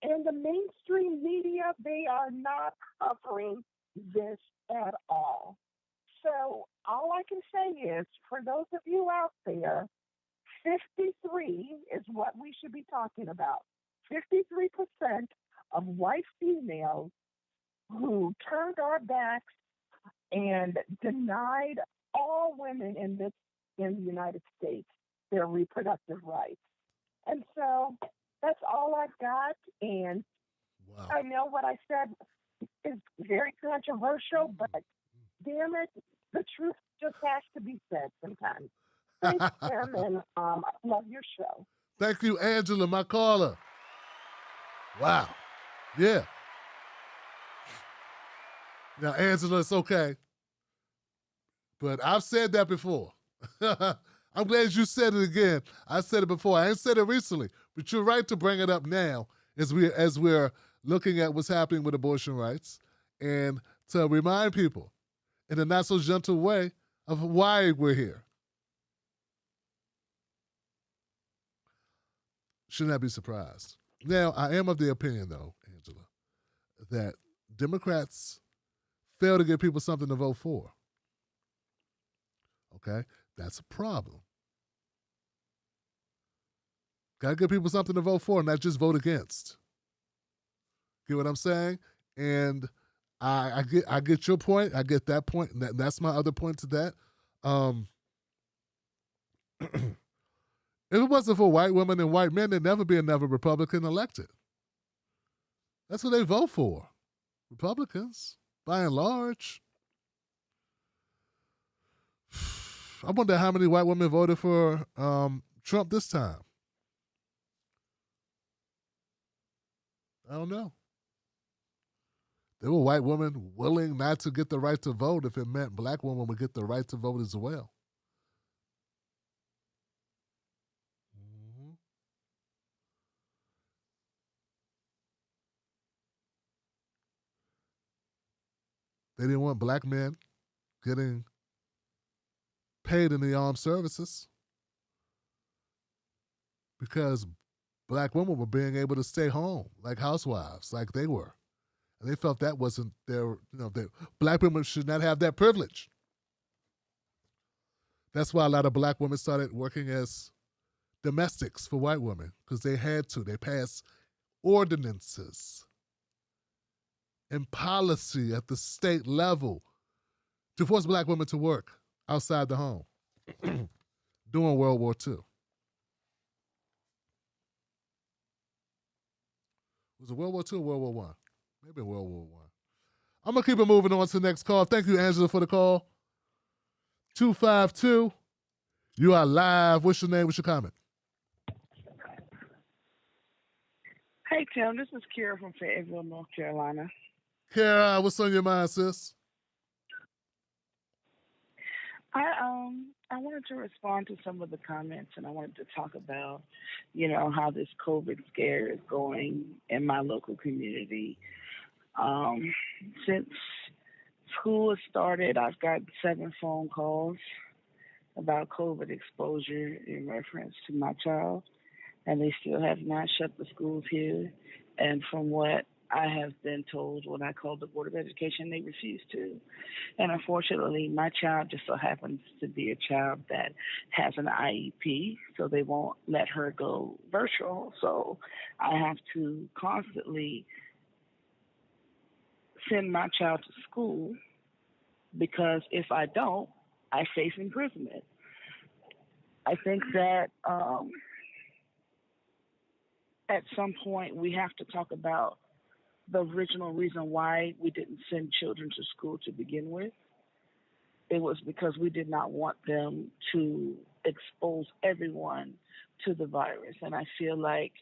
And the mainstream media, they are not covering this at all. So all I can say is, for those of you out there, 53 is what we should be talking about. 53% of white females who turned our backs and denied all women in the United States their reproductive rights. And so that's all I've got. And I know what I said is very controversial, but damn it, the truth just has to be said sometimes. Thanks, Tim, and I love your show. Thank you, Angela, my caller. Wow. Yeah. Now, Angela, it's okay. But I've said that before. I'm glad you said it again. I said it before. I ain't said it recently, but you're right to bring it up now as we're looking at what's happening with abortion rights and to remind people in a not so gentle way of why we're here. Should not be surprised. Now, I am of the opinion, though, Angela, that Democrats fail to give people something to vote for. Okay? That's a problem. Gotta give people something to vote for, not just vote against. Get what I'm saying? And I get your point. I get that point. And that's my other point to that. If it wasn't for white women and white men, there'd never be another Republican elected. That's what they vote for. Republicans, by and large. I wonder how many white women voted for Trump this time. I don't know. There were white women willing not to get the right to vote if it meant black women would get the right to vote as well. They didn't want black men getting paid in the armed services because black women were being able to stay home like housewives, like they were. And they felt that wasn't their, black women should not have that privilege. That's why a lot of black women started working as domestics for white women because they had to. They passed ordinances and policy at the state level to force black women to work outside the home during World War II. Was it World War II or World War I? Maybe World War I. I'm going to keep it moving on to the next call. Thank you, Angela, for the call. 252. You are live. What's your name? What's your comment? Hey, Tim. This is Kara from Fayetteville, North Carolina. Kara, what's on your mind, sis? I wanted to respond to some of the comments, and I wanted to talk about, how this COVID scare is going in my local community. Since school has started, I've got 7 phone calls about COVID exposure in reference to my child, and they still have not shut the schools here. And from what I have been told when I called the Board of Education, they refuse to. And unfortunately, my child just so happens to be a child that has an IEP, so they won't let her go virtual. So I have to constantly send my child to school because if I don't, I face imprisonment. I think that at some point we have to talk about the original reason why we didn't send children to school to begin with. It was because we did not want them to expose everyone to the virus. And I feel like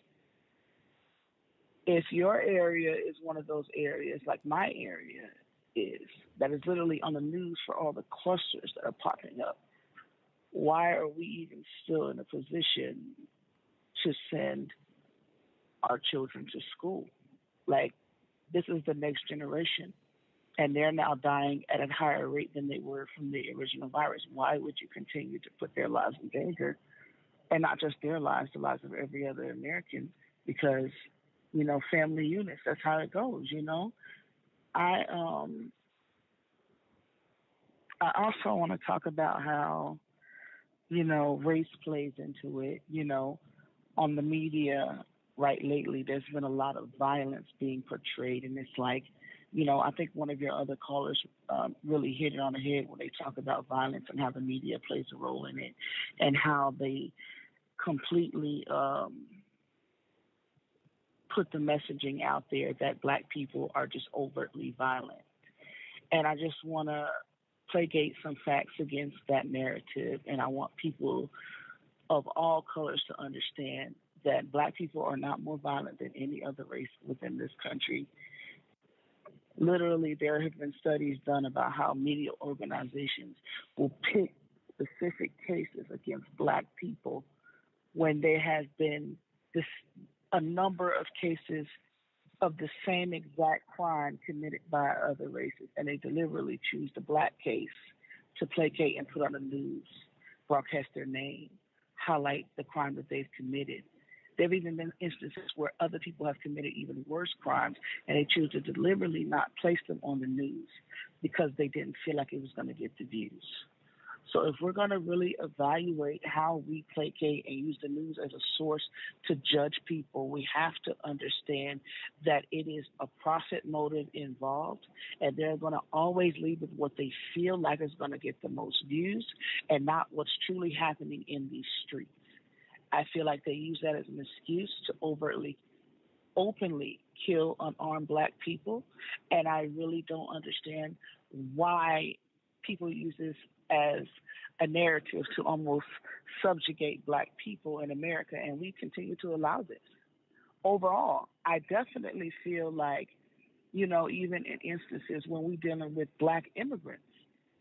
if your area is one of those areas, like my area is, that is literally on the news for all the clusters that are popping up, why are we even still in a position to send our children to school? Like, this is the next generation, and they're now dying at a higher rate than they were from the original virus. Why would you continue to put their lives in danger? And not just their lives, the lives of every other American, because, family units, that's how it goes, I also want to talk about how, race plays into it, on the media. Right, lately, there's been a lot of violence being portrayed, and it's like, I think one of your other callers really hit it on the head when they talk about violence and how the media plays a role in it, and how they completely put the messaging out there that black people are just overtly violent. And I just want to placate some facts against that narrative. And I want people of all colors to understand that black people are not more violent than any other race within this country. Literally, there have been studies done about how media organizations will pick specific cases against black people when there has been a number of cases of the same exact crime committed by other races, and they deliberately choose the black case to placate and put on the news, broadcast their name, highlight the crime that they've committed. There have even been instances where other people have committed even worse crimes, and they choose to deliberately not place them on the news because they didn't feel like it was going to get the views. So if we're going to really evaluate how we placate and use the news as a source to judge people, we have to understand that it is a profit motive involved, and they're going to always lead with what they feel like is going to get the most views and not what's truly happening in these streets. I feel like they use that as an excuse to openly kill unarmed black people, and I really don't understand why people use this as a narrative to almost subjugate black people in America, and we continue to allow this. Overall, I definitely feel like, even in instances when we're dealing with black immigrants,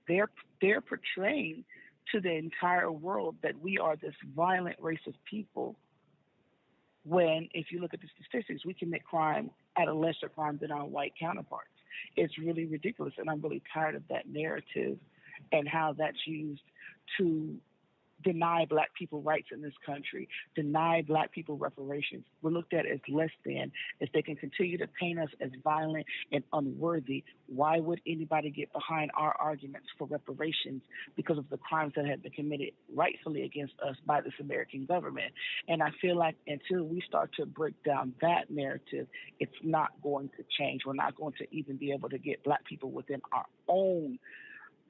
they're portraying to the entire world that we are this violent race of people, when if you look at the statistics, we commit crime at a lesser crime than our white counterparts. It's really ridiculous, and I'm really tired of that narrative and how that's used to deny black people rights in this country, deny black people reparations. We're looked at as less than. If they can continue to paint us as violent and unworthy, why would anybody get behind our arguments for reparations because of the crimes that have been committed rightfully against us by this American government? And I feel like until we start to break down that narrative, it's not going to change. We're not going to even be able to get black people within our own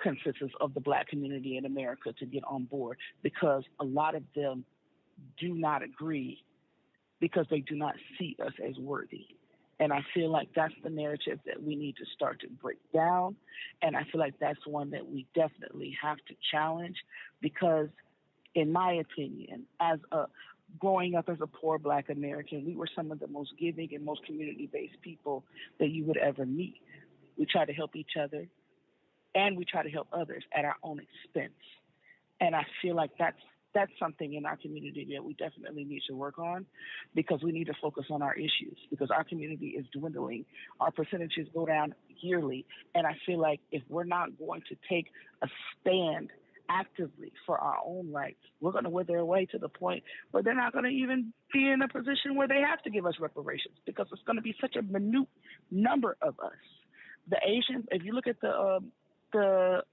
consensus of the black community in America to get on board, because a lot of them do not agree because they do not see us as worthy. And I feel like that's the narrative that we need to start to break down. And I feel like that's one that we definitely have to challenge, because in my opinion, growing up as a poor black American, we were some of the most giving and most community-based people that you would ever meet. We try to help each other, and we try to help others at our own expense. And I feel like that's something in our community that we definitely need to work on, because we need to focus on our issues, because our community is dwindling. Our percentages go down yearly. And I feel like if we're not going to take a stand actively for our own rights, we're going to wither away to the point where they're not going to even be in a position where they have to give us reparations, because it's going to be such a minute number of us. The Asians, if you look at the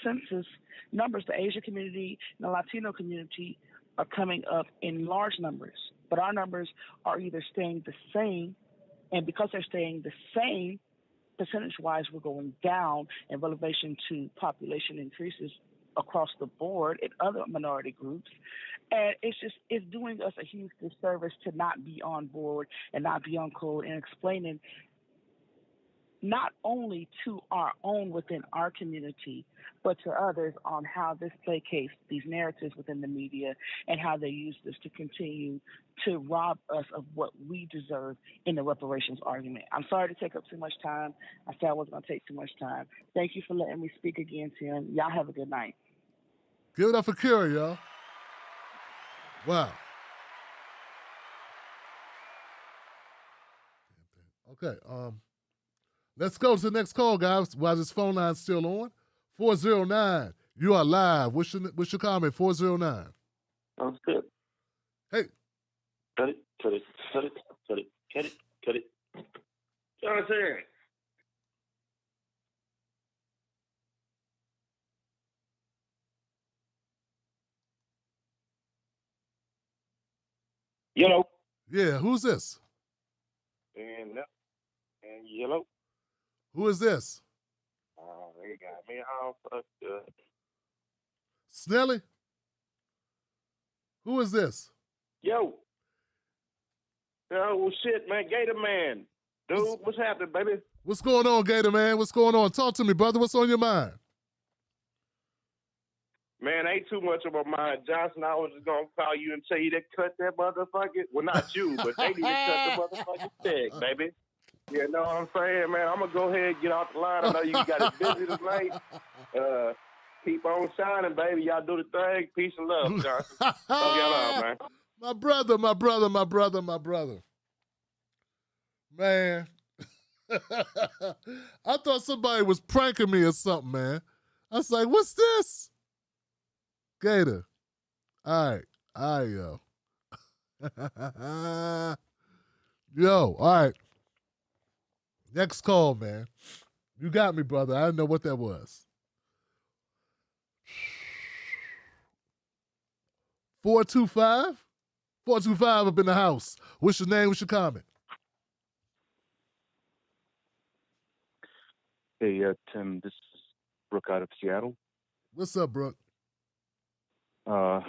census numbers, the Asian community and the Latino community are coming up in large numbers, but our numbers are either staying the same, and because they're staying the same, percentage-wise, we're going down in relation to population increases across the board in other minority groups. And it's doing us a huge disservice to not be on board and not be on code and explaining not only to our own within our community, but to others on how this placates these narratives within the media and how they use this to continue to rob us of what we deserve in the reparations argument. I'm sorry to take up too much time. I said I wasn't going to take too much time. Thank you for letting me speak again, Tim. Y'all have a good night. Give it up for Kira, y'all. Wow. Okay, let's go to the next call, guys, while this phone line's still on. 409, you are live. What's your comment, 409? Sounds good. Hey. Cut it. Johnson. Yellow. Yeah, who's this? And yellow. Who is this? Oh, they got me all fucked up. Snelly? Who is this? Yo. Oh, well, shit, man. Gator Man. Dude, what's happening, baby? What's going on, Gator Man? What's going on? Talk to me, brother. What's on your mind? Man, ain't too much on my mind, Johnson. I was just going to call you and tell you to cut that motherfucker. Well, not you, but they need to cut the motherfucking stick, baby. You know what I'm saying, man? I'm going to go ahead and get off the line. I know you got it busy tonight. Keep on shining, baby. Y'all do the thing. Peace and love, Johnson. Love y'all out, man. My brother. Man. I thought somebody was pranking me or something, man. I was like, what's this? Gator. All right, yo. Yo, all right. Next call, man. You got me, brother. I didn't know what that was. 425? 425 up in the house. What's your name? What's your comment? Hey, Tim, this is Brooke out of Seattle. What's up, Brooke? Oh,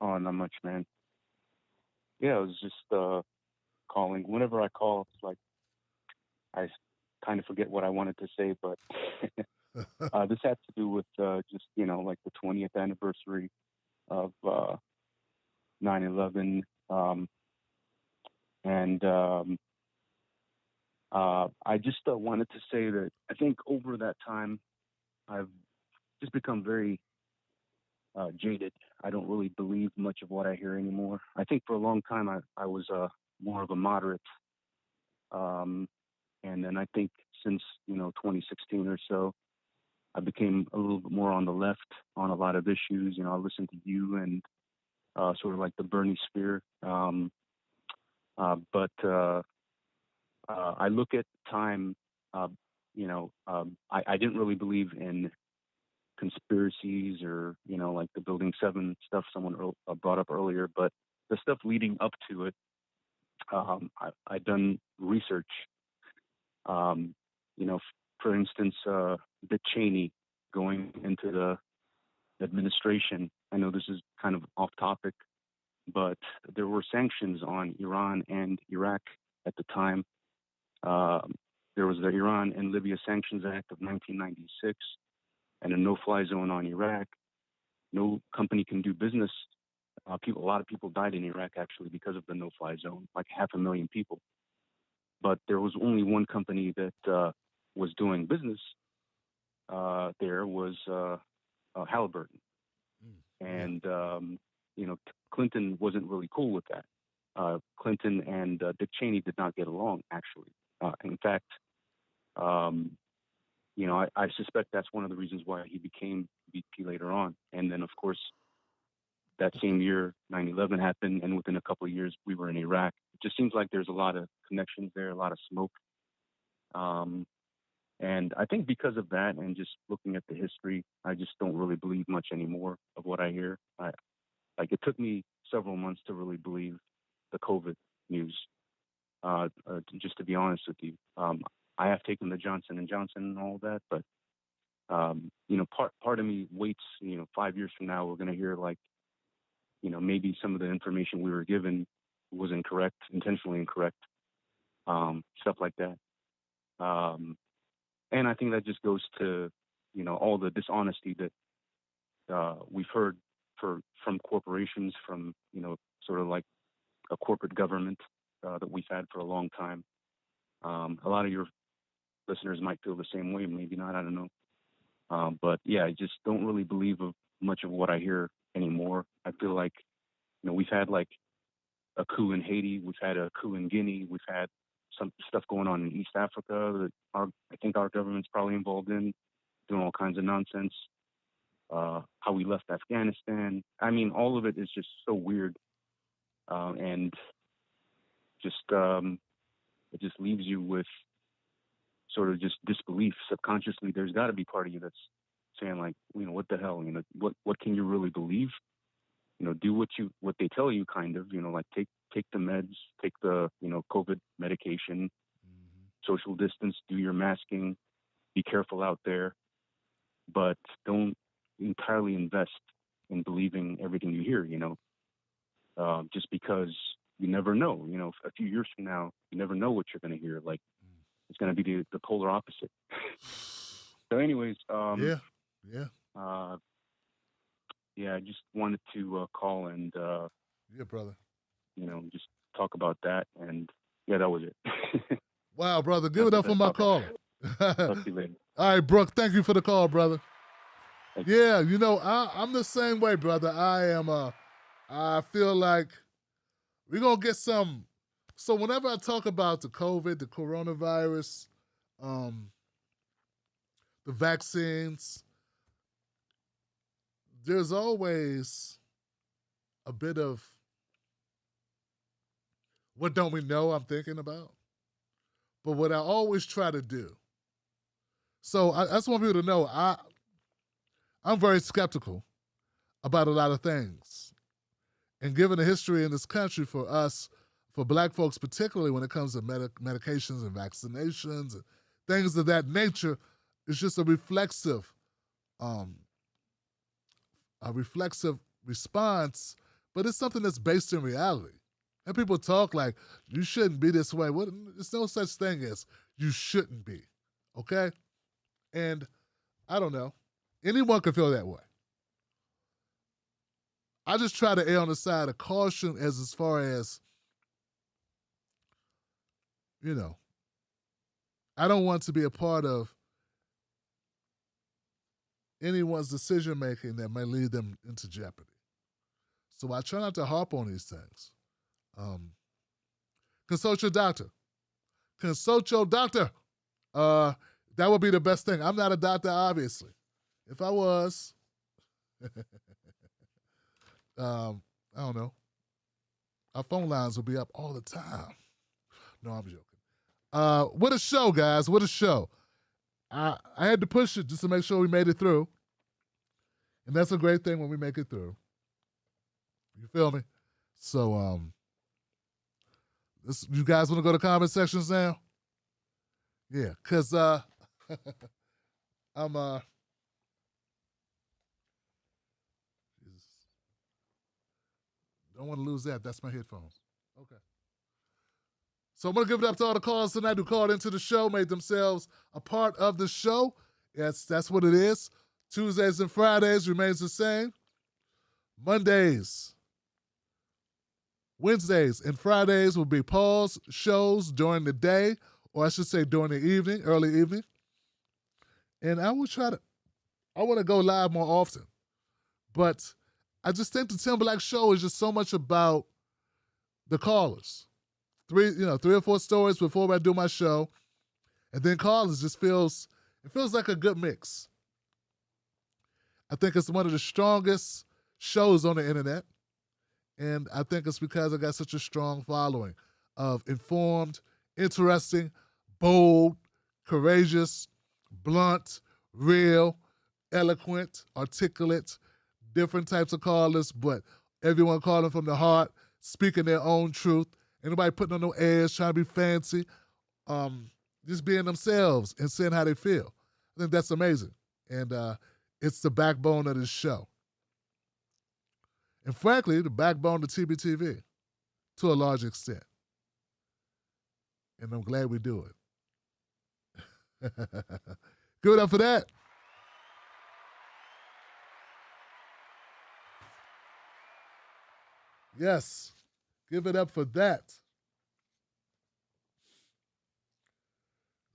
not much, man. Yeah, I was just calling. Whenever I call, it's like I kind of forget what I wanted to say, but this had to do with just, like the 20th anniversary of 9/11. I just wanted to say that I think over that time, I've just become very jaded. I don't really believe much of what I hear anymore. I think for a long time I was more of a moderate. And then I think since, 2016 or so, I became a little bit more on the left on a lot of issues. I listened to you and sort of like the Bernie sphere. But I look at time, I didn't really believe in conspiracies or, like the Building 7 stuff someone brought up earlier, but the stuff leading up to it, I've done research. For instance, Dick Cheney going into the administration. I know this is kind of off topic, but there were sanctions on Iran and Iraq at the time. There was the Iran and Libya Sanctions Act of 1996 and a no-fly zone on Iraq. No company can do business. A lot of people died in Iraq actually because of the no-fly zone, like 500,000 people. But there was only one company that was doing business. There was Halliburton, and Clinton wasn't really cool with that. Clinton and Dick Cheney did not get along, actually. In fact, I suspect that's one of the reasons why he became VP later on. And then, of course, that same year, 9/11 happened, and within a couple of years, we were in Iraq. It just seems like there's a lot of connections there, a lot of smoke. And I think because of that and just looking at the history, I just don't really believe much anymore of what I hear. It took me several months to really believe the COVID news, just to be honest with you. I have taken the Johnson & Johnson and all that, but, part of me waits, 5 years from now, we're going to hear maybe some of the information we were given was incorrect, intentionally incorrect, stuff like that. And I think that just goes to, all the dishonesty that we've heard from corporations, from, sort of like a corporate government that we've had for a long time. A lot of your listeners might feel the same way, maybe not, I don't know. But yeah, I just don't really believe of much of what I hear anymore. I feel like, we've had like a coup in Haiti, we've had a coup in Guinea, we've had some stuff going on in East Africa that I think our government's probably involved in, doing all kinds of nonsense. How we left Afghanistan. I mean, all of it is just so weird, and just it just leaves you with sort of just disbelief subconsciously. There's got to be part of you that's saying like, what the hell? What can you really believe? Do what they tell you, kind of. Like take the meds, take the COVID medication, social distance, do your masking, be careful out there, but don't entirely invest in believing everything you hear. Just because you never know. You know, a few years from now, you never know what you're going to hear. Like, it's going to be the polar opposite. So, anyways, yeah. I just wanted to call and yeah, brother. You know, just talk about that, and yeah, that was it. Wow, brother, give it up for my caller. Talk to you later. All right, Brooke, thank you for the call, brother. Yeah, you know, I'm the same way, brother. I feel like we're going to get some. So whenever I talk about the COVID, the coronavirus, the vaccines, there's always a bit of what don't we know I'm thinking about. But what I always try to do, so I just want people to know, I'm very skeptical about a lot of things. And given the history in this country for us, for black folks particularly when it comes to medications and vaccinations and things of that nature, it's just a reflexive response, but it's something that's based in reality. And people talk like, you shouldn't be this way. There's no such thing as you shouldn't be, okay? And I don't know. Anyone can feel that way. I just try to err on the side of caution as far as, you know, I don't want to be a part of anyone's decision-making that may lead them into jeopardy. So I try not to harp on these things. Consult your doctor. Consult your doctor. That would be the best thing. I'm not a doctor, obviously. If I was, I don't know. Our phone lines will be up all the time. No, I'm joking. What a show, guys. What a show. I had to push it just to make sure we made it through. And that's a great thing when we make it through. You feel me? So, you guys want to go to comment sections now? Yeah, because I'm don't want to lose that. That's my headphones. Okay. So I'm going to give it up to all the callers tonight who called into the show, made themselves a part of the show. Yes, that's what it is. Tuesdays and Fridays remains the same. Mondays, Wednesdays, and Fridays will be pause shows during the day, or I should say during the evening, early evening. And I want to go live more often. But I just think the Tim Black Show is just so much about the callers. 3 or 4 stories before I do my show. And then callers just feels like a good mix. I think it's one of the strongest shows on the internet. And I think it's because I got such a strong following of informed, interesting, bold, courageous, blunt, real, eloquent, articulate, different types of callers, but everyone calling from the heart, speaking their own truth. Ain't nobody putting on no airs, trying to be fancy, just being themselves and saying how they feel. I think that's amazing. And it's the backbone of this show. And frankly, the backbone of TBTV to a large extent. And I'm glad we do it. Give it up for that. Yes. Give it up for that.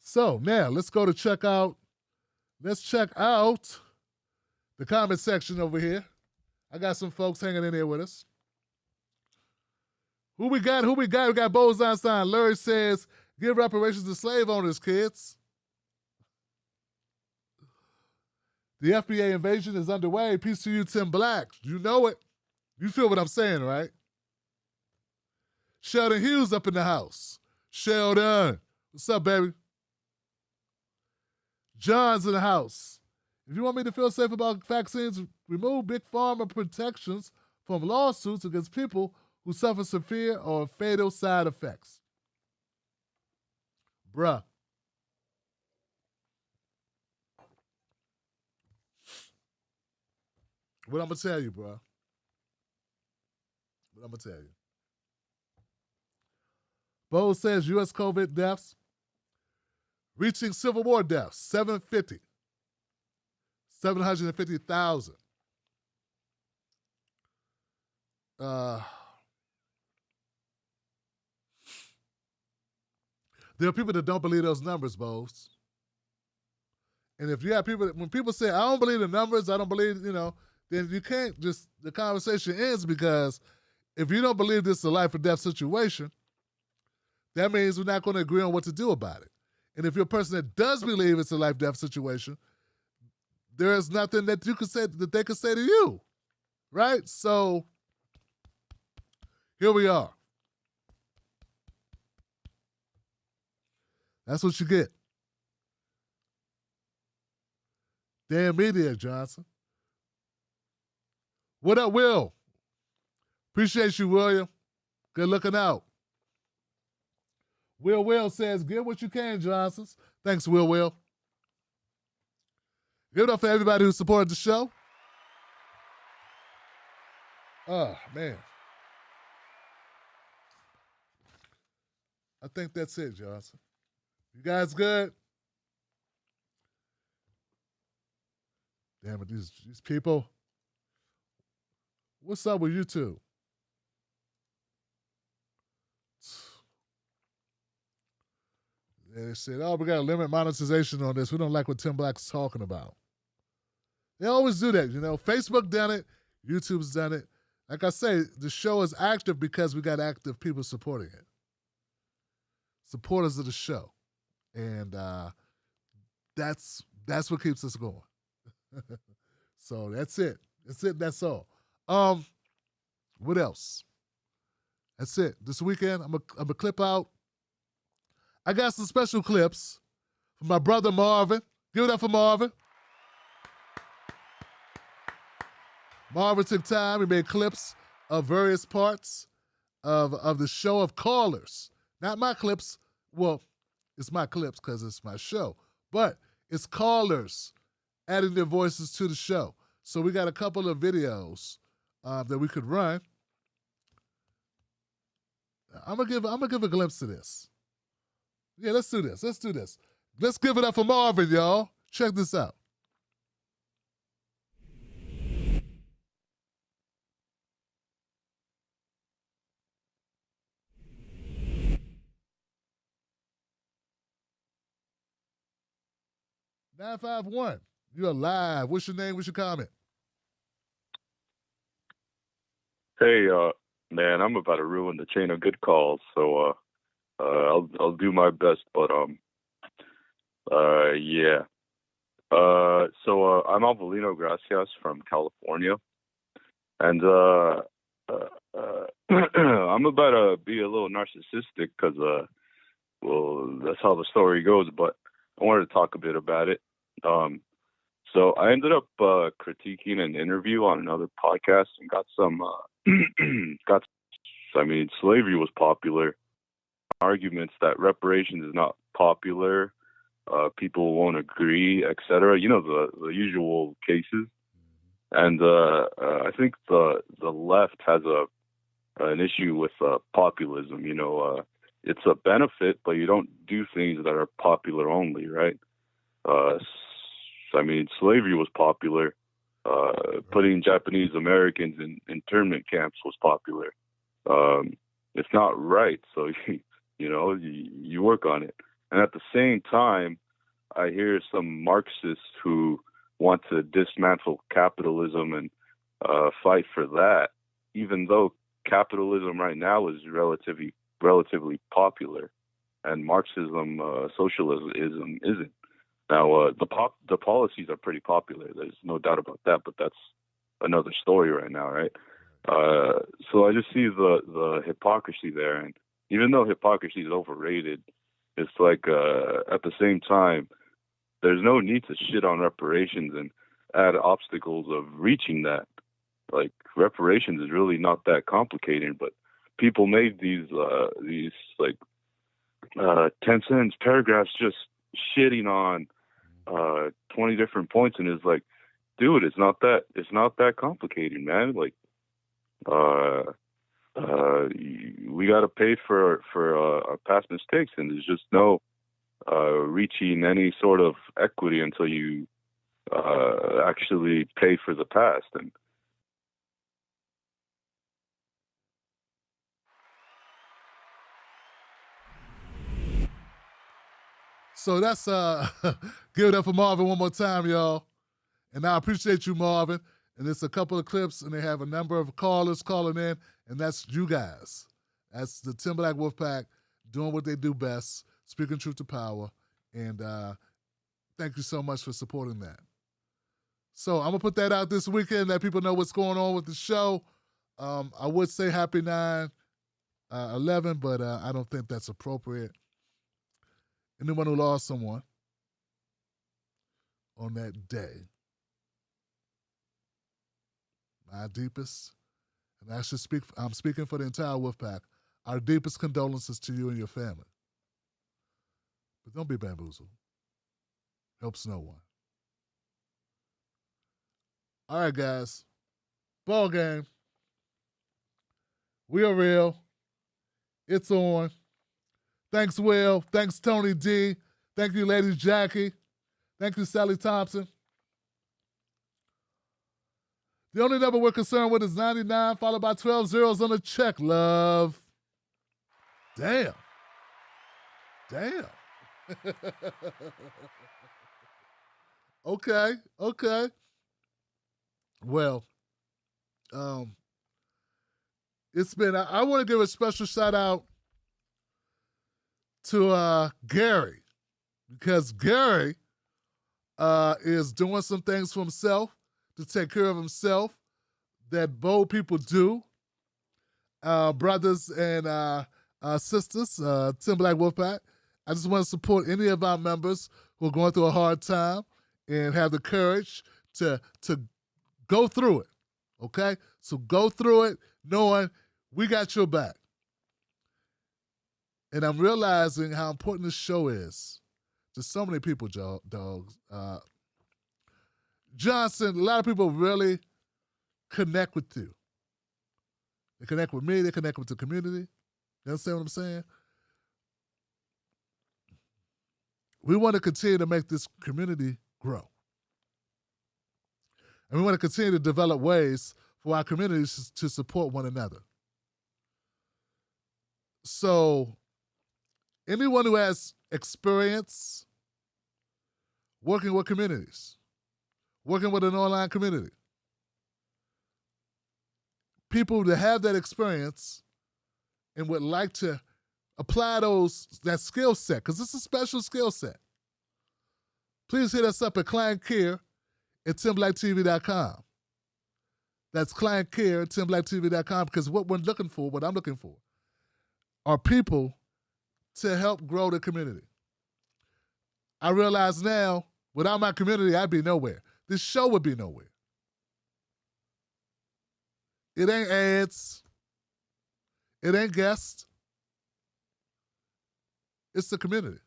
So now let's check out the comment section over here. I got some folks hanging in there with us. Who we got? We got Bose Einstein. Larry says, give reparations to slave owners, kids. The FBA invasion is underway. Peace to you, Tim Black. You know it. You feel what I'm saying, right? Sheldon Hughes up in the house. Sheldon. What's up, baby? John's in the house. If you want me to feel safe about vaccines, remove big pharma protections from lawsuits against people who suffer severe or fatal side effects. Bruh. What I'm going to tell you, bruh. What I'm going to tell you. Bo says U.S. COVID deaths reaching Civil War deaths, 750,000. There are people that don't believe those numbers, Bose. And if you have people, when people say, I don't believe the numbers, I don't believe, then you can't just, the conversation ends, because if you don't believe this is a life or death situation, that means we're not going to agree on what to do about it. And if you're a person that does believe it's a life-death situation, there is nothing that you could say, that they could say to you, right? So here we are. That's what you get. Damn media, Johnson. What up, Will? Appreciate you, William. Good looking out. Will says, get what you can, Johnsons. Thanks, Will. Give it up for everybody who supported the show. Oh, man. I think that's it, Johnson. You guys good? Damn it, these people. What's up with you two? They said, oh, we got to limit monetization on this. We don't like what Tim Black's talking about. They always do that, Facebook done it. YouTube's done it. Like I say, the show is active because we got active people supporting it. Supporters of the show. And that's what keeps us going. So that's it. That's all. What else? That's it. This weekend, I'm a clip out. I got some special clips from my brother Marvin. Give it up for Marvin. Marvin took time. He made clips of various parts of the show of callers. Not my clips. Well, it's my clips because it's my show. But it's callers adding their voices to the show. So we got a couple of videos that we could run. I'm gonna give a glimpse of this. Yeah, let's do this. Let's give it up for Marvin, y'all. Check this out. (951) You're live. What's your name? What's your comment? Hey, man, I'm about to ruin the chain of good calls, so I'll do my best, but yeah. So I'm Alvalino Gracias from California, and I'm about to be a little narcissistic because, well, that's how the story goes, but I wanted to talk a bit about it. So I ended up critiquing an interview on another podcast and got some, slavery was popular. Arguments that reparations is not popular, people won't agree, etc. The usual cases. And I think the left has an issue with populism. It's a benefit, but you don't do things that are popular only, right? Slavery was popular. Putting Japanese Americans in internment camps was popular. It's not right, so you work on it. And at the same time, I hear some Marxists who want to dismantle capitalism and fight for that, even though capitalism right now is relatively popular, and Marxism, socialism isn't. Now, the policies are pretty popular. There's no doubt about that, but that's another story right now, right? So I just see the hypocrisy there, and even though hypocrisy is overrated, it's like at the same time, there's no need to shit on reparations and add obstacles of reaching that. Like, reparations is really not that complicated, but people made these 10-sentence paragraphs just shitting on 20 different points, and it's like, dude, it's not that complicated, man. Like, we got to pay for our past mistakes, and there's just no reaching any sort of equity until you actually pay for the past. And so that's give it up for Marvin one more time, y'all. And I appreciate you, Marvin. And it's a couple of clips, and they have a number of callers calling in, and that's you guys. That's the Tim Black Wolfpack doing what they do best, speaking truth to power. And thank you so much for supporting that. So I'm going to put that out this weekend, let people know what's going on with the show. I would say happy 9/11, but I don't think that's appropriate. Anyone who lost someone on that day, my deepest, and I'm speaking for the entire Wolfpack, our deepest condolences to you and your family. But don't be bamboozled. Helps no one. All right, guys. Ball game. We are real. It's on. Thanks, Will. Thanks, Tony D. Thank you, Lady Jackie. Thank you, Sally Thompson. The only number we're concerned with is 99, followed by 12 zeros on the check, love. Damn. Okay. Well, it's been, I want to give a special shout out to Gary, because Gary is doing some things for himself to take care of himself that bold people do. Brothers and sisters, Tim Black Wolfpack, I just want to support any of our members who are going through a hard time and have the courage to go through it, okay? So go through it knowing we got your back. And I'm realizing how important this show is to so many people, dogs. Johnson, a lot of people really connect with you. They connect with me. They connect with the community. You understand what I'm saying? We want to continue to make this community grow. And we want to continue to develop ways for our communities to support one another. So anyone who has experience working with communities, working with an online community, people that have that experience and would like to apply that skill set, because it's a special skill set, please hit us up at clientcare@timblacktv.com. That's clientcare@timblacktv.com, because what I'm looking for, are people to help grow the community. I realize now, without my community, I'd be nowhere. This show would be nowhere. It ain't ads. It ain't guests. It's the community.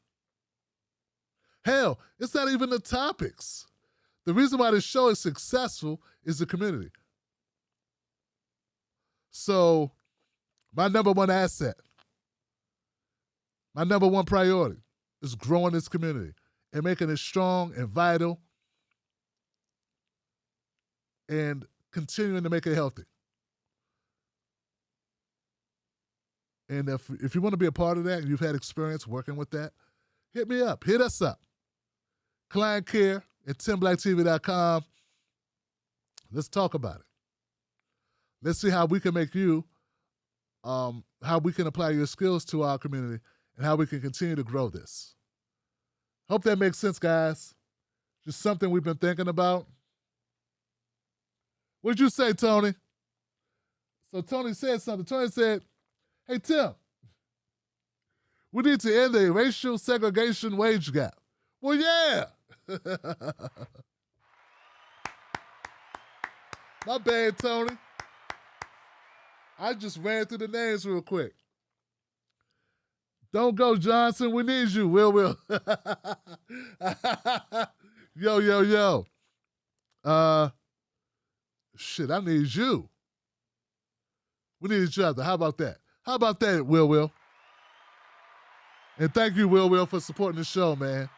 Hell, it's not even the topics. The reason why this show is successful is the community. So, my number one asset, my number one priority is growing this community and making it strong and vital and continuing to make it healthy. And if you want to be a part of that and you've had experience working with that, hit me up. Hit us up. clientcare@timblacktv.com. Let's talk about it. Let's see how we can make you, how we can apply your skills to our community and how we can continue to grow this. Hope that makes sense, guys. Just something we've been thinking about. What'd you say, Tony? So Tony said something. Tony said, hey, Tim, we need to end the racial segregation wage gap. Well, yeah. My bad, Tony. I just ran through the names real quick. Don't go, Johnson. We need you. Will. Yo. Shit, I need you. We need each other. How about that? How about that, Will? And thank you, Will, for supporting the show, man.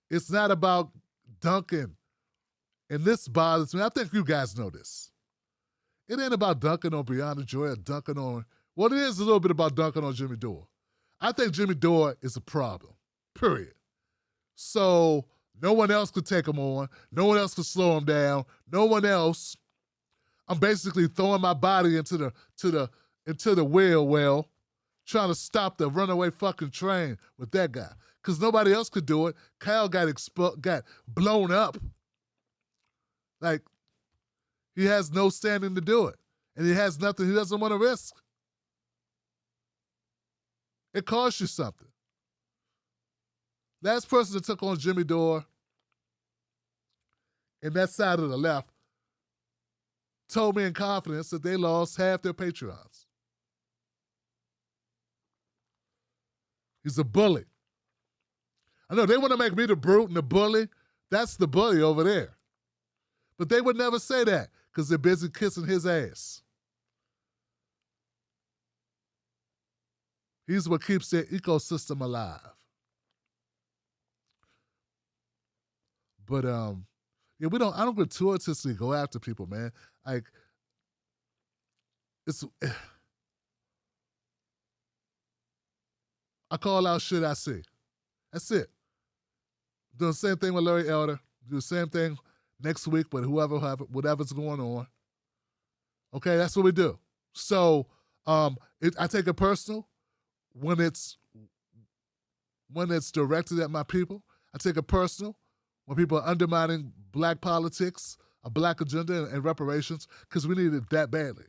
It's not about dunking. And this bothers me. I think you guys know this. It ain't about dunking on Breonna Joy or dunking on... Well, it is a little bit about dunking on Jimmy Dore. I think Jimmy Dore is a problem, period. So no one else could take him on. No one else could slow him down. No one else. I'm basically throwing my body into the well, trying to stop the runaway fucking train with that guy. Because nobody else could do it. Kyle got blown up. Like, he has no standing to do it. And he has nothing he doesn't want to risk. It costs you something. Last person that took on Jimmy Dore in that side of the left told me in confidence that they lost half their Patreons. He's a bully. I know they want to make me the brute and the bully. That's the bully over there. But they would never say that because they're busy kissing his ass. He's what keeps their ecosystem alive. But yeah, I don't gratuitously go after people, man. Like, I call out shit I see. That's it. Do the same thing with Larry Elder. Do the same thing next week with whatever's going on. Okay, that's what we do. So I take it personal when it's directed at my people. I take it personal when people are undermining black politics, a black agenda, and reparations, because we need it that badly.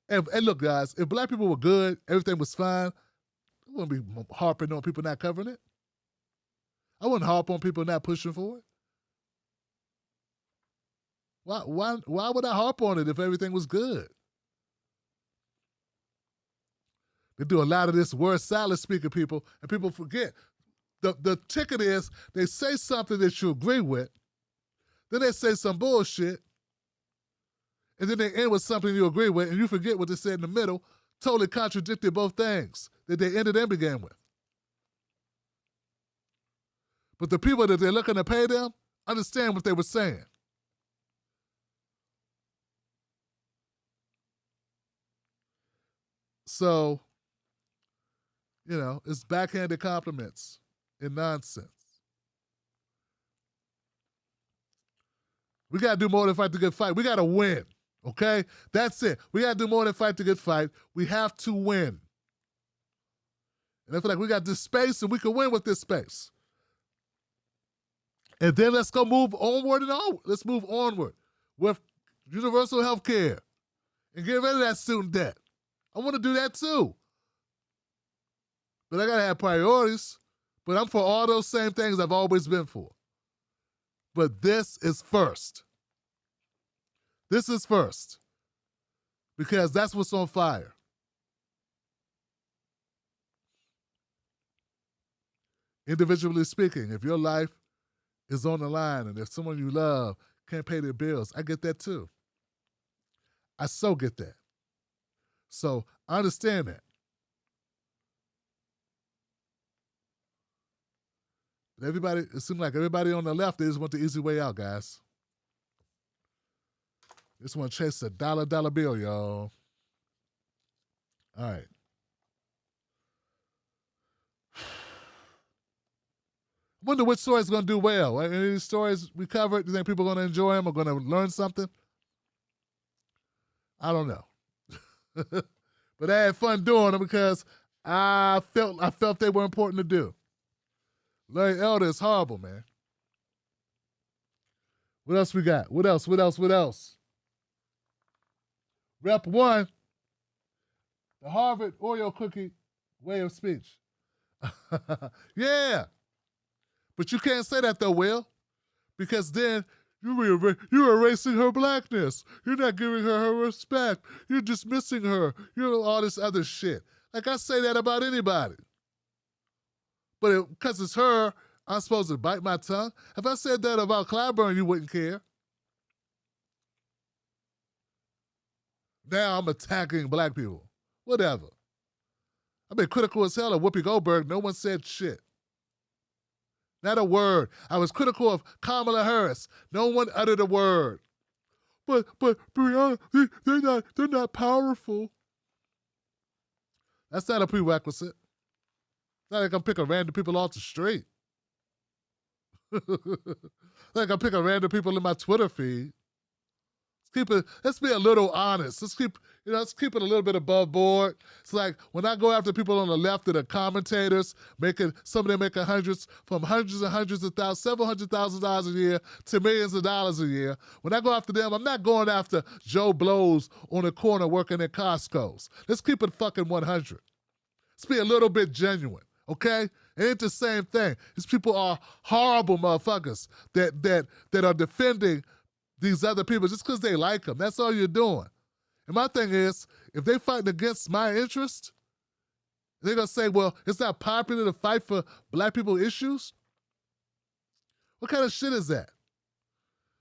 And look, guys, if black people were good, everything was fine, I wouldn't be harping on people not covering it. I wouldn't harp on people not pushing for it. Why would I harp on it if everything was good? They do a lot of this word salad speaking people, and people forget. The ticket is they say something that you agree with, then they say some bullshit, and then they end with something you agree with, and you forget what they said in the middle, totally contradicted both things that they ended and began with. But the people that they're looking to pay them understand what they were saying. So, it's backhanded compliments and nonsense. We got to do more than fight the good fight. We got to win, okay? That's it. We got to do more than fight the good fight. We have to win. And I feel like we got this space and we can win with this space. And then let's go move onward and onward. Let's move onward with universal health care and get rid of that student debt. I want to do that too. But I got to have priorities. But I'm for all those same things I've always been for. But this is first. This is first. Because that's what's on fire. Individually speaking, if your life is on the line and if someone you love can't pay their bills, I get that too. I so get that. So I understand that. But it seems like everybody on the left, they just want the easy way out, guys. They just want to chase a dollar bill, y'all. All right. I wonder which story is going to do well. Any of these stories we covered, do you think people are going to enjoy them or going to learn something? I don't know. But I had fun doing them because I felt they were important to do. Larry Elder is horrible, man. What else we got? What else? Rep 1, the Harvard Oreo cookie way of speech. Yeah. But you can't say that though, Will, because then you're erasing her blackness. You're not giving her respect. You're dismissing her. You're all this other shit. Like I say that about anybody. But because it's her, I'm supposed to bite my tongue? If I said that about Clyburn, you wouldn't care. Now I'm attacking black people. Whatever. I've been critical as hell of Whoopi Goldberg. No one said shit. Not a word. I was critical of Kamala Harris. No one uttered a word. But Brianna, they're not powerful. That's not a prerequisite. It's not like I'm picking random people off the street. Like I'm picking random people in my Twitter feed. Let's be a little honest. Let's keep it a little bit above board. It's like when I go after people on the left that are commentators, some of them making hundreds and hundreds of thousands, several $100,000 a year to millions of dollars a year. When I go after them, I'm not going after Joe Blows on the corner working at Costco's. Let's keep it fucking 100. Let's be a little bit genuine, okay? It ain't the same thing. These people are horrible motherfuckers that are defending these other people just because they like them. That's all you're doing. And my thing is, if they fighting against my interest, they're going to say, well, it's not popular to fight for black people issues? What kind of shit is that?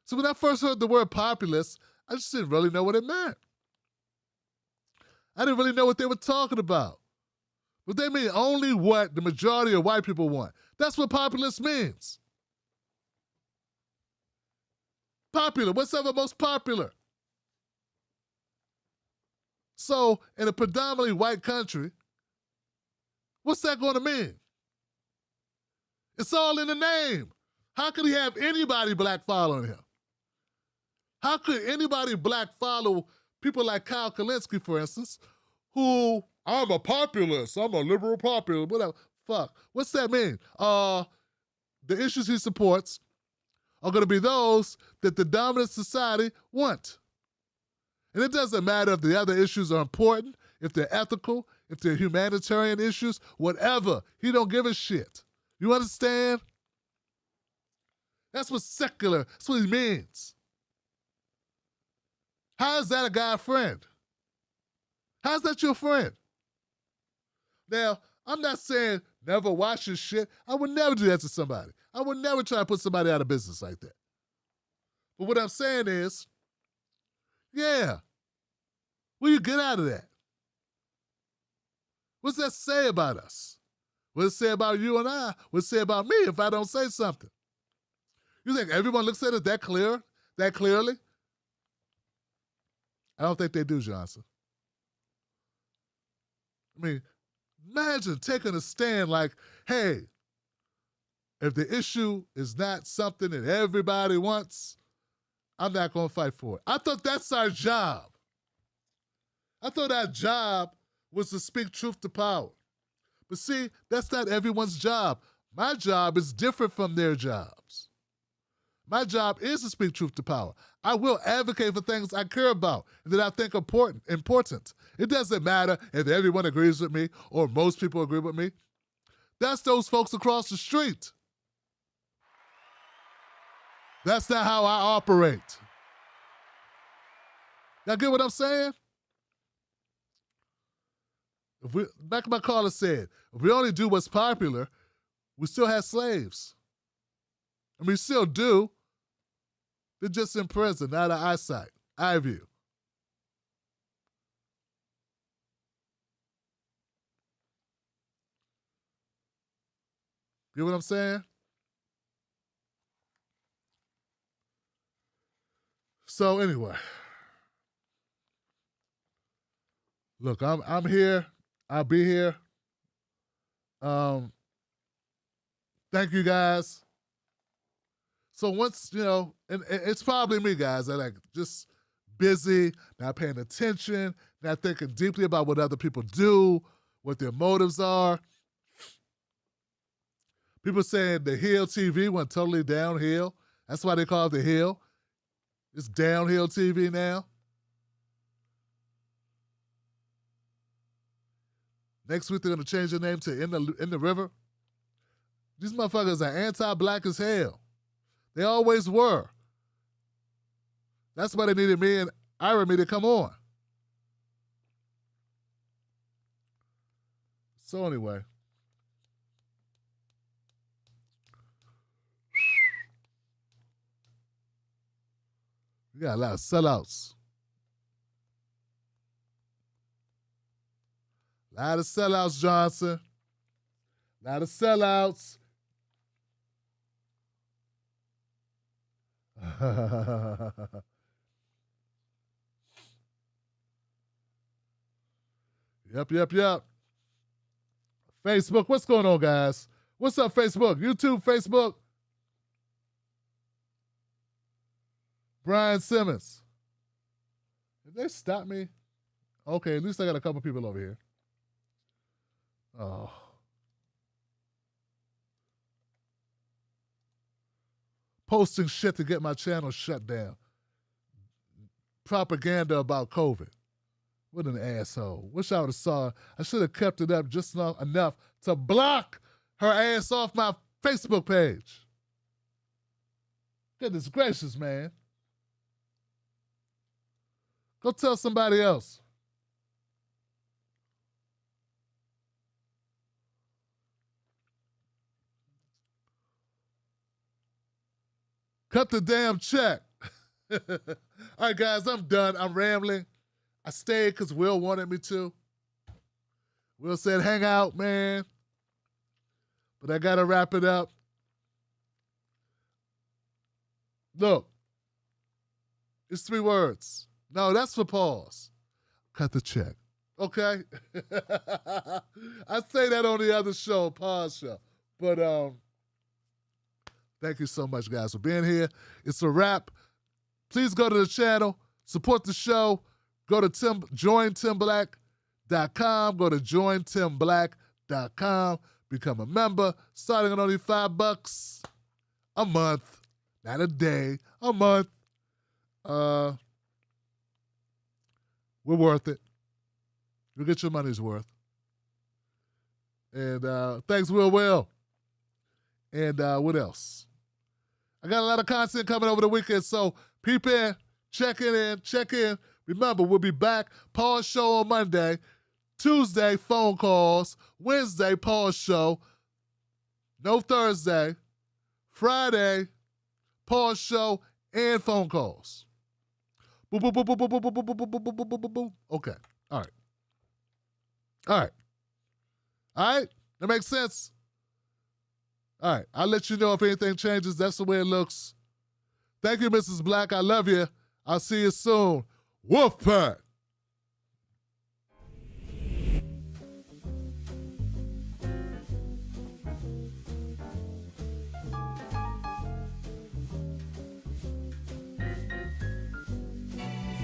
So when I first heard the word populist, I just didn't really know what it meant. I didn't really know what they were talking about. But they mean only what the majority of white people want. That's what populist means. Popular. What's ever most popular? So, in a predominantly white country, what's that going to mean? It's all in the name. How could he have anybody black following him? How could anybody black follow people like Kyle Kalinske, for instance, who, I'm a populist, I'm a liberal populist, whatever. Fuck. What's that mean? The issues he supports are going to be those that the dominant society want. And it doesn't matter if the other issues are important, if they're ethical, if they're humanitarian issues, whatever. He don't give a shit. You understand? That's what secular, that's what he means. How is that a guy friend? How's that your friend? Now, I'm not saying never watch this shit. I would never do that to somebody. I would never try to put somebody out of business like that. But what I'm saying is, yeah, what do you get out of that? What's that say about us? What does it say about you and I? What does it say about me if I don't say something? You think everyone looks at it that clearly? I don't think they do, Johnson. I mean, imagine taking a stand like, hey, if the issue is not something that everybody wants, I'm not going to fight for it. I thought that's our job. I thought our job was to speak truth to power. But see, that's not everyone's job. My job is different from their jobs. My job is to speak truth to power. I will advocate for things I care about and that I think are important. It doesn't matter if everyone agrees with me or most people agree with me. That's those folks across the street. That's not how I operate. Y'all get what I'm saying? Like my caller said, if we only do what's popular, we still have slaves. And we still do. They're just in prison, out of eyesight, eye view. Get what I'm saying? So anyway, look, I'm here. I'll be here. Thank you guys. So once, and it's probably me, guys, that like just busy, not paying attention, not thinking deeply about what other people do, what their motives are. People saying the Hill TV went totally downhill. That's why they call it the Hill. It's downhill TV now. Next week, they're going to change the name to In the River. These motherfuckers are anti-black as hell. They always were. That's why they needed me and Ira to come on. So anyway. We got a lot of sellouts. A lot of sellouts, Johnson. A lot of sellouts. Yep. Facebook, what's going on, guys? What's up, Facebook? YouTube, Facebook? Brian Simmons. Did they stop me? Okay, at least I got a couple people over here. Oh. Posting shit to get my channel shut down. Propaganda about COVID. What an asshole. Wish I would have saw her. I should have kept it up just enough to block her ass off my Facebook page. Goodness gracious, man. Go tell somebody else. Cut the damn check. All right, guys, I'm done. I'm rambling. I stayed because Will wanted me to. Will said, hang out, man. But I got to wrap it up. Look, it's 3 words. No, that's for pause. Cut the check. Okay? I say that on the other show, pause show. But thank you so much, guys, for being here. It's a wrap. Please go to the channel, support the show. Go to jointimblack.com. Go to jointimblack.com. Become a member, starting at only $5 a month. Not a day, a month. We're worth it. You'll get your money's worth. And thanks, Will. And what else? I got a lot of content coming over the weekend, so peep in, check in. Remember, we'll be back. Pause show on Monday. Tuesday, phone calls. Wednesday, pause show. No Thursday. Friday, pause show and phone calls. Boom, boom, boom, boom, boom, boom, boom, boom, boom, boom, boom, boom, boom, boom. Okay. All right. That makes sense? All right. I'll let you know if anything changes. That's the way it looks. Thank you, Mrs. Black. I love you. I'll see you soon. Wolfpack.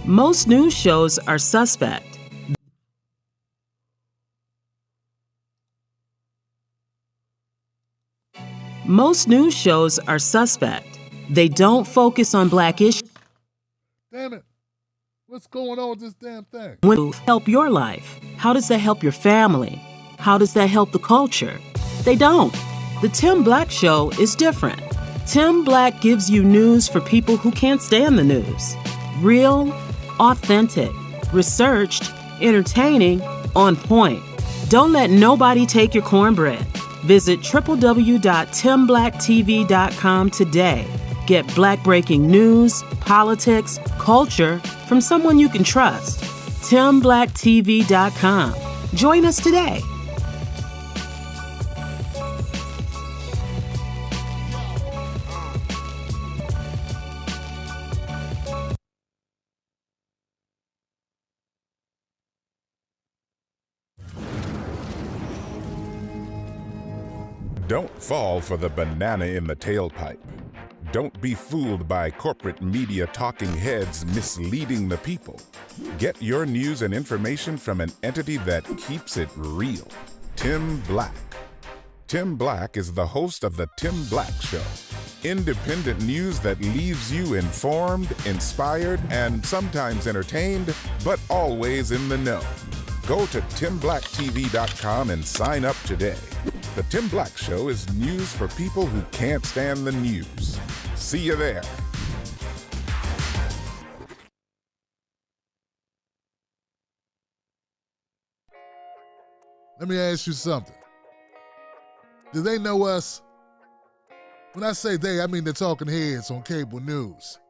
Most news shows are suspect. Most news shows are suspect. They don't focus on black issues. Damn it. What's going on with this damn thing? Help your life. How does that help your family? How does that help the culture? They don't. The Tim Black Show is different. Tim Black gives you news for people who can't stand the news. Real, authentic, researched, entertaining, on point. Don't let nobody take your cornbread. Visit www.timblacktv.com today. Get black breaking news, politics, culture from someone you can trust. TimBlackTV.com. Join us today. Don't fall for the banana in the tailpipe. Don't be fooled by corporate media talking heads misleading the people. Get your news and information from an entity that keeps it real. Tim Black. Tim Black is the host of The Tim Black Show. Independent news that leaves you informed, inspired, and sometimes entertained, but always in the know. Go to TimBlackTV.com and sign up today. The Tim Black Show is news for people who can't stand the news. See you there. Let me ask you something. Do they know us? When I say they, I mean the talking heads on cable news.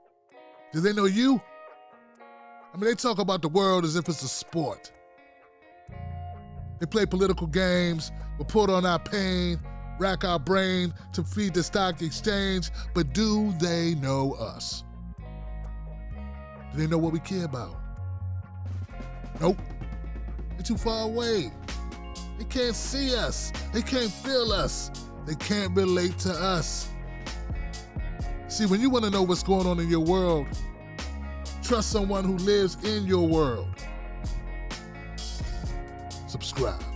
Do they know you? I mean, they talk about the world as if it's a sport. They play political games, report on our pain, rack our brain to feed the stock exchange, but do they know us? Do they know what we care about? Nope. They're too far away. They can't see us. They can't feel us. They can't relate to us. See, when you want to know what's going on in your world, trust someone who lives in your world. Subscribe.